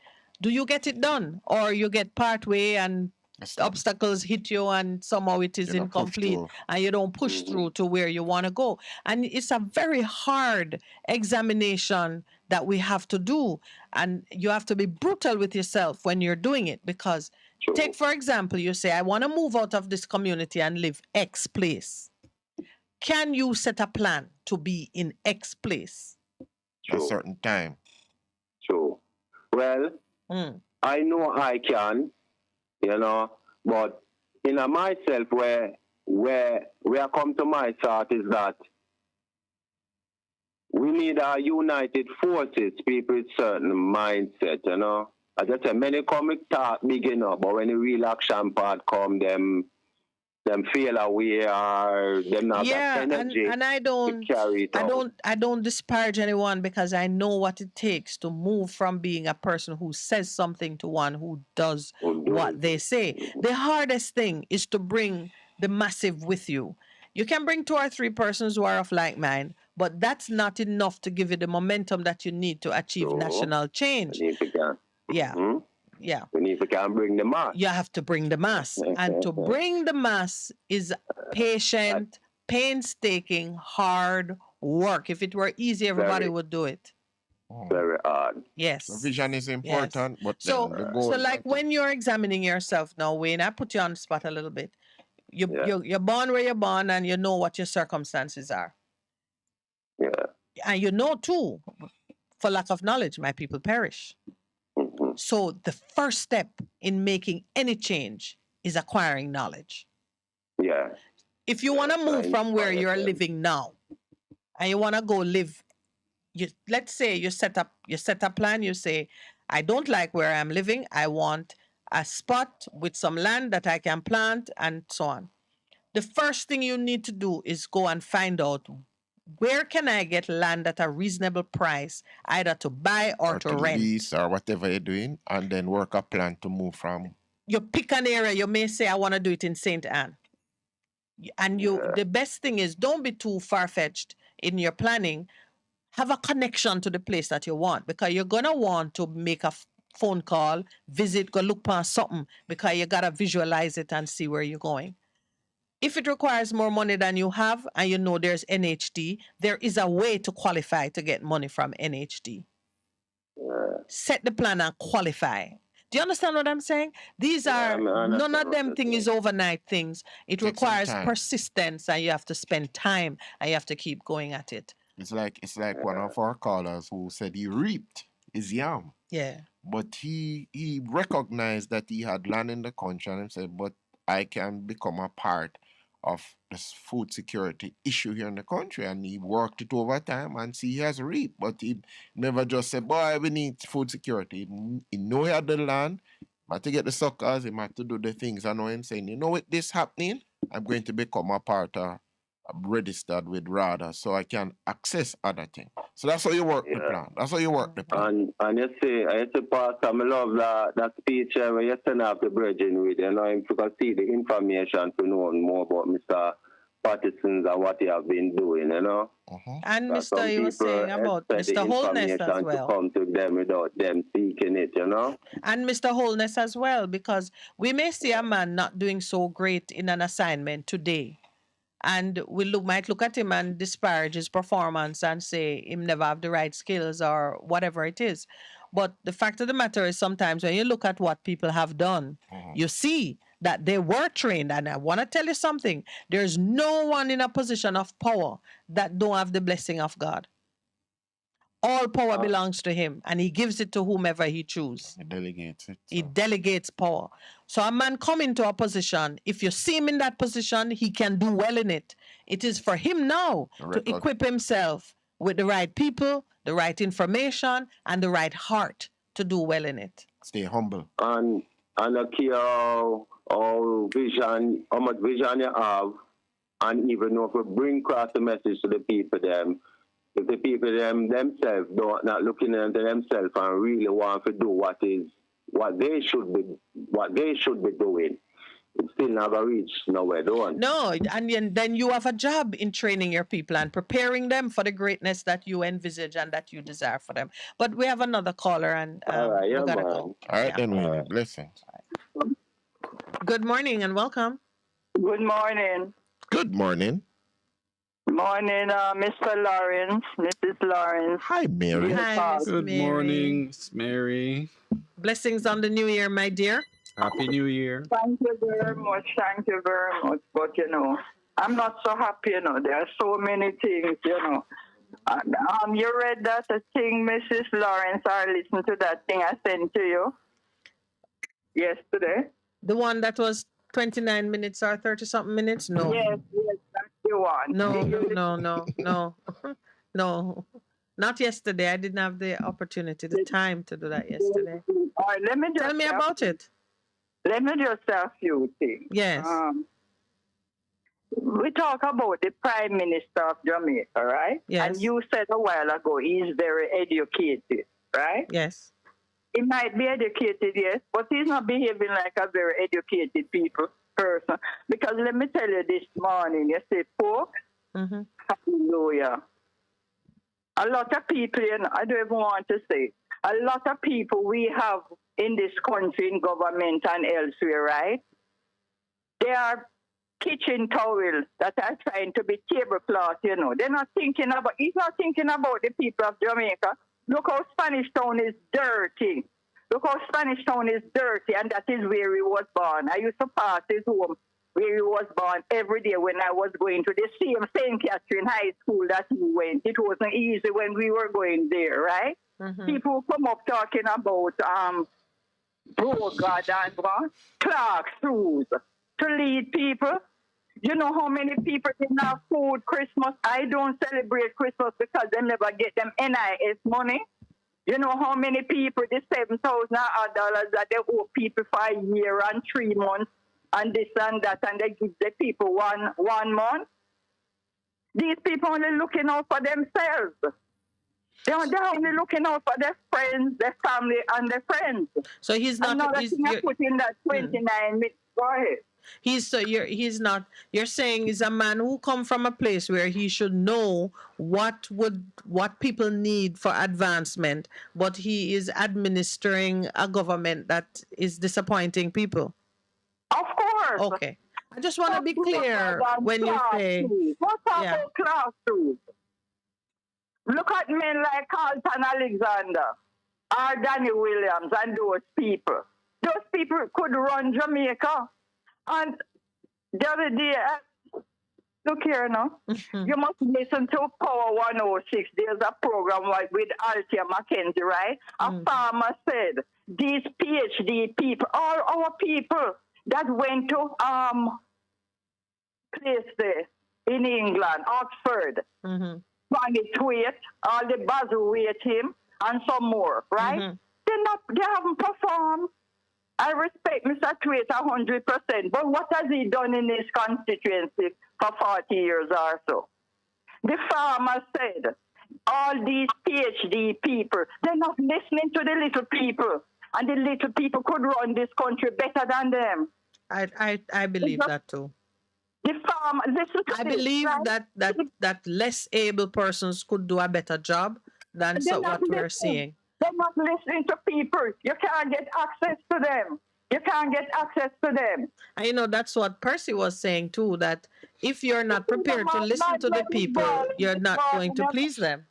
do you get it done? Or you get part way and obstacles hit you and somehow it is incomplete and you don't push through to where you want to go? And it's a very hard examination that we have to do. And you have to be brutal with yourself when you're doing it, because take, for example, you say, I want to move out of this community and live X place. Can you set a plan to be in X place? A certain time. True. Well, I know I can, you know, but in a myself where I come to my thought is that we need our united forces, people with certain mindset, you know. As I said, many comic talk big enough, but when the real action part come, them feel away or them not that energy. And I don't disparage anyone, because I know what it takes to move from being a person who says something to one who does what they say. The hardest thing is to bring the massive with you. You can bring 2 or 3 persons who are of like mind, but that's not enough to give you the momentum that you need to achieve national change. Yeah. Yeah. We need to can bring the mass. You have to bring the mass. And to bring the mass is patient, painstaking, hard work. If it were easy, everybody would do it. Very hard. Yes. The vision is important, but so the goal like when you're examining yourself now, Wayne, I put you on the spot a little bit. You're born where you're born, and you know what your circumstances are. Yeah. And you know too, for lack of knowledge, my people perish. So the first step in making any change is acquiring knowledge. Yeah. If you want to move from where you're living now and you want to go live, let's say you set a plan, you say, I don't like where I'm living. I want a spot with some land that I can plant and so on. The first thing you need to do is go and find out, where can I get land at a reasonable price, either to buy or to rent? Lease or whatever you're doing, and then work a plan to move from. You pick an area, you may say, I want to do it in St. Anne. And the best thing is, don't be too far-fetched in your planning. Have a connection to the place that you want, because you're going to want to make phone call, visit, go look past something, because you gotta visualize it and see where you're going. If it requires more money than you have and you know there's NHD, there is a way to qualify to get money from NHD. Set the plan and qualify. Do you understand what I'm saying? These are, none of them things is overnight things. It Take some requires time. persistence, and you have to spend time, and you have to keep going at it. It's like one of our callers who said he reaped his yam. Yeah. But he recognized that he had land in the country and he said, but I can become a part of this food security issue here in the country. And he worked it over time and see he has reaped. But he never just said, boy, we need food security. He know he had the land, but to get the suckers, he had to do the things. I know him saying, you know what this happening? I'm going to become a part of registered with RADA so I can access other things. So that's how you work the plan. That's how you work the plan. And you see, Pastor, I love that speech where you send up the bridging with, you know, him to see the information to know more about Mr. Patterson's and what he have been doing, you know. And Mr. You were saying about Mr. Holness as well. To come to them without them seeking it, you know. And Mr. Holness as well, because we may see a man not doing so great in an assignment today. And we might look at him and disparage his performance and say him never have the right skills or whatever it is. But the fact of the matter is, sometimes when you look at what people have done, you see that they were trained. And I want to tell you something. There's no one in a position of power that don't have the blessing of God. All power belongs to him, and he gives it to whomever he chooses. He delegates it. He delegates power. So a man come into a position, if you see him in that position, he can do well in it. It is for him now to equip himself with the right people, the right information, and the right heart to do well in it. Stay humble. And a key how vision, how much vision you have, and even if we bring across the message to the people them, if the people themselves not looking into themselves and really want to do what they should be doing, it's still never reach nowhere, don't. No, and then you have a job in training your people and preparing them for the greatness that you envisage and that you desire for them. But we have another caller, and we gotta go. All right, then, listen. Good morning and welcome. Good morning. Good morning. Morning, Mr. Lawrence, Mrs. Lawrence. Hi, Mary. Hi, Miss Good Mary. morning, Miss Mary. Blessings on the new year, my dear. Happy New Year. Thank you very much. Thank you very much. But, you know, I'm not so happy, you know. There are so many things, you know. You read that thing, Mrs. Lawrence, or listened to that thing I sent to you yesterday? The one that was 29 minutes or 30-something minutes? No. Yes, that's the one. No. No. Not yesterday. I didn't have the opportunity, the time to do that yesterday. All right, Tell me about it. Let me just say a few things. Yes. We talk about the Prime Minister of Jamaica, right? Yes. And you said a while ago he's very educated, right? Yes. He might be educated, yes, but he's not behaving like a very educated person. Because let me tell you this morning, you say, folks, hallelujah. A lot of people, you know, I don't even want to say, a lot of people we have in this country, in government and elsewhere, right? They are kitchen towels that are trying to be tablecloth, you know. He's not thinking about the people of Jamaica. Look how Spanish Town is dirty. Look how Spanish Town is dirty, and that is where he was born. I used to pass his home where he was born every day when I was going to the same St. Catherine High School that he went. It wasn't easy when we were going there, right? People come up talking about God and Clark's rules to lead people. You know how many people didn't have food Christmas? I don't celebrate Christmas because they never get them NIS money. You know how many people, the $7,000 that they owe people for a year and 3 months and this and that, and they give the people one month? These people only looking out for themselves. They're only looking out for their friends, their family, and their friends. So he's not... Another thing I put in that 29 minutes. Go ahead. He's not. You're saying he's a man who come from a place where he should know what people need for advancement, but he is administering a government that is disappointing people. Of course. Okay. I just want to be clear when you say. What about class too? Look at men like Carlton Alexander or Danny Williams and those people. Those people could run Jamaica. And the other day, look here now, you must listen to Power 106. There's a program with Althea Mackenzie, right? A farmer said, these PhD people, all our people that went to place there in England, Oxford, Twain, all the Basil him, and some more, right? They haven't performed. I respect Mr. Tweet 100%, but what has he done in his constituency for 40 years or so? The farmer said, all these PhD people, they're not listening to the little people, and the little people could run this country better than them. I believe that too. The farmer, I believe that less able persons could do a better job than what we're seeing. They're not listening to people. You can't get access to them. You can't get access to them. And that's what Percy was saying too, that if you're not prepared to listen to the people, you're not going to please them.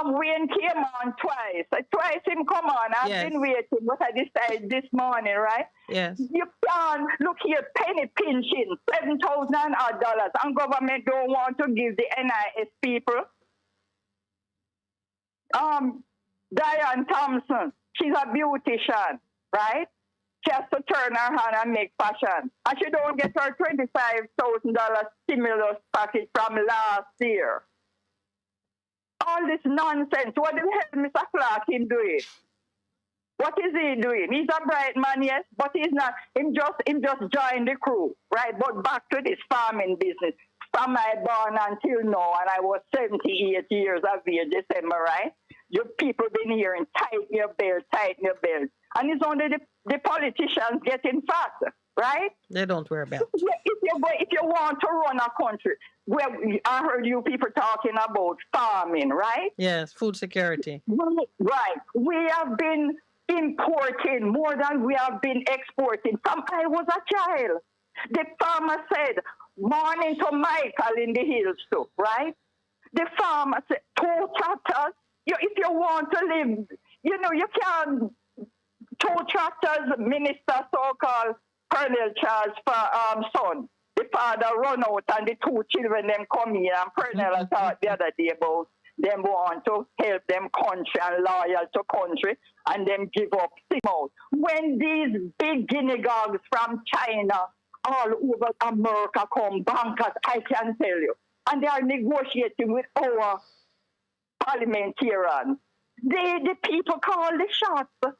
Wayne came on twice. Twice him come on. I've been waiting. What I decided this morning, right? Yes. You can't look here, penny pinching, $7,000 and government don't want to give the NIS people. Diane Thompson, she's a beautician, right? She has to turn her hand and make fashion. And she don't get her $25,000 stimulus package from last year. All this nonsense. What the hell Mr. Clark him doing? What is he doing? He's a bright man, yes, but he's not. Him just joined the crew, right? But back to this farming business. From my born until now, and I was 78 years of age December, right? You people been hearing tighten your belt. And it's only the politicians getting fat, right? They don't wear belts. If you want to run a country, well, I heard you people talking about farming, right? Yes, food security. Right. We have been importing more than we have been exporting. From I was a child. The farmer said, morning to Michael in the hills too, right? The farmer said, 2 tractors. If you want to live, you can 2 tractors, minister so-called Colonel Charles for son. The father run out and the 2 children them come in, and Colonel talked the other day about them want to help them country and loyal to country, and them give up out. When these big guinea dogs from China all over America come bankers, I can tell you, and they are negotiating with our parliamentarians. The people call the shots.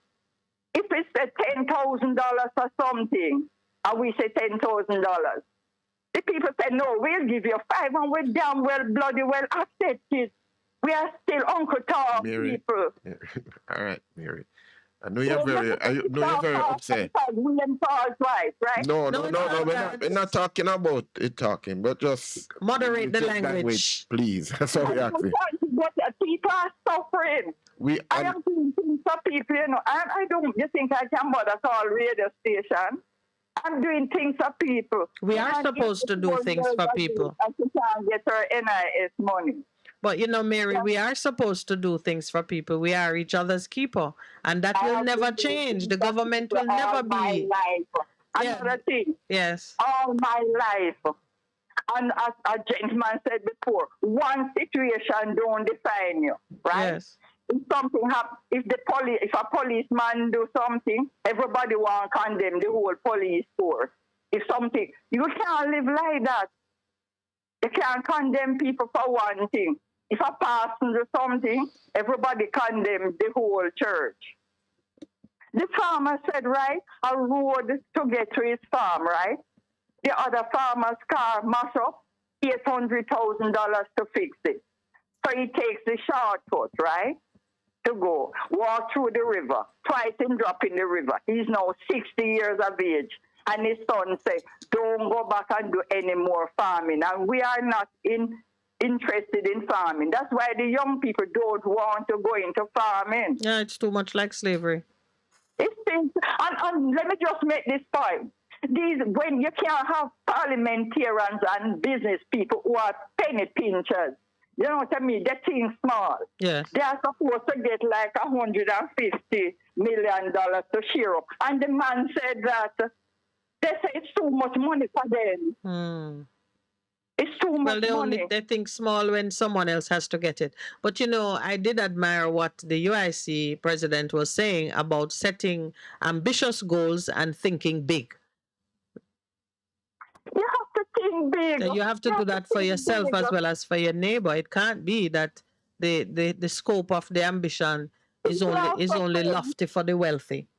If it's $10,000 or something, and we say $10,000, the people say, no, we'll give you 5, and we're damn well bloody well accepted. We are still Uncle Tom people. All right, Mary. I know you're very upset. William Paul's wife, right? No, we're not talking about it talking, but just moderate the language. Please. That's all we're asking. But people are suffering. I am doing things for people, I don't you think I can bother call radio station. I'm doing things for people. We are supposed to do things for people. And she can't get her NIS money. But Mary, we are supposed to do things for people. We are each other's keeper, and that will never change. The government will never be. Another thing. Yes. All my life. And as a gentleman said before, one situation don't define you, right? Yes. If something happens, if a policeman do something, everybody want to condemn the whole police force. If something, you can't live like that. You can't condemn people for one thing. If a person do something, everybody condemns the whole church. The farmer said, right, a road to get to his farm, right? The other farmer's car mash up, $800,000 to fix it. So he takes the shortcut, right, to go, walk through the river, twice him drop in the river. He's now 60 years of age. and his son say, don't go back and do any more farming. And we are not interested in farming. That's why the young people don't want to go into farming. Yeah, it's too much like slavery. It's things, and let me just make this point. When you can't have parliamentarians and business people who are penny pinchers, you know what I mean? They think small. Yes. They are supposed to get like $150 million to share up. And the man said that they say it's too much money for them. It's too much money. They think small when someone else has to get it. But I did admire what the UIC president was saying about setting ambitious goals and thinking big. You have to think big. You have to do that for yourself as well as for your neighbor. It can't be that the scope of the ambition is only lofty for the wealthy.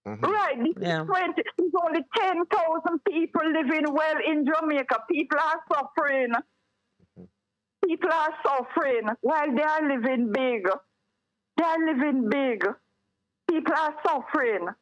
Right. There's only 10,000 people living well in Jamaica. People are suffering. People are suffering while they are living big. They are living big. People are suffering.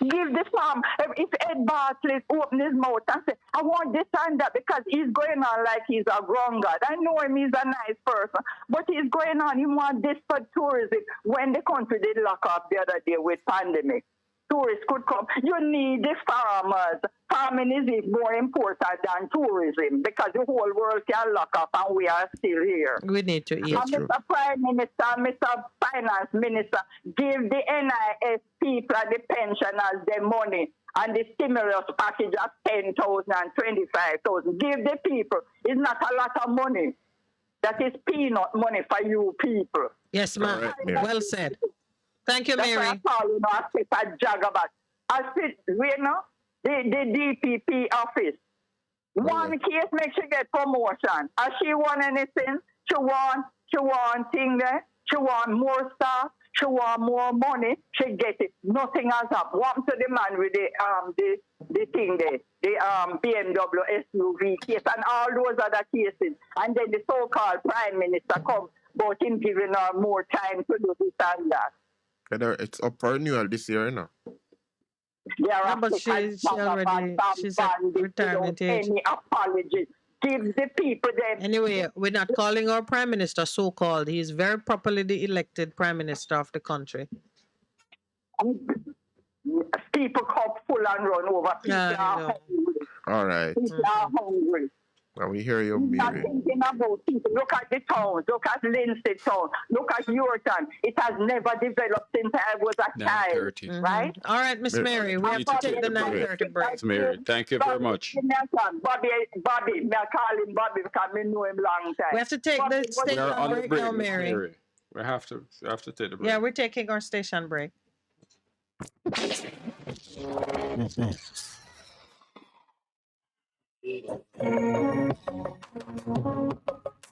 Give the farm. If Ed Bartlett open his mouth and say, I want this and that, because he's going on like he's a grown god. I know him, he's a nice person, but he's going on, he wants this for tourism. When the country did lock up the other day with pandemic, tourists could come. You need the farmers. Farming is more important than tourism, because the whole world can lock up and we are still here. We need to eat. And Mr. Prime Minister, Mr. Finance Minister, give the NIS people and the pensioners their money and the stimulus package of 10,000 and 25,000. Give the people. It's not a lot of money. That is peanut money for you people. Yes, ma'am. Right, well said. Thank you, That's Mary. That's why I sit at Jagabat. I sit, the DPP office. One case makes she get promotion. Has she won anything? She want thing there. She want more staff. She want more money. She get it. Nothing has happened. What to the man with the thing there, the BMW SUV case and all those other cases. And then the so-called Prime Minister comes, but him giving her more time to do this and that. It's up for renewal this year, you know. Yeah, but she's at retirement age. Any apology. Give the people them. Anyway, we're not calling our Prime Minister so-called. He is very properly the elected Prime Minister of the country. People come full and run over. People are hungry. All right. People are hungry. Now we hear you, Not Mary. thinking about people. Look at the towns. Look at Lindsay town. Look at your town. It has never developed since I was a child. Right? All right, Miss Mary, we have to take the 9:30 break. Miss Mary, thank you very much. Bobby, me call him Bobby because I know him long time. We have to take the We station are on the break break, now, Miss Mary. Mary. We have to take the break. Yeah, we're taking our station break.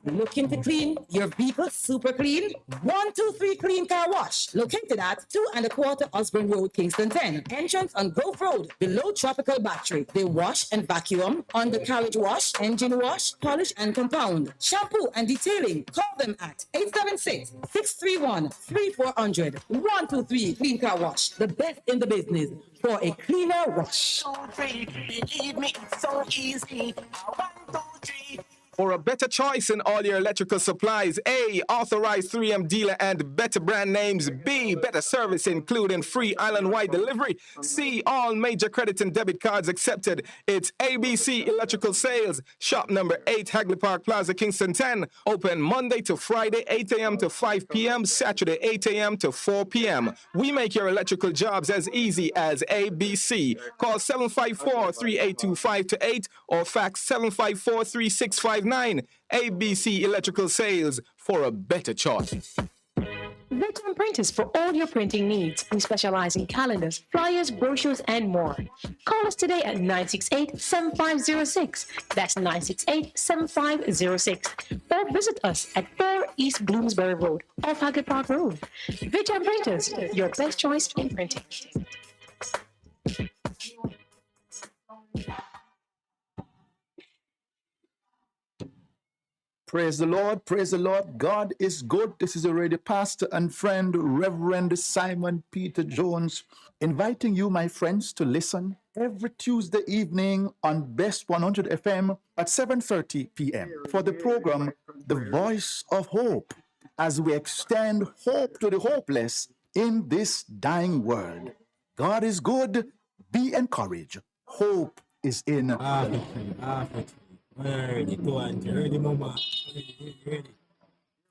Looking to clean your vehicle super clean? 123 Clean Car Wash, located at 2¼ Osborne Road, Kingston 10. Entrance on Grove Road, below Tropical Battery. They wash and vacuum, undercarriage wash, engine wash, polish and compound, shampoo and detailing. Call them at 876-631-3400. 123 Clean Car Wash, the best in the business for a cleaner wash. Believe me, it's so easy. 1, 2, 3. For a better choice in all your electrical supplies, A, authorized 3M dealer and better brand names. B, better service including free island-wide delivery. C, all major credit and debit cards accepted. It's ABC Electrical Sales. Shop number 8, Hagley Park Plaza, Kingston 10. Open Monday to Friday, 8 a.m. to 5 p.m., Saturday, 8 a.m. to 4 p.m. We make your electrical jobs as easy as ABC. Call 754-382-528 or fax 754-3659. ABC Electrical Sales, for a better choice. Veteran Printers for all your printing needs. We specialize in calendars, flyers, brochures, and more. Call us today at 968-7506. That's 968-7506. Or visit us at 4 East Bloomsbury Road, off Hagley Park Road. Veteran Printers, your best choice in printing. Praise the Lord. Praise the Lord. God is good. This is already pastor and friend, Reverend Simon Peter Jones, inviting you, my friends, to listen every Tuesday evening on Best 100 FM at 7:30 p.m. for the program, The Voice of Hope, as we extend hope to the hopeless in this dying world. God is good. Be encouraged. Hope is in.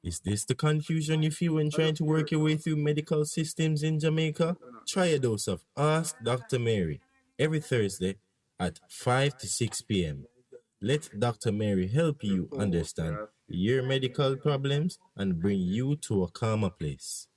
Is this the confusion you feel when trying to work your way through medical systems in Jamaica? Try a dose of Ask Dr. Mary every Thursday at 5 to 6 p.m. Let Dr. Mary help you understand your medical problems and bring you to a calmer place.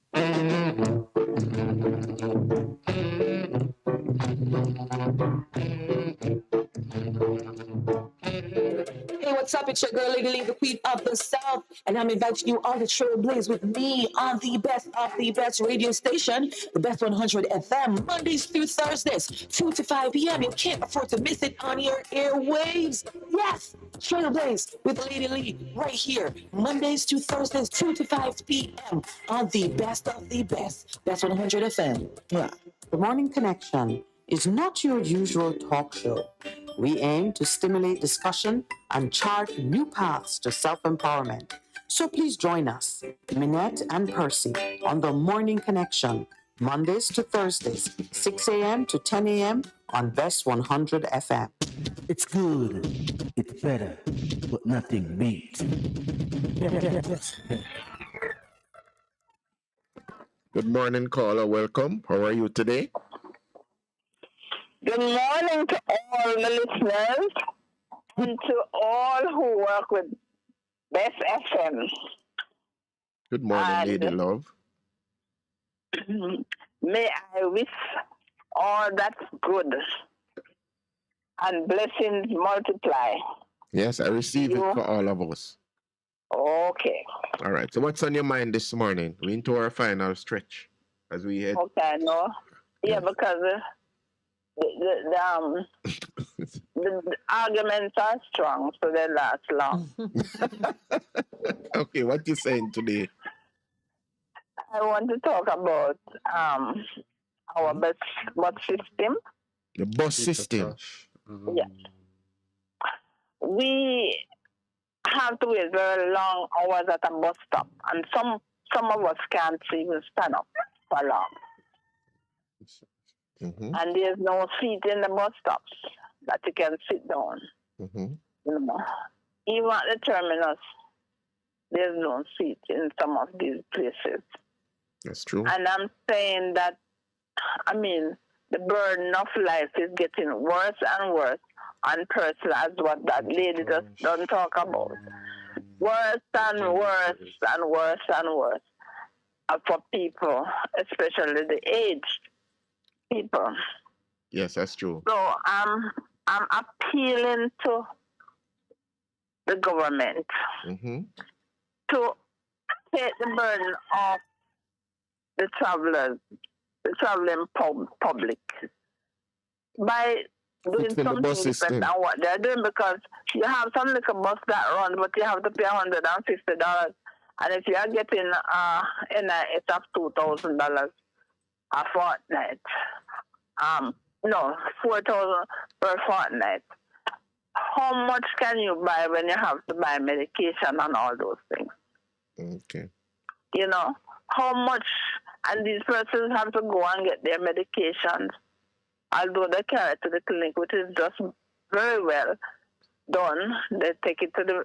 Hey, what's up? It's your girl, Lady Lee, the Queen of the South, and I'm inviting you all to trailblaze with me on the best of the best radio station, the Best 100 FM, Mondays through Thursdays, 2 to 5 p.m. You can't afford to miss it on your airwaves. Yes, trailblaze with Lady Lee right here, Mondays to Thursdays, 2 to 5 p.m. on the Best of the Best 100 FM. Yeah. The Morning Connection is not your usual talk show. We aim to stimulate discussion and chart new paths to self-empowerment. So please join us, Minette and Percy, on The Morning Connection, Mondays to Thursdays, 6 a.m. to 10 a.m. on Best 100 FM. It's good. It's better, but nothing beats. Good morning, caller. Welcome. How are you today? Good morning to all the listeners and to all who work with Best FM. Good morning, Lady Love. May I wish all that's good and blessings multiply. Yes, I receive it for all of us. Okay. All right. So what's on your mind this morning? We're into our final stretch as we head. Okay, no. Yeah, because the arguments are strong, so they last long. Okay, what you saying today? I want to talk about our bus system. The bus system. Yeah. We have to wait very long hours at a bus stop, and some of us can't even stand up for long. Mm-hmm. And there's no seat in the bus stops that you can sit down. Mm-hmm. You know, even at the terminus, there's no seat in some of these places. That's true. And I'm saying that, I mean, the burden of life is getting worse and worse on person, as what that lady just don't talk about. Worse and worse and worse and worse for people, especially the aged people. Yes, that's true. So I'm appealing to the government to take the burden off the travelers, the traveling public, by doing something different than what they're doing, because you have some little bus that runs, but you have to pay $150, and if you are getting it's of $2,000 a fortnight. No, $4,000 per fortnight. How much can you buy when you have to buy medication and all those things? Okay. You know, how much, and these persons have to go and get their medications, although they carry it to the clinic, which is just very well done. They take it to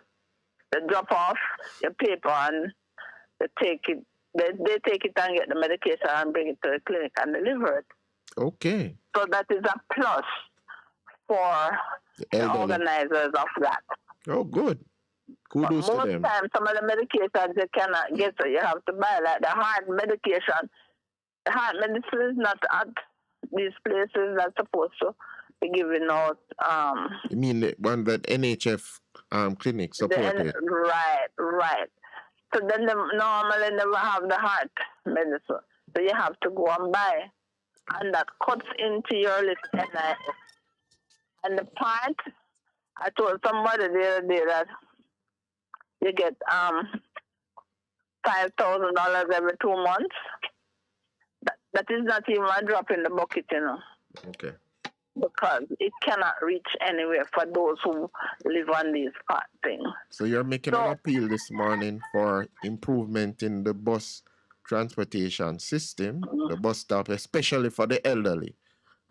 they drop off your paper and they take it and get the medication and bring it to the clinic and deliver it. Okay. So that is a plus for the organizers of that. Oh, good. Kudos to them. Most times, some of the medications you cannot get, so you have to buy, like the heart medication. The heart medicine is not at these places that's supposed to be giving out. You mean the one that NHF clinic supported? Right. So then they normally never have the heart medicine. So you have to go and buy. And that cuts into your list. And the part, I told somebody the other day that you get $5,000 every 2 months. That is not even a drop in the bucket, you know. Okay. Because it cannot reach anywhere for those who live on these things. So you're making an appeal this morning for improvement in the bus transportation system, the bus stop, especially for the elderly,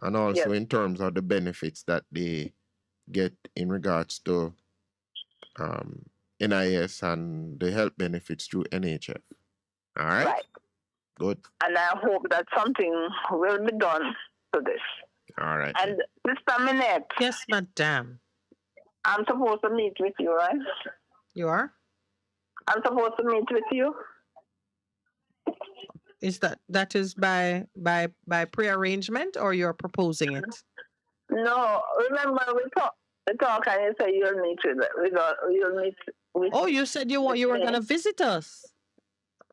and also in terms of the benefits that they get in regards to NIS and the health benefits through NHF. All right? Right. Good. And I hope that something will be done to this. All right. And Mr. Minette. Yes, madam. I'm supposed to meet with you, right? You are? I'm supposed to meet with you. Is that is by prearrangement, or you're proposing it? No, remember we talk and you say you'll meet you'll meet with. Oh, you said you were gonna visit us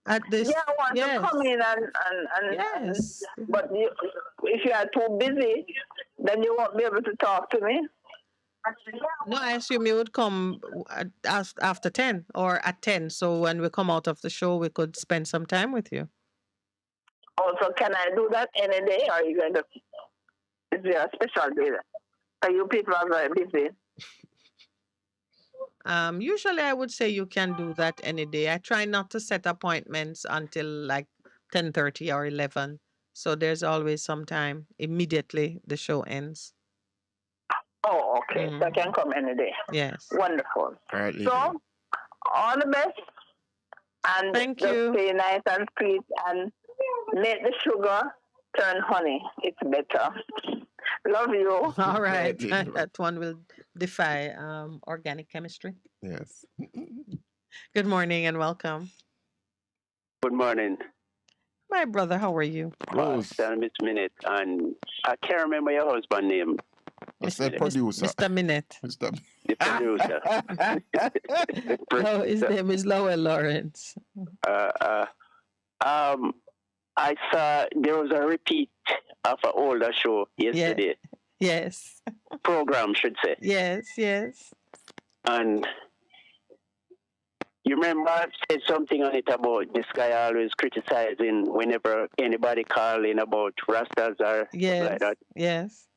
at this. Yeah, I want to come in and yes. But if you are too busy, then you won't be able to talk to me. No, I assume you would come after 10 or at 10. So when we come out of the show, we could spend some time with you. Also, can I do that any day, or are you going to? Is there a special day? Are you people are very busy? Usually I would say you can do that any day. I try not to set appointments until like 10:30 or 11. So there's always some time immediately the show ends. Oh, okay. So I can come any day. Yes. Wonderful. All right, so, all the best. And thank just you. Stay nice and sweet and make the sugar turn honey. It's better. Love you. All right. That one will defy organic chemistry. Yes. Good morning and welcome. Good morning. My brother, how are you? Miss Minute, and I can't remember your husband's name. Mr. Producer. Mr. Minute. Mr. The producer. Oh, his name is Lowell Lawrence. I saw there was a repeat of an older show yesterday. Yes. Program, should say. Yes, yes. And you remember I said something on it about this guy always criticizing whenever anybody calling about Rastas or like that. Yes.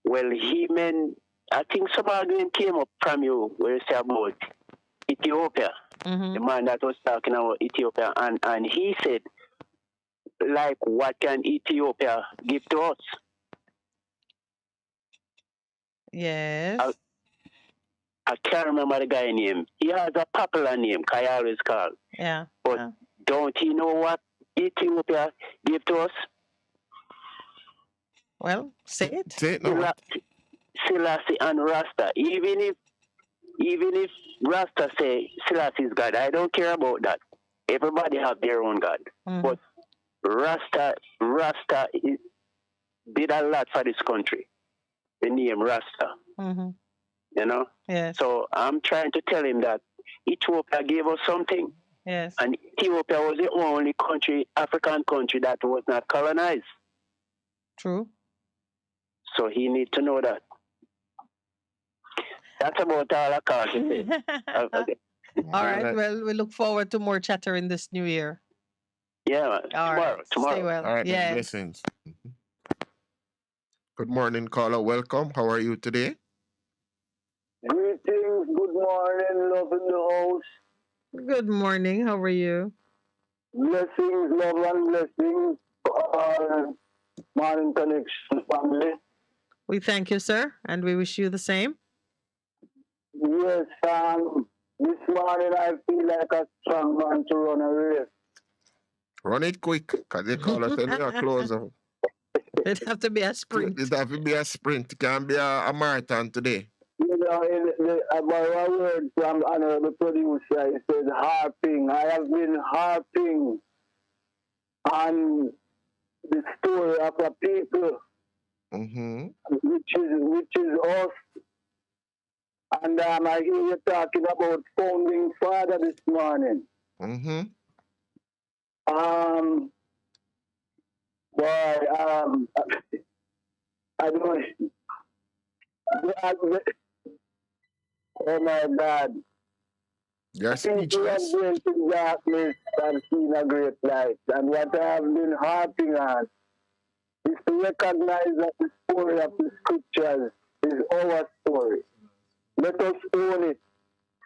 Well, he meant, I think some argument came up from you where you say about Ethiopia. The man that was talking about Ethiopia. And he said, like, what can Ethiopia give to us? Yes. I can't remember the guy's name. He has a popular name, I always call. Yeah. But don't he know what Ethiopia gave to us? Well, say it. Say it now. Selassie and Rasta. Even if Rasta say Selassie is God, I don't care about that. Everybody have their own God. But Rasta did a lot for this country. The name Rasta. You know? Yes. So I'm trying to tell him that Ethiopia gave us something. Yes. And Ethiopia was the only country, African country, that was not colonized. True. So he needs to know that. That's about all I can say. Okay. All right. Well, we look forward to more chatter in this new year. Yeah. Tomorrow. Stay well. All right. Yes. Blessings. Good morning, caller. Welcome. How are you today? Greetings. Good morning. Love in the house. Good morning. How are you? Blessings, love and blessings to all Morning Connection family. We thank you, sir, and we wish you the same. Yes, this morning I feel like a strong man to run a race. Run it quick, because they call us when you're closer. It'd have to be a sprint. It'd have to be a sprint. It can't be a marathon today. You know, about a word from the producer, he says harping. I have been harping on the story of a people, which is us. And I hear you talking about founding father this morning. I don't. Oh my God! You're People have speechless. dwelt in darkness and seen a great light. And what I have been harping on is to recognize that the story of the scriptures is our story. Let us own it,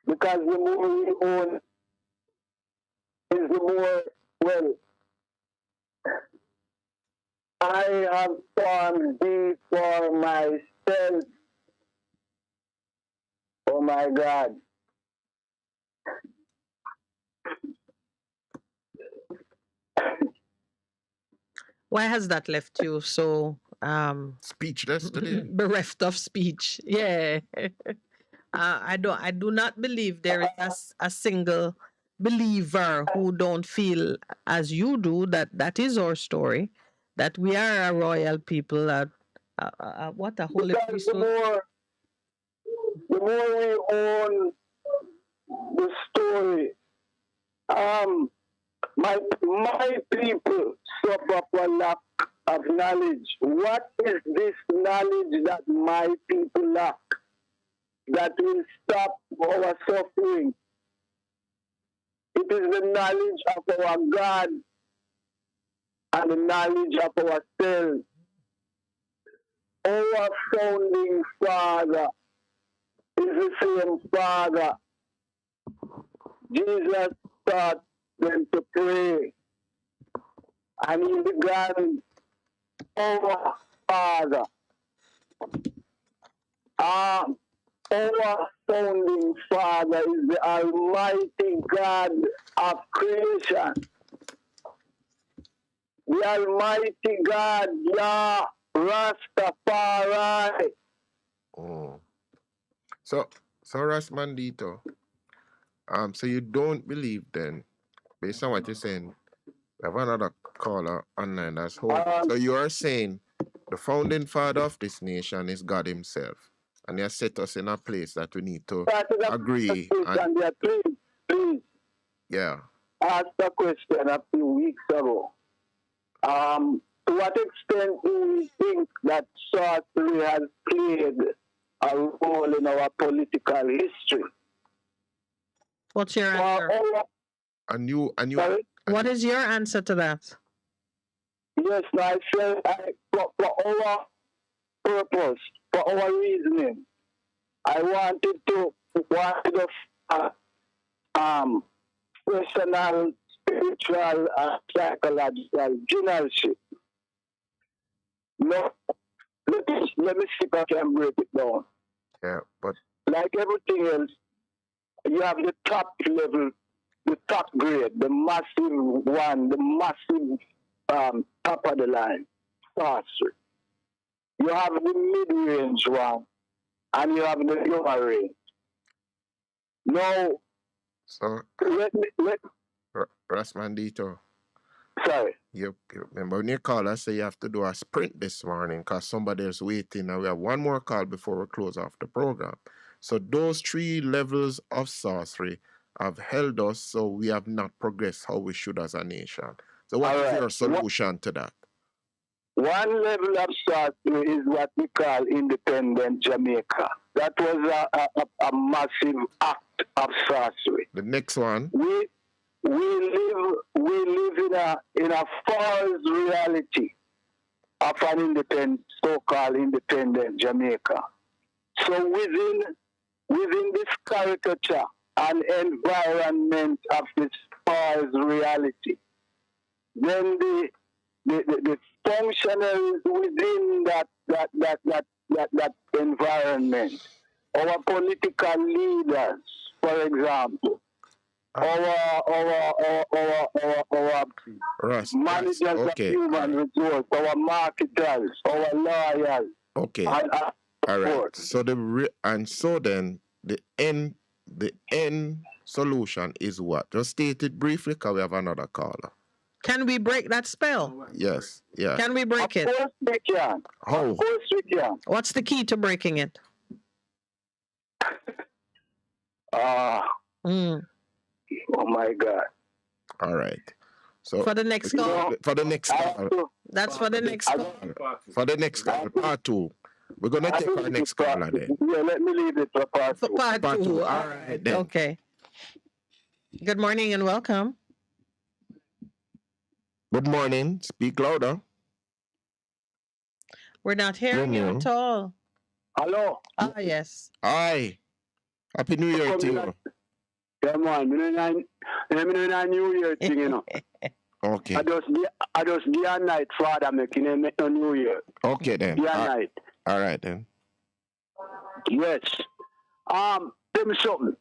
because the more we own it, is the more, well, I have formed thee for myself. Oh my God. Why has that left you so speechless today? Bereft of speech. Yeah. I do not believe there is a single believer who don't feel as you do that is our story, that we are a royal people, what a holy Because priesthood. the more we own the story, my people suffer for lack of knowledge. What is this knowledge that my people lack that will stop our suffering? It is the knowledge of our God and the knowledge of ourselves. Our founding father is the same father. Jesus taught them to pray, and he began, our Father. Our founding father is the Almighty God of creation. The Almighty God, Yah Rastafari. Oh. So Rasmandito, so you don't believe then, based on what you're saying, we have another caller online that's holding. So you are saying the founding father of this nation is God himself, and he has set us in a place that we need to agree. And, please. Yeah. Asked a question a few weeks ago. To what extent do we think that sorcery has played a role in our political history? What's your answer? What is your answer to that? Yes, I said for our purpose, for our reasoning, I wanted personal, spiritual, and psychological generalship. No, let me see if I can break it down. Yeah, but like everything else, you have the top level, the top grade, the massive one, the massive top of the line, sorcery. You have the mid-range one, and you have the lower range. Now, so Rasmandito. Sorry. You remember when you call us, say you have to do a sprint this morning because somebody is waiting, and we have one more call before we close off the program. So those 3 levels of sorcery have held us, so we have not progressed how we should as a nation. So what is your solution to that? One level of sorcery is what we call independent Jamaica. That was a massive act of sorcery. The next one. We live in a false reality of an so-called independent Jamaica. So within this caricature and environment of this false reality, then the functionaries within that environment, our political leaders, for example, our managers of human resource, our marketers, our lawyers. Okay. All right. So then the end solution is what? Just state it briefly, because we have another caller. Can we break that spell? Yes. Yeah. Can we break it? Of course we can. How? Of course we can. What's the key to breaking it? Oh my God. All right. So for the next call. For the next call. That's for the next call. For the next call, part 2. We're gonna take our next caller then. Yeah, let me leave it for part 2. For part 2. All right then. Okay. Good morning and welcome. Good morning. Speak louder. We're not hearing you at all. Hello. Ah, yes. Hi. Happy New Year to you. Yeah, man. I'm in a New Year thing, you know. Okay. I just day and night, Father, making a New Year. Okay then. Day and night. All right then. Yes. Tell me something.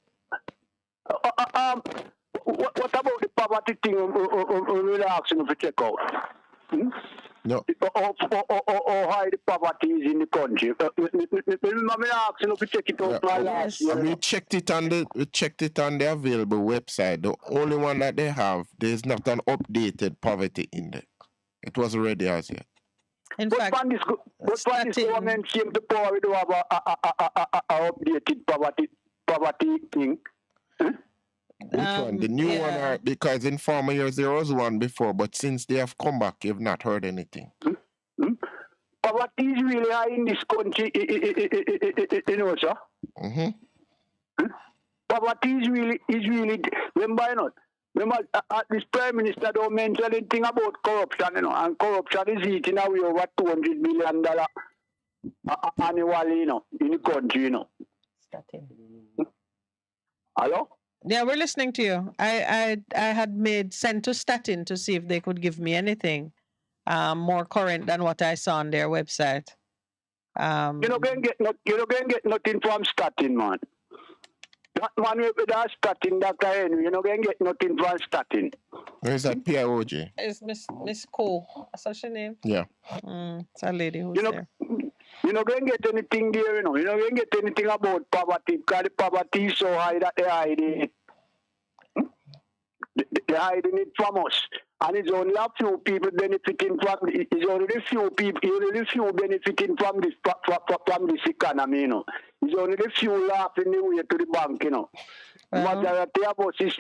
What about the poverty thing? We're asking to check out. No. Or how the poverty is in the country. I'm asking to check it out. We checked it on the available website. The only one that they have, there's not an updated poverty index. It was already as yet. In fact, this government came to power, we do have a updated poverty thing. Which one? The new one, or because in former years there was one before, but since they have come back, you've not heard anything. Poverty is really high in this country, you know, sir. Poverty is really. Remember, this Prime Minister don't mention anything about corruption, you know, and corruption is eating away over $200 billion annually, you know, in the country, you know. Hello? Yeah, we're listening to you. I had sent to Statin to see if they could give me anything more current than what I saw on their website. You don't get nothing from Statin, man. That man with that Statin, Dr. Henry, you don't get nothing from Statin. Where is that PIOG? It's Miss Cole. That's her name? Yeah. It's a lady who's there. You're not going to get anything there, you know. You're not going to get anything about poverty because the poverty is so high that they're hiding it. They're hiding it from us. And it's only a few people benefiting from it. It's only a few benefiting from this economy, you know. It's only a few laughing the way to the bank, you know. Majority of us is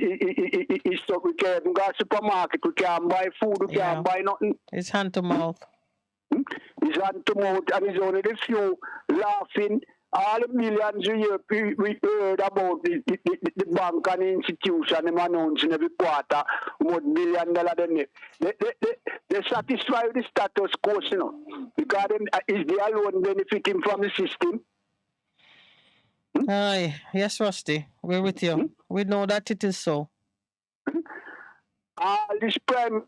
stuck. We can't go to the supermarket, we can't buy food, we can't buy nothing. It's hand to mouth. It's hand to mouth, and it's only a few laughing. All the millions a year we heard about the bank and the institution, them announcing every quarter what $1 billion they satisfy with the status quo, you know, because is they alone benefiting from the system. Aye, yes, Rusty, we're with you. We know that it is so. This prime.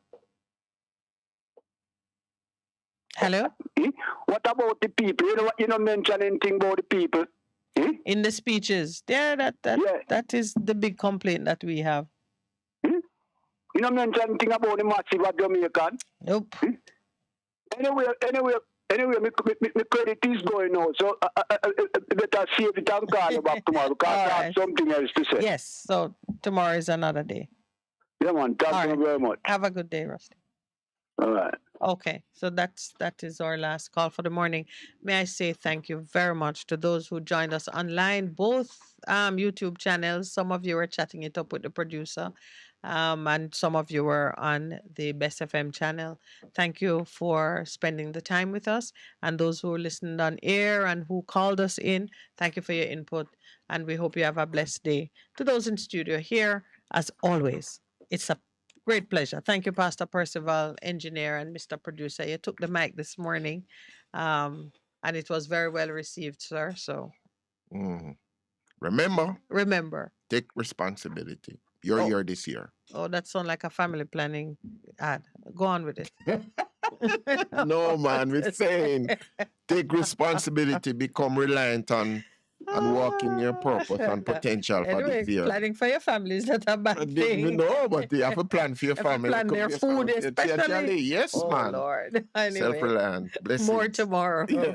Hello? What about the people? You don't mention anything about the people. In the speeches. Yeah, that is the big complaint that we have. You don't mention anything about the massive of Jamaican. Nope. Anyway, my credit is going now, so better save it and call you back tomorrow because I have something else to say. Yes, so tomorrow is another day. Yeah, man. Thank you very much. Have a good day, Rusty. All right. Okay, so that is our last call for the morning. May I say thank you very much to those who joined us online, both YouTube channels. Some of you were chatting it up with the producer, and some of you were on the Best FM channel. Thank you for spending the time with us, and those who listened on air and who called us in, thank you for your input, and we hope you have a blessed day. To those in studio here, as always, it's a great pleasure. Thank you, Pastor Percival, engineer, and Mr. Producer. You took the mic this morning, and it was very well received, sir. So, remember, take responsibility. You're here this year. Oh, that sounds like a family planning ad. Go on with it. No, man, we're saying take responsibility, become reliant on and walk in your purpose and potential for this year. Planning for your family is not a bad thing. No, but you have a plan for your family. Plan their food, especially. Yes, man. Lord. Anyway, self-reliant. More tomorrow. Yeah.